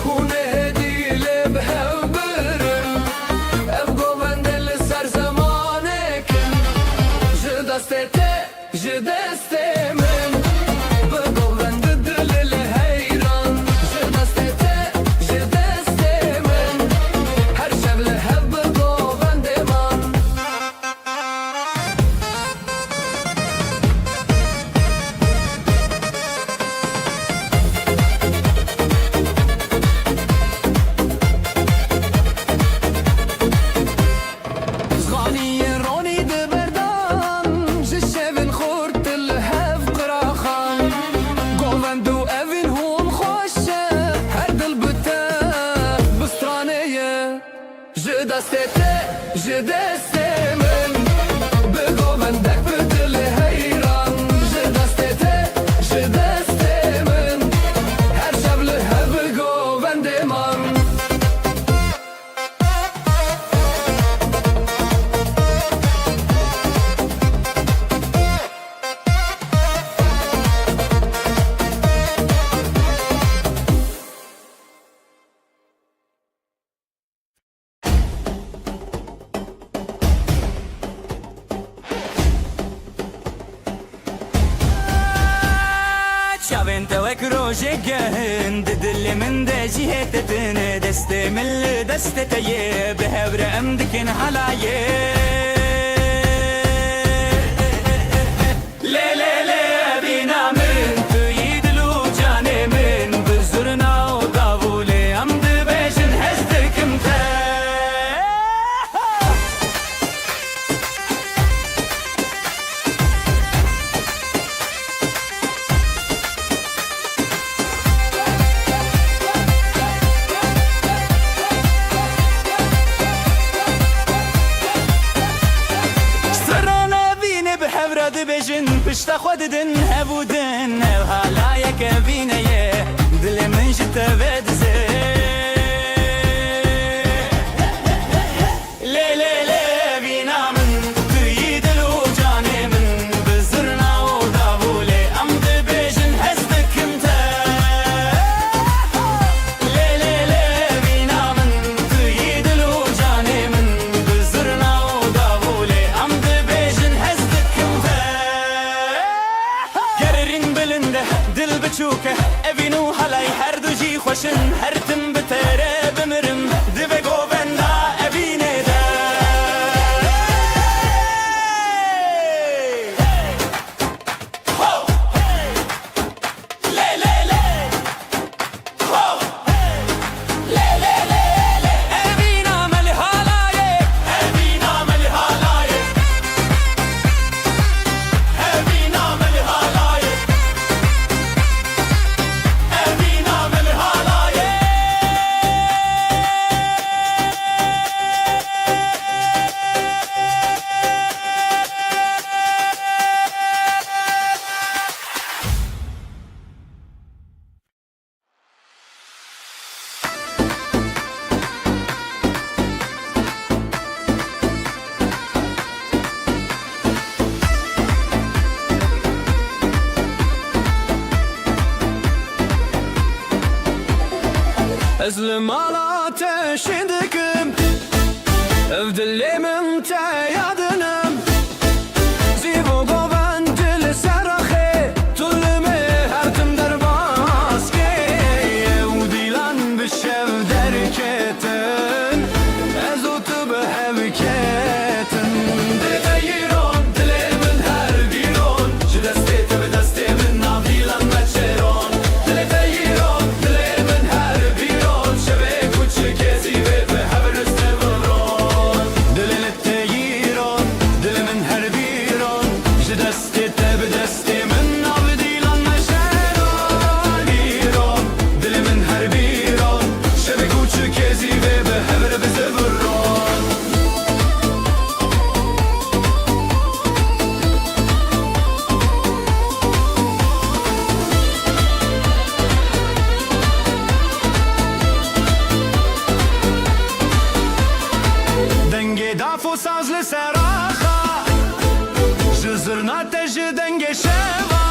A: hune dile behevberin ev govendeli ser zamanekin je deste men bu govende dilili heyran je deste men her şevle hep bu govendeman Zganiye roni de berdan je şevin khurt el hev qiraxan govendu evin hum xoşe her dil bite bistraneye je deste men be govende
G: انت وك روجي جهن دل من دجي هتتن دستي من دستي تيب هبر امدكن حلايه بجن پشت خوددن هبودن و حالا یک بینه دل من جت بدزه لی لی لی بینا من توی دل و جان من بزرنا و داوله ام ده بجن هستکم تا لی لی لی بینا من توی دل و جان من بزرنا و داوله ام ده بجن هستکم تا گررین بلنده دل بچوکه اوینو حلای هر دو جی خوشن هر تم بتره بمرم دو گووندا اوینه ده لی لی لی لی لی لی اوینا ملی حالایه اوینا ملی حالایه اوینا ملی حالایه اوینا ملی حالایه
A: ازلم على تشدكم افدلي من تيادنم زيبو قوان دل سرخي تلمي هرتم درباسكي وديلان بالشف دركتن ازوت بهبكتن دتيرون دلي من هر بيرون جدستي تبدستي من نافيلان متشيرون دلتيرون دلي من هر بيرون شبك وتشكيزي بهبر استبرون دلي التيرون دلي من هر بيرون جدستي تبدستي من نافيلان متشيرون بيرون دلي من هر بيرون شبك وتشكيزي بهبر استبرون دنگی داف و ساز لسراخا جزرنا تج دنگی شوا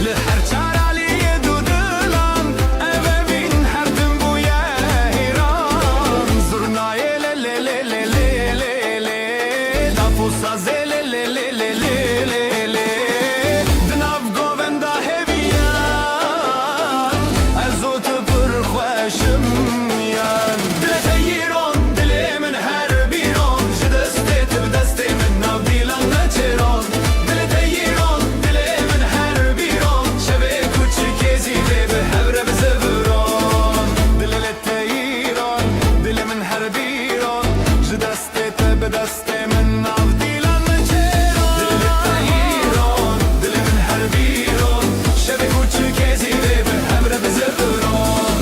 A: لهر چارالی دو دلم اوه بین هر دم بویا هیران زرنای لی لی لی لی لی لی لی داف و ساز لی لی لی لی لی لی لی دناف گووندا هبیان ازوت پر خوشم یان دلتیرون دلی من هر بیرون جدستی تبدستی من ناف دیلان نچرون دلتیرون دلی من هر بیرون شبه کوچکیزی به هبره بزبرون دلتیرون دلی من هر بیرون جدستی تبدستی من ناف دیلان نچرون دلتیرون دلی من هر بیرون شبه کوچکیزی به هبره بزبرون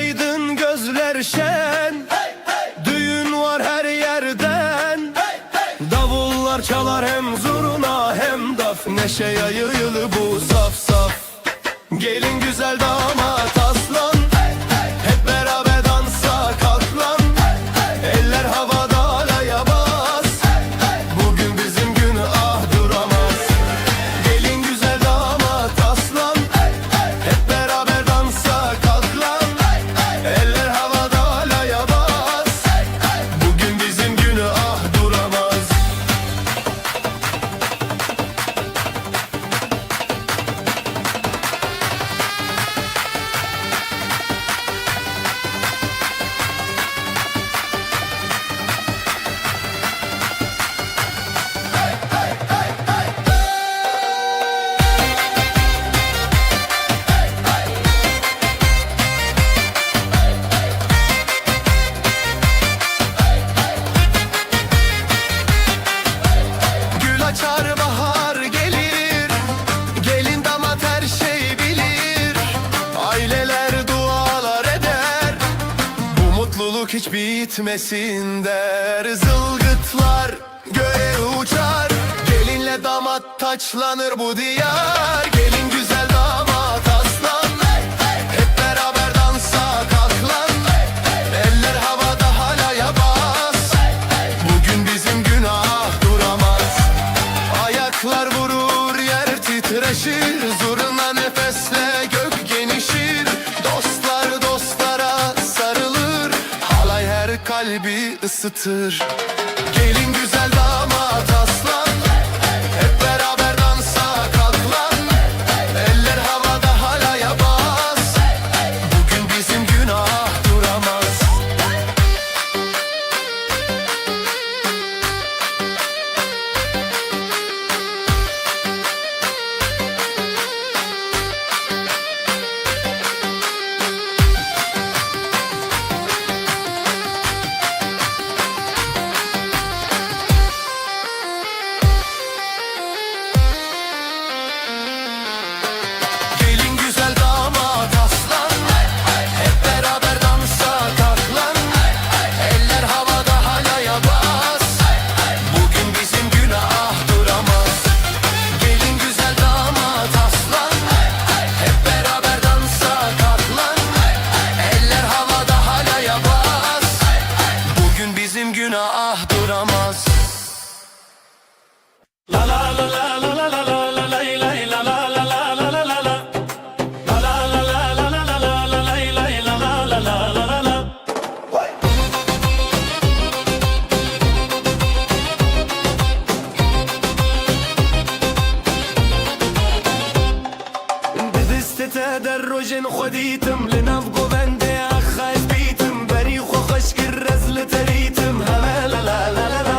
A: aydın gözler şen, düğün var her yerden. Davullar çalar hem zurna hem daf, neşe yayılı bu saf saf. Gelin güzel damat aslan, hep beraber dansa kalk lan. Eller havada alaya bas, bugün bizim gün ah duramaz. Gelin güzel damat aslan, hep beraber dansa kalk lan. Eller havada alaya bas, bugün bizim gün ah duramaz. Gül açar bahar gelir, gelin damat her şey bilir. Aileler dualar eder, bu mutluluk hiç bitmesin der. Zılgıtlar göğe uçar, gelinle damat taçlanır bu diyar. Gelin güzel damat aslan, hep beraber dansa kalk lan. Eller havada halaya bas, bugün bizim günah duramaz. Ayaklar vurur yer titreşir, zurna nefesle gök genişir. Dostlar dostlara sarılır, halay her kalbi ısıtır. Gelin güzel damat aslan, hep beraber dansa kalk lan. Eller havada halaya bas, bugün bizim günah duramaz. Gelin güzel damat aslan, hep beraber dansa kalk lan. Eller havada halaya bas, bugün bizim günah duramaz. Gelin güzel damat aslan, hep beraber dansa kalk lan. Eller havada halaya bas, bugün bizim günah duramaz. بدست تدرج خديتم لنبقوا بندي أخايف بيتم بريخ وخشك الرزل تريتم هلا لا لا لا لا لا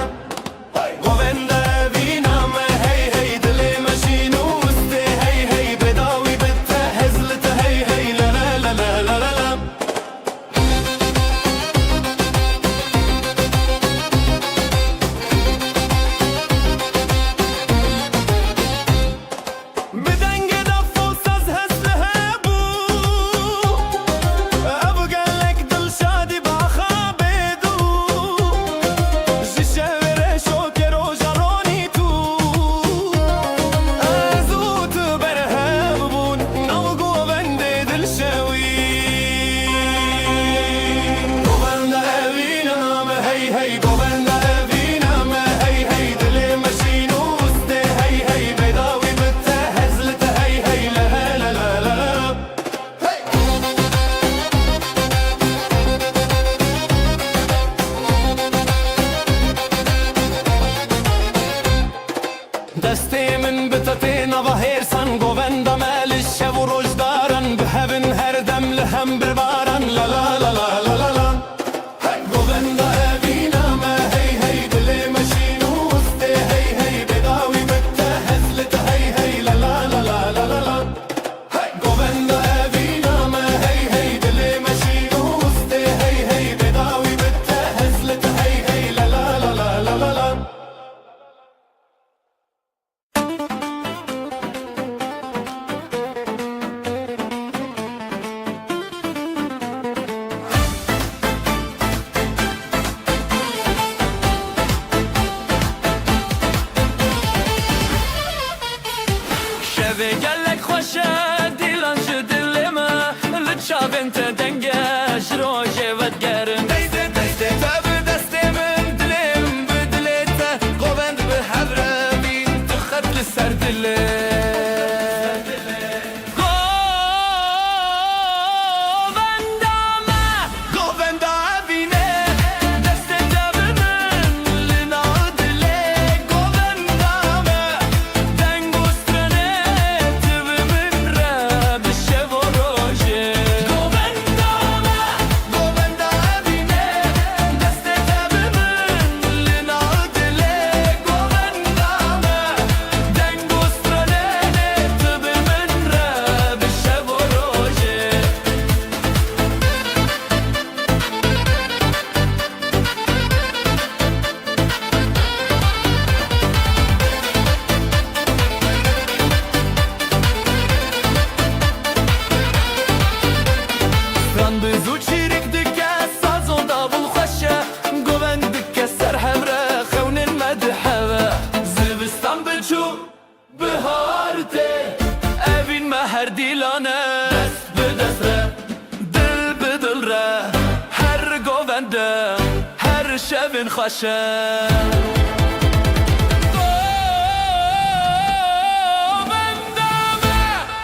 A: وبندا بينا ما هي هي دلي ماشين وستي هي هي بداوي بتهزلت هي هي لا لا لا لا لا لا لا بدنگ دف و ساز هست هبو ابو قالك دل شادي بخابدو جشاور شوكر و جروني تو ازوت برهاب بون نوقو بندي دل شوي قوبندا ابينا ما هي هي قوبندا ابينا ما هي هي دلي ماشين وسطي هي هي بيضاوي بتهزلت هي هي لا لا لا لا لا دستي من بتتينا بهيرسن قوبندا مال الشب ورجدارن بهبن هردم لهم بربارن لا لا لا لا لا لا لا قوبندا ابينا ما هي هي دلي ماشين وسطي هي هي بيضاوي بتهزلت هي هي لا لا لا لا لا لا لا قوبندا ابينا ما هي هي دلي ماشين وسطي هي هي بيضاوي بتهزلت هي هي لا لا لا لا لا لا لا
G: gelek خوشه دیلان شو دلما لچاوین ته دنگه شروجه ودگرم
A: Deste deste tabi deste min dilim bi dilete Govend bi hevremin
G: تخت لسر دله
A: Govend avine Deste tabi min lina dile Govend ame
G: دنگوسترنه تبی من را بشه و روژه
A: Govend ame Govend avine Deste tabi min lina dile Govend ame
G: دنگوسترنه تبی من را بشه و روژه
A: Stran bi zû çîrik dike saz û davul xweşe Govend dike ser hevre xewnên me diheve
G: زمستان بچو بهار ته
A: Evîn me her dîlane
G: دست به دست ره
A: Dil bi dil re
G: هر گوونده
A: Her şevin xweşe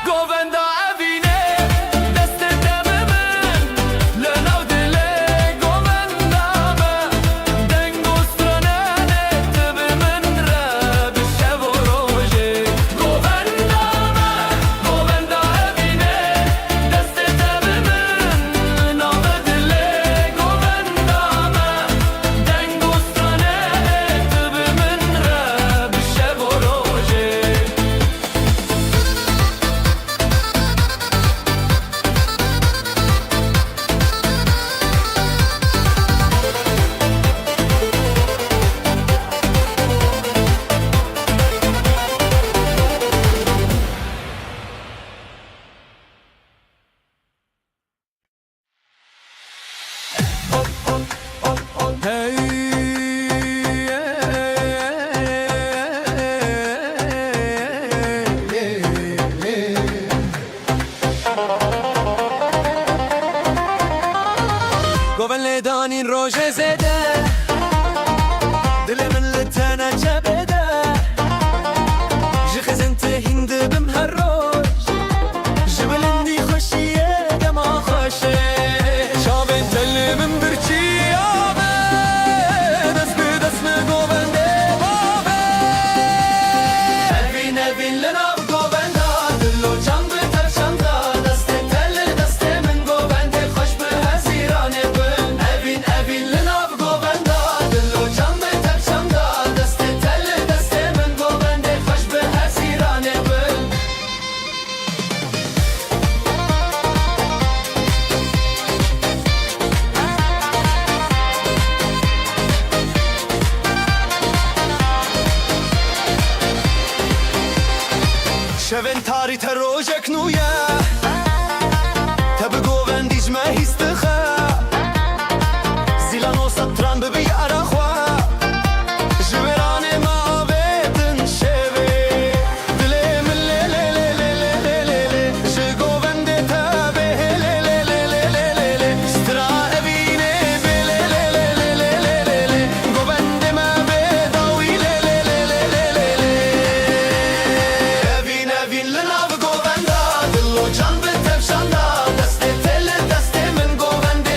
A: Govenda evîne Deste deme min Li nav dilê Govenda me
G: دنگوسترنه تبی من را بشه و روژه
A: Govenda me Govenda evîne Deste deme min Nav dilê Govenda me
G: دنگوسترنه تبی من را بشه و روژه
A: Goven ledanîn roje zêde Dilê min li te ne cebede Ji xizin te hîn dibim her roj Ji bilindî xweşiyê dema xweşê Çavên telê min birçîya be Dest bi dest me govendê bave Evîn evîn li nav govenda Dil û can bi terçanda Destê tel li destê min govendê xweş bi hezîranê bin Evîn evîn li nav govenda Dil û can bi terçanda Destê tel li destê min govendê xweş bi hezîranê bin Şevên tarî te rojek nû ye Te bi govendî ji me hîs dixe Zîlan û setran bibî era xwe Ji wêranê me avêtin şevê Dilê min lê lê lê lê lê lê lê lê Ji govendê te bê lê lê lê lê lê lê lê Stra evînê bê lê lê lê lê lê lê lê lê Govendê me bê dawî lê lê lê lê lê lê lê Evîn evîn li nav govenda Dil û can bi tevşanda Destê te li destê min govendê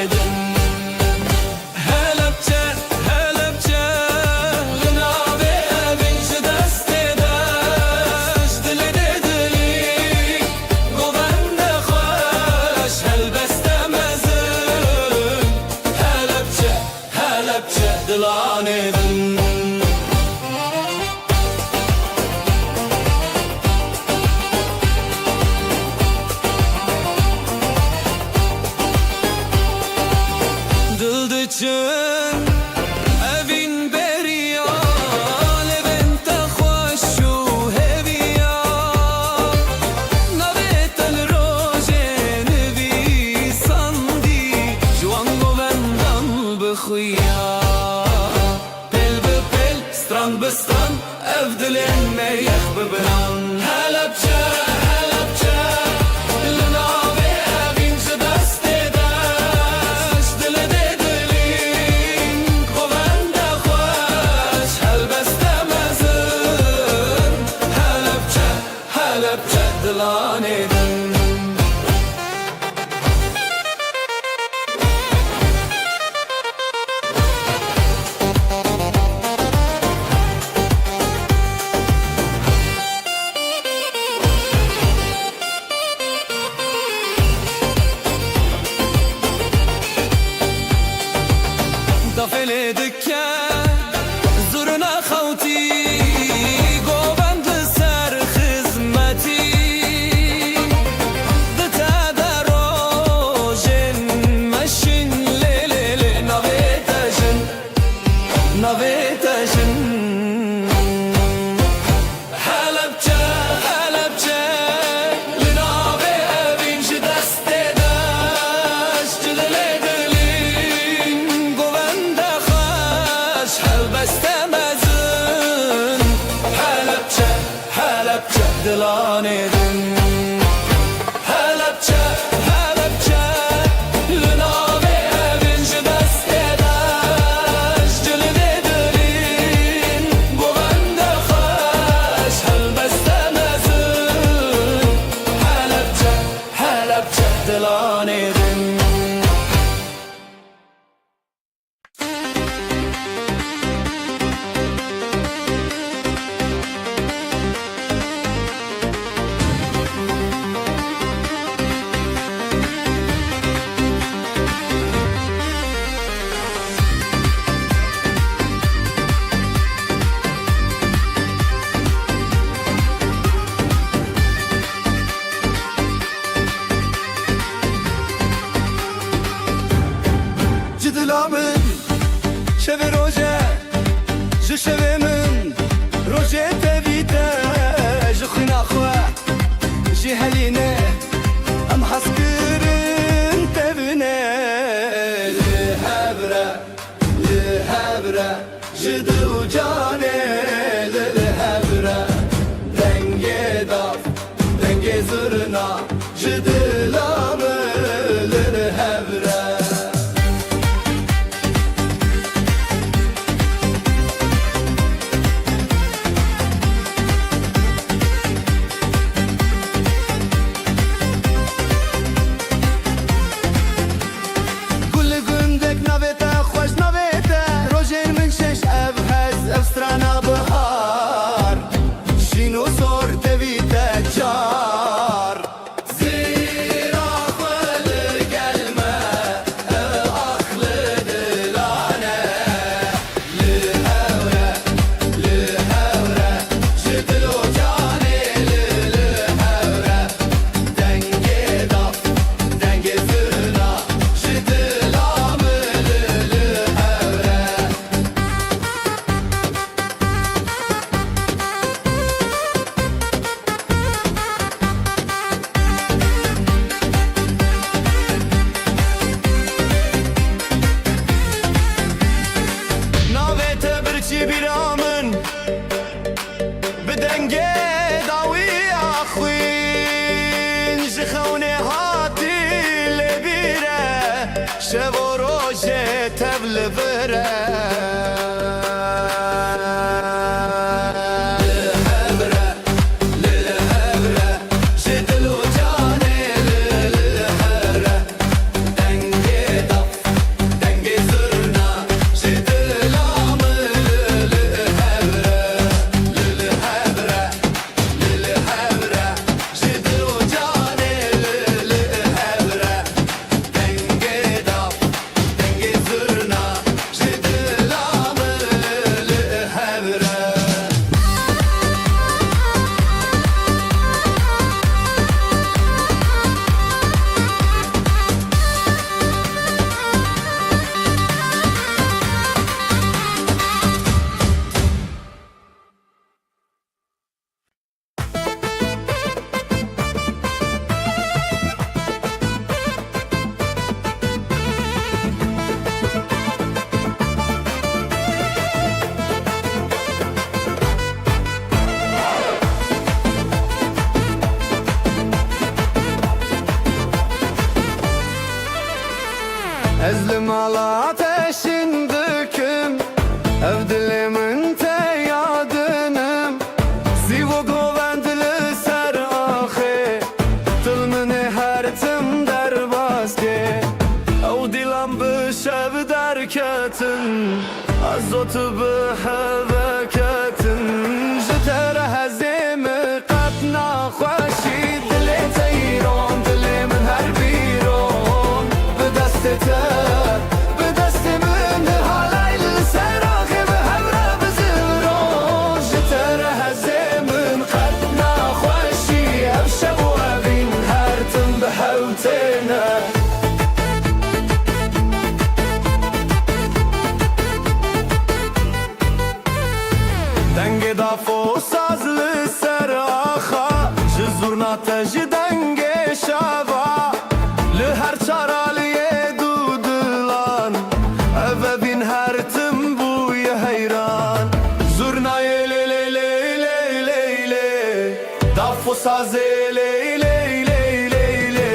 G: edin Helepçe, helepçe Gınabe evin şu destedaş Dili de dili Govende hoş Helbeste mezun Helepçe, helepçe Dilan edin Dıldıçın evin beriya Levente hoşu heviya Navet el roje nevi sandi Juan govendan bıxıya Pel be pel, stran be stran Ev dilin meyek bibran Helepçe, helepçe Linavi evin şu destedaş Dili de dilin Govende hoş Helbeste mezun Helepçe, helepçe Dilan edin Dafele dükke Zurna xavti Govend ser hizmeti Dite de rojin Meşin lelele Navetejin Navetejin Helepçe, helepçe Linabe evin şu destedaş Cilile dilin Govende hoş Helbeste mezun Helepçe, helepçe Dilan edin Helepçe, helepçe Linabe evin şu destedaş Cilile dilin Govende hoş Helbeste mezun Helepçe, helepçe Dilan edin
A: Cidilamın şevi roje Ji şevi min roje tevite Ji xwina xwe Ji heline Em haskirin tevine Li hebre Ji dil û canê Li hebre Dengê daf Dengê zirna Ji dilamın Li hebre
C: Denge daf
A: Ezlim ala ateşin döküm Ev dilimin te yadınım Sivo govendili ser ahi Tılmını her tim derbaske Ev dilam bişev derketin Azotu bihevketin Jiter hezimi qatna خوشی دلی تیران دلی من هر بیران به دستته به دست من حالای لسراخی به همراه بزران جتر هزمن قدنا خوشی افشب و ابین هر تم به حوتنا دنگ دافو سازlı ser axa Zurna teci denge şava Lü her çaraliye dudulan Eve bin her tim buya heyran Zurna ye le le le le le le Dafo saze le le le le le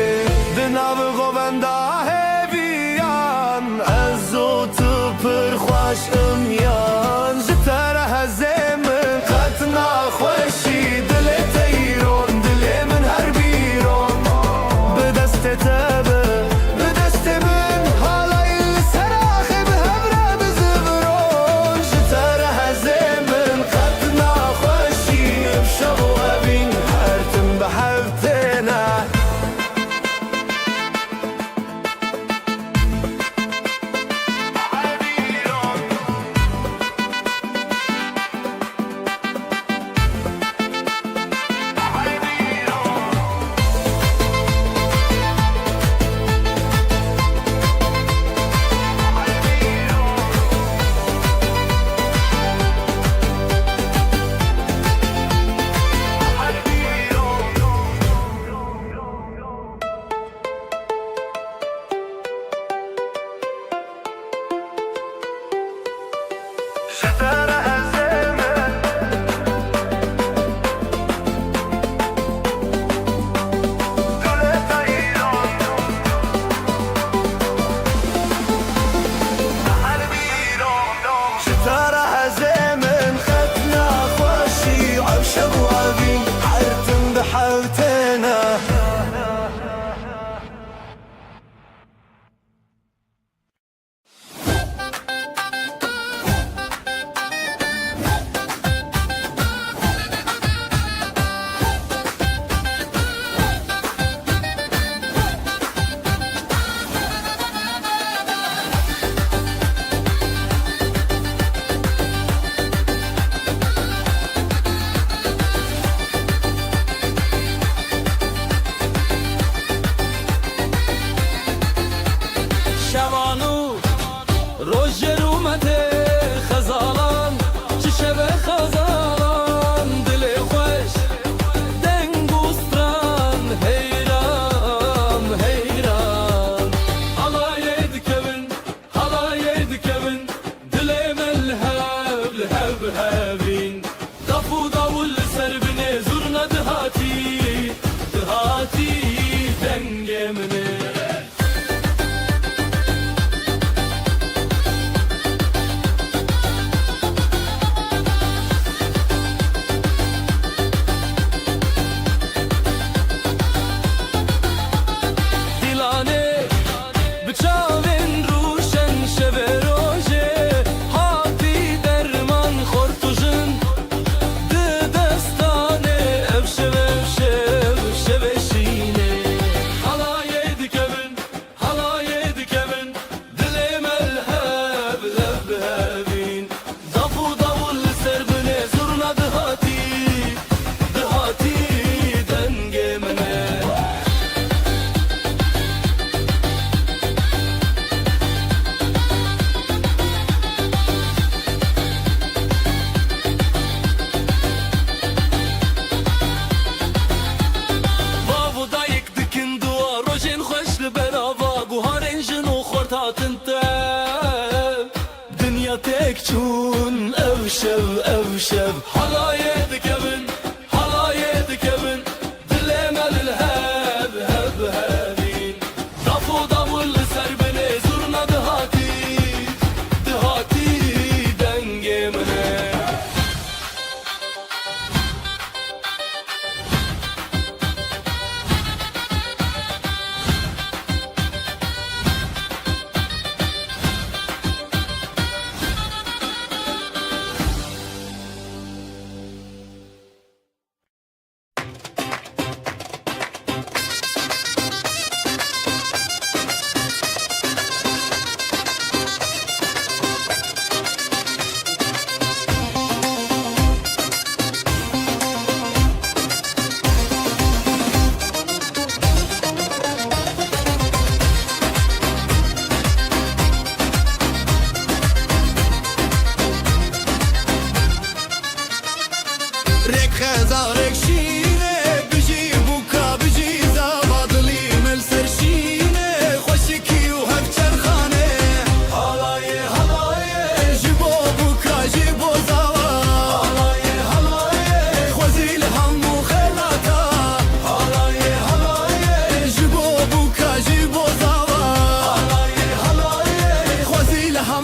A: Dinav govenda heviyan Ezotu pır xoş ımyan Jiter hezemin qatna خوشی دل تیران دل من هر بیران به دست تبه به دست من حالای سراخی به همراه بزران جتر هزمن قدنا خوشی افشب و ابین هر تم به حوتنا جتر هزمن دل تیران هر بیران جتر هزمن قدنا خوشی عشق و ابین هر تم به حوتنا
E: شوانو روژ رومته خزالان چشه به خزالان دل خوش دنگوستران حیران حیران حالای دکبن دل ملهب لهب هبین دفو داول سر بنه زورنا دهاتی دنگ منه بچاوین روشن شب روژه هاتی درمان خورتوژن دستانه افشب شینه halay dikevin dile melheb lebhebin dafu davul serbine zurna dehati dengemene tek çun evşev halay dikevin dilemel heb hebin dafu davul serbene zurna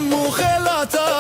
A: همو خلاتا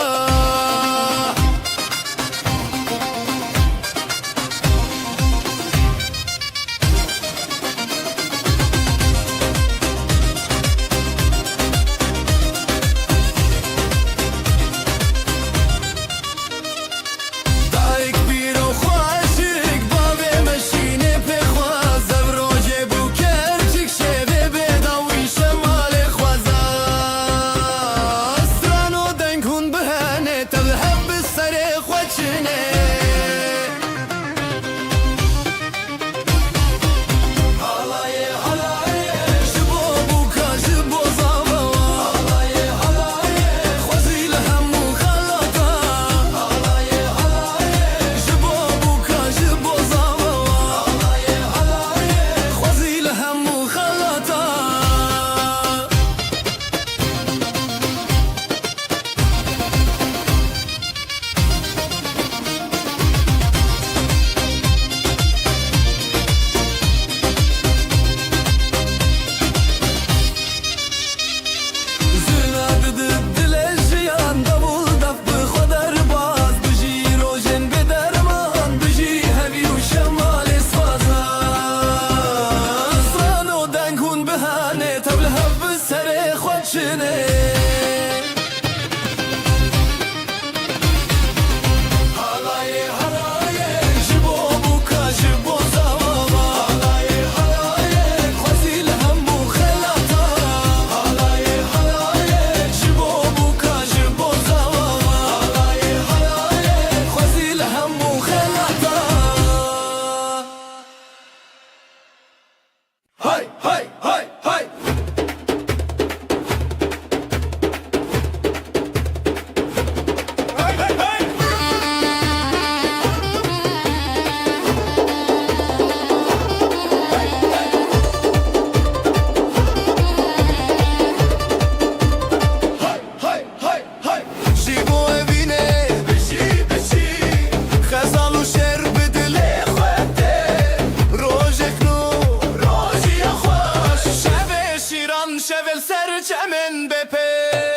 A: شول سرچمن بپی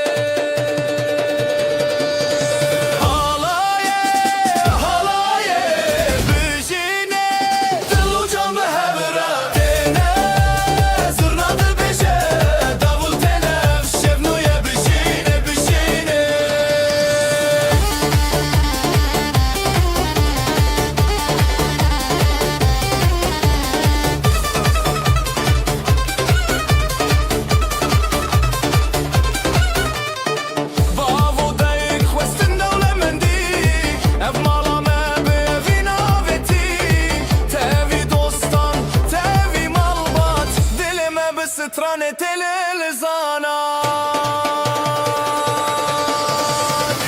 A: سترانه تلزانا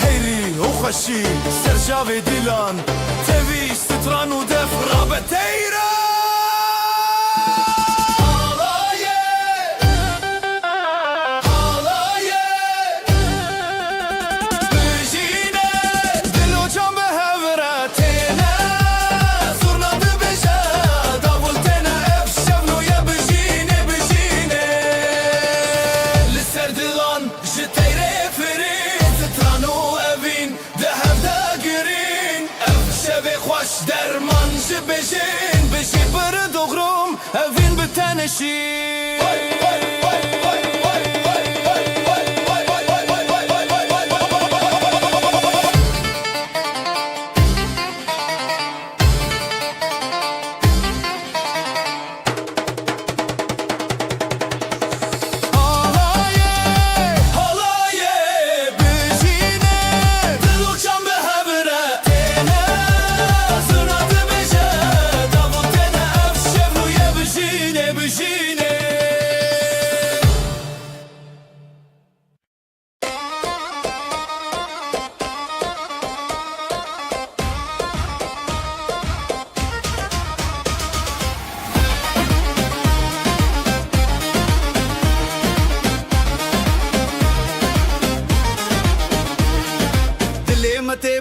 A: هيري وخشي سرجاوي ديلان تبيش ستران ودف رابطيرا درمان بشین بشی بر دغرم اوین بتنشی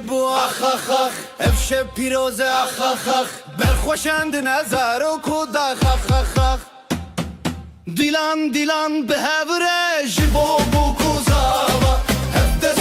A: بو اخ اخ اخ افشه پیروزه اخ اخ اخ برخوشند نظر و کود اخ اخ اخ اخ دیلان دیلان به هوره جبو بو کوزاوا هفته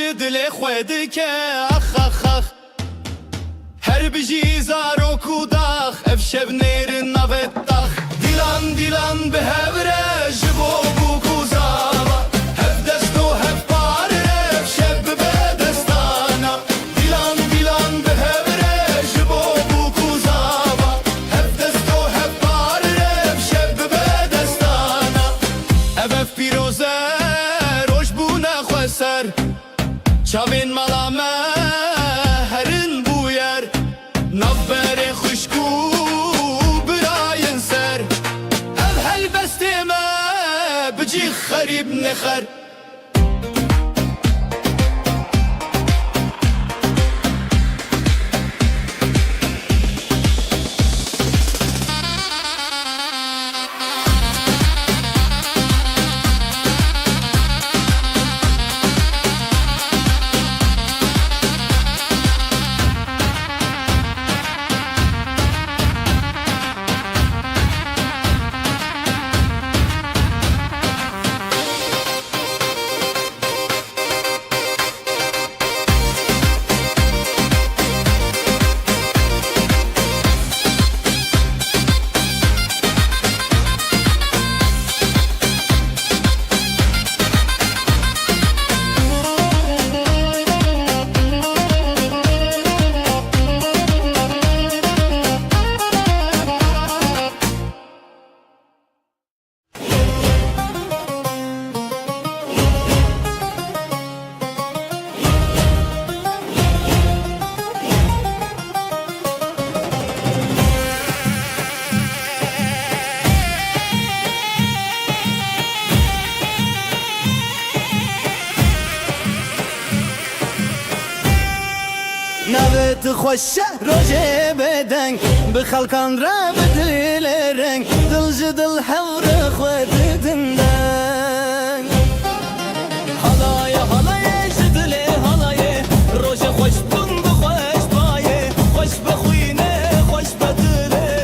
A: دل خود که اخ اخ اخ هر بجی زارو کوداخ اف شب نیر نوت داخ دیلان دیلان به هبره جبو بو کوزاوا هف دستو هف پاره اف شب به دستانا دیلان دیلان به هبره جبو بو کوزاوا هف دستو هف پاره اف شب به دستانا اف پیروزه روش بو نخوسر چاوین ملامه هرن بویر نبر خشکو براین سر اف هل بستیمه بجی خریب نخر
C: نوت خوشه روژه بدنگ به خلکان را بدل رنگ دل جدل حور خود دندن حالای حالای جدل حالای روژه خوش بند خوش بایه خوش بخوینه خوش بدله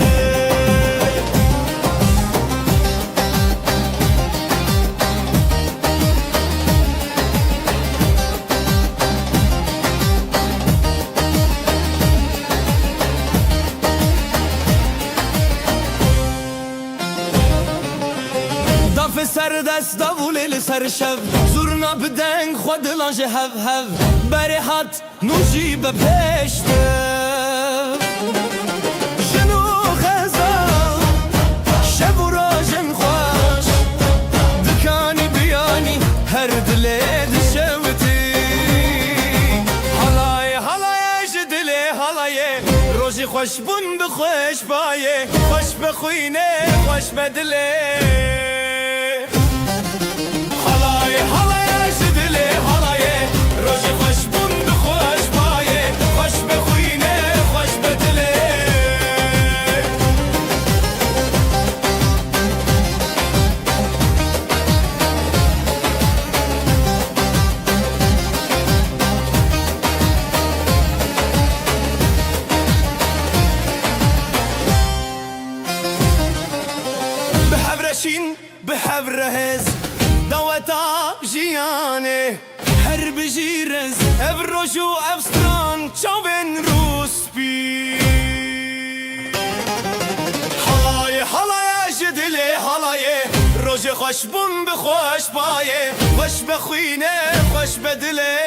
C: سر دست داولی سر شب زورنا بدنگ خود لانج هف هف بری هات نوشی به پشته جنو غزال شب و راجن خوش دکانی بیانی هر دلی دشوتی حالای حالای جدلی حالای روزی خوش بون بخوش بایه خوش بخوینه خوش بدله حالای جدلی حالای روزی خوش بند خوش بایه خوش بخوینه خوش بدله به حبرشین به حبرهز دوتا جیانه هر بجیرز افروش و افستران چاوین روسپی حالای حالای جدلی حالای روژ خوش بون بخوش بایه خوش بخوینه خوش بدله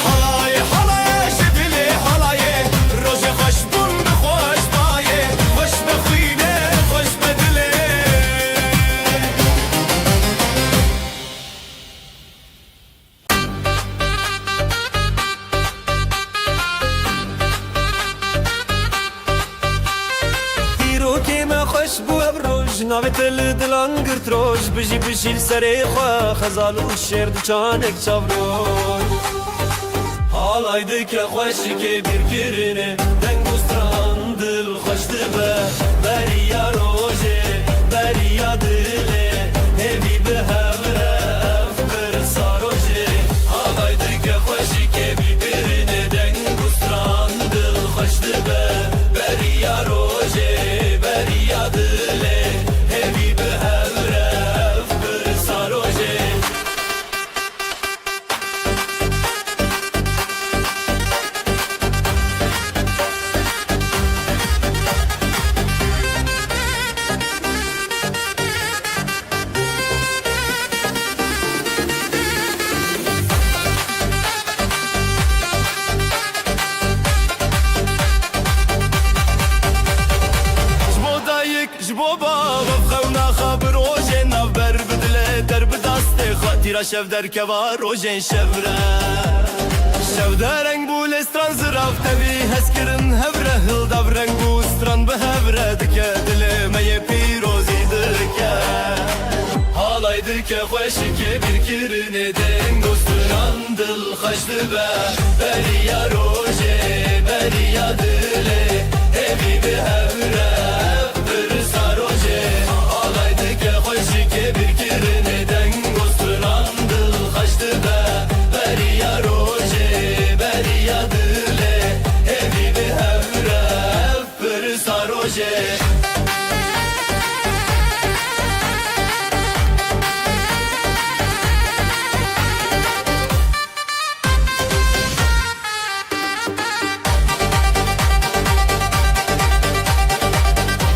C: حالای حالای جدلی حالای روژ خوش بون بخوش بایه خوش بخوینه خوش بدله ناویت دلان گرت روش بجی بشیل سری خواه خزال و شرد چانک چاوروش حالای دکه خوشی که بیر کرنه دنگوستران دل خوش دبه بریا روژه بریا دله همی به هوره افکر ساروژه حالای دکه خوشی که بیر کرنه دنگوستران دل خوش دبه بریا روژه بریا دله همی به هوره افکر ساروژه تیرا شف در کوا روژن شفره شف در رنگ بو لستران زراف تبی هس کرن هفره هل دب رنگ بو ستران به هفره دکه دل می پیروزی دکه حالای دکه خوشی که bir kirine den dostun dil خشت به بریا روژه بریا دله evi به هفره برسا روژه حالای دکه خوشی که bir kirine den dostun dil خشت به بریا روژه بریا دله evi به هفره برسا روژه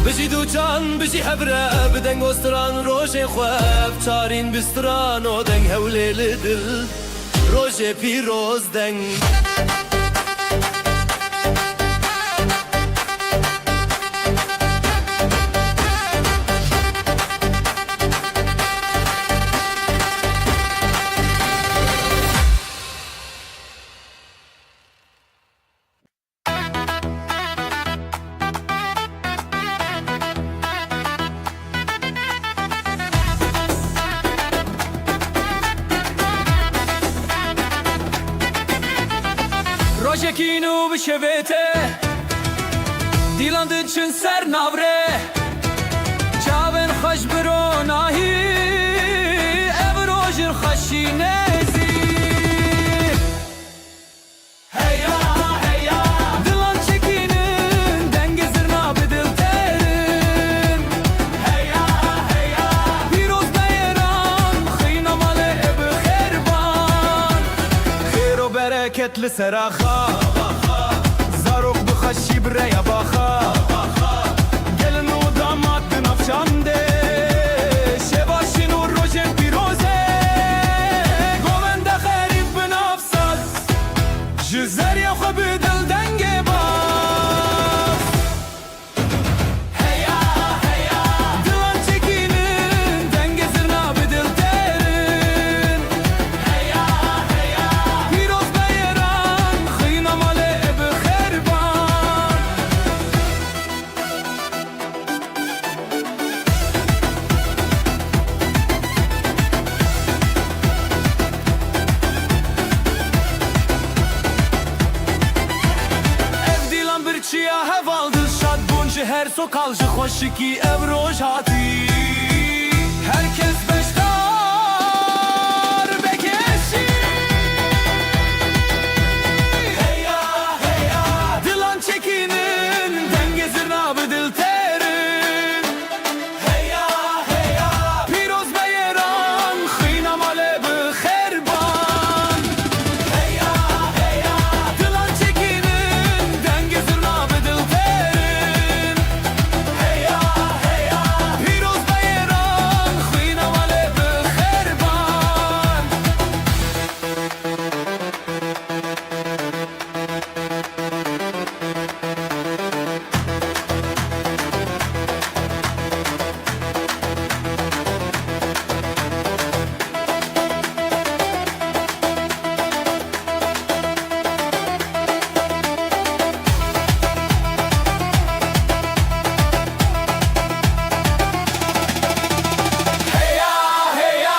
C: بجی دوچان بجی هبره بدن گستران روژه خواب چارین بستران و دنگ هوله دل روژه پیروز دنگ
E: Rožekinu vyševete, Dilandın çün ser navre, Çaven xaş biro nahi, Ev rojir xaşinezi. Heya heya, Dilan çekinin, Denge zırna bedil terin. Heya heya, Piroz beyran, Xıynamalı ebi xerban. Xero bereketli seraxa, Zarok bixaşi biraya baxa, Gelin o damat binafşande, Şevaşin o rojen piroze, Govende xerif binafsaz, Jizer ya xwe bidil denge baz. Heya heya, Dilan çekinin, Denge zırna bedil terin. Heya heya, Piroz beyran, Xıynamalı ebi xerban. Ev dilan bir çiya hevaldır şad buncu her sokalcı hoşiki ev roj hati. Herkes beştar bekeşi. Heya heya, Dilan çekinin, Denge zırna bedil terin. Heya heya, Piroz beyran, Xıynamalı ebi xerban. Heya heya, Dilan çekinin, Denge zırna bedil terin. Heya heya, Piroz beyran, Xıynamalı ebi xerban. Heya heya.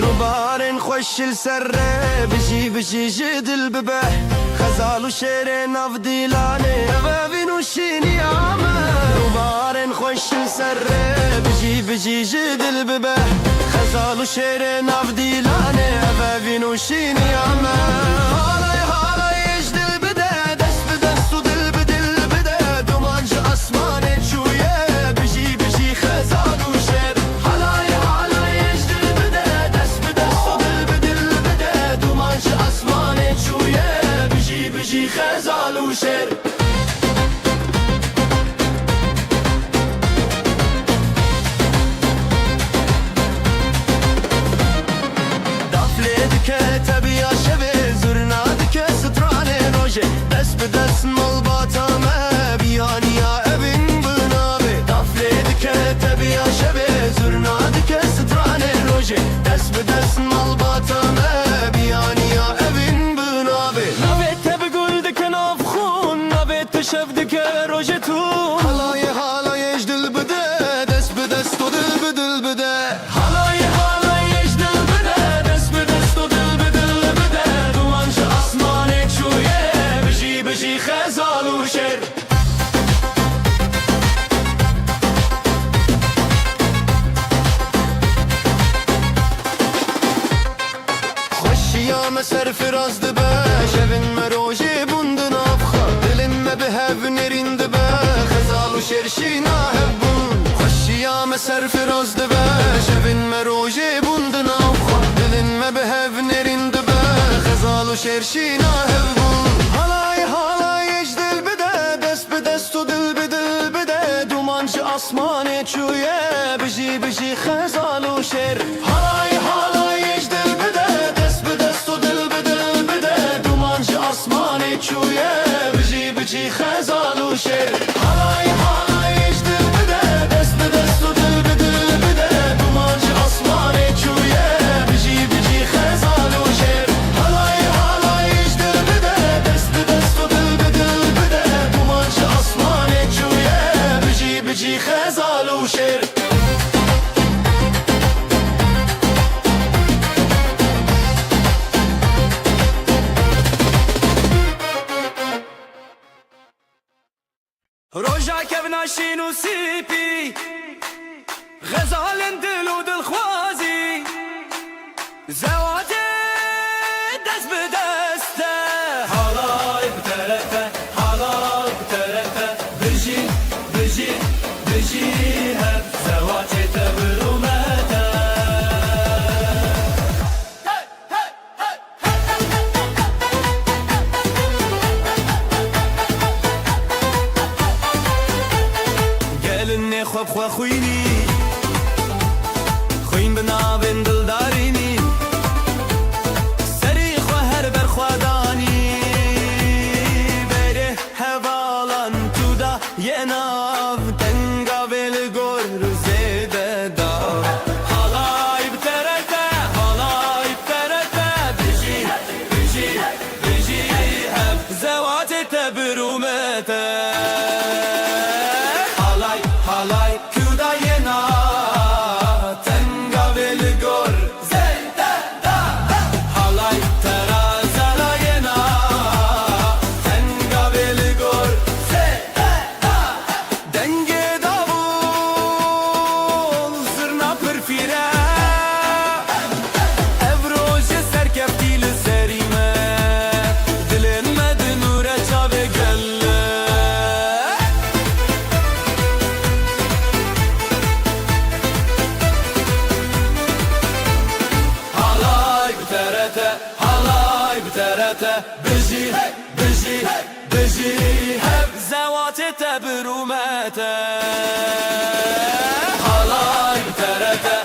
C: روبارن خوش السره بجي بجي جدل ببه خزال وشيرين افضيلاني بابين وشيني عامه روبارن خوش السره بجي بجي جدل ببه خزال وشيرين افضيلاني بابين وشيني عامه هالاي هالاي يجدل بده دست بدست ودل بدل بده dumancı asmane çuye بجي بجي خزال وشير هالاي هالاي يجدل بده دست بدست ودل بدل بده dumancı asmane çuye بجي بجي خزال وشير
A: سرفراز دبه شوین مروجه بوندن افخا دلن ما به هف نرین دبه خزال و شرشینا هبون خوشیام سرفراز دبه شوین مروجه بوندن افخا دلن ما به هف نرین دبه خزال و شرشینا هبون halay halay ecdil bide dest be dest u dil be dil bide dumancı asmane çuye biji biji khazal u şer halay halay ecdil bide dest be dest u dil be dil bide dumancı asmane çuye biji biji khazal u şer halay halay ecdil bide dest be dest u dil be dil bide dumancı asmane çuye biji biji khazal u şer halay halay ecdil bide dest be dest u dil be dil bide dumancı asmane çuye biji biji khazal u şer
G: روجا كبنا شينو سيبي غزال دل ودل خوازي زواجي دست بدسته حالاي بترفه حالاي بترفه بجي بجي بجي هب زواجي تبرومته
A: خوب خو خوینی خوین بناوین دلدارینی سری خو هر بر خودانی بره هوالان تو دا یه ناو تنگا ول گور زیده دا halay bterete halay bterete biji biji biji hep zevate tebrumete halay kuda yena tenga vel gor zeyda da halay terazala yena tenga vel gor zeyda da denge davul zırna pırfire evroje serkeftil serime dilenmedi nure çave gelle halay bterete biji biji biji hep zevate tebrumete halay bterete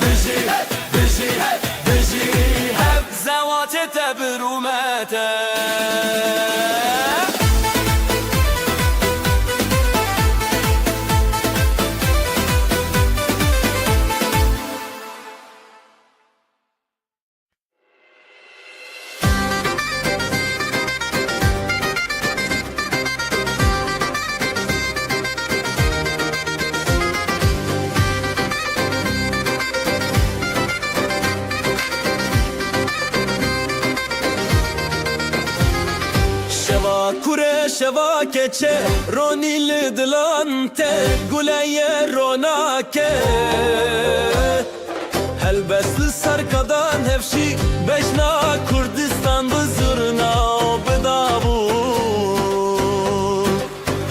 A: biji biji biji hep zevate tebrumete kure şeva keçe ronil dilante guleye ronake helbesli sarkadan hevşi beşna Kurdistan bızırna bedavul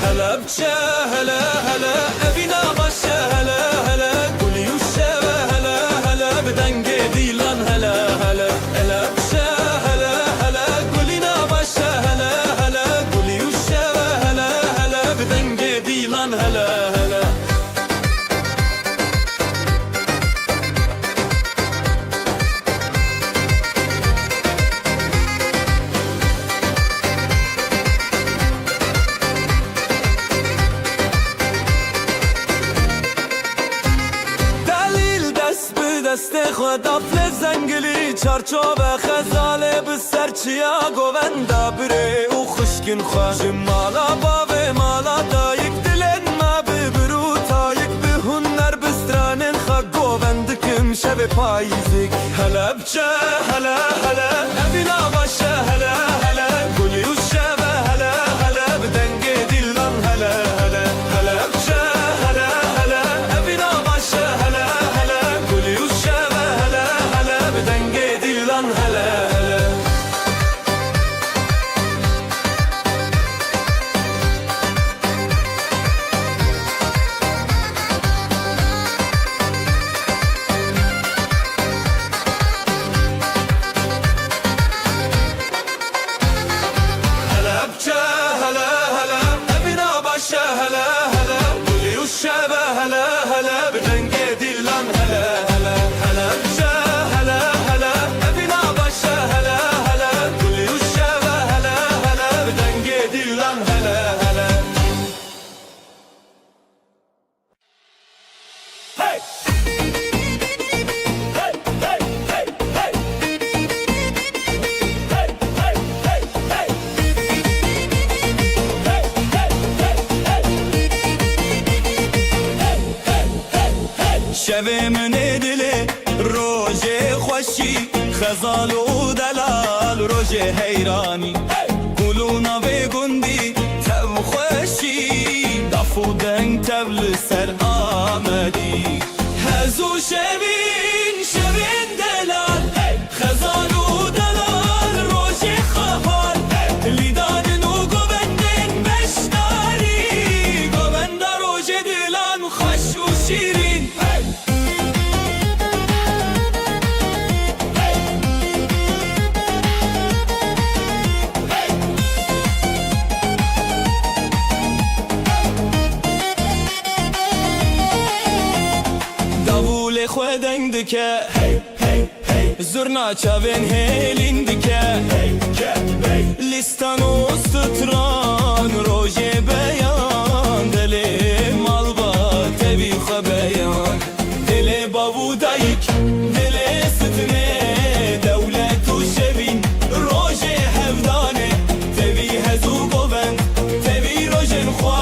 A: helepçe hele hele evina başe hele hele guliyuşe ve hele hele bedenge dilan hele hele helepçe hele hele gulina başe hele hele guliyuşe ve hele hele bedenge dilan hele hele دست خدا فل زنگلی چارچوب خزاله به سرچیا گوندا بره او خشکن خواه مالا باوه مالا دایک دلن ما ببرو تایک به هنر بسترانن خواه گوندکم شب پاییزک هلا بچه هلا هلا نبینا باشه هلا هلا گلی و شب هلا هلا بدنگ دیلان هلا هلا هلا بچه هلا هلا نبینا باشه هلا هلا گلی و شب هلا هلا بدنگ دیلان
G: شب من دل روز خوشی خزال و دلال روز حیرانی گلونا به گندی تب خوشی دف و دنگ تبل سر آمدی هزو شبین شبین دلال خزال و دلال روز خفال لیدان و گوبندن بشتاری گوبند روز دلان خوش و شیرین davul xwedeng dike zurna çavên hêlîn dike listan û stitran rojê beya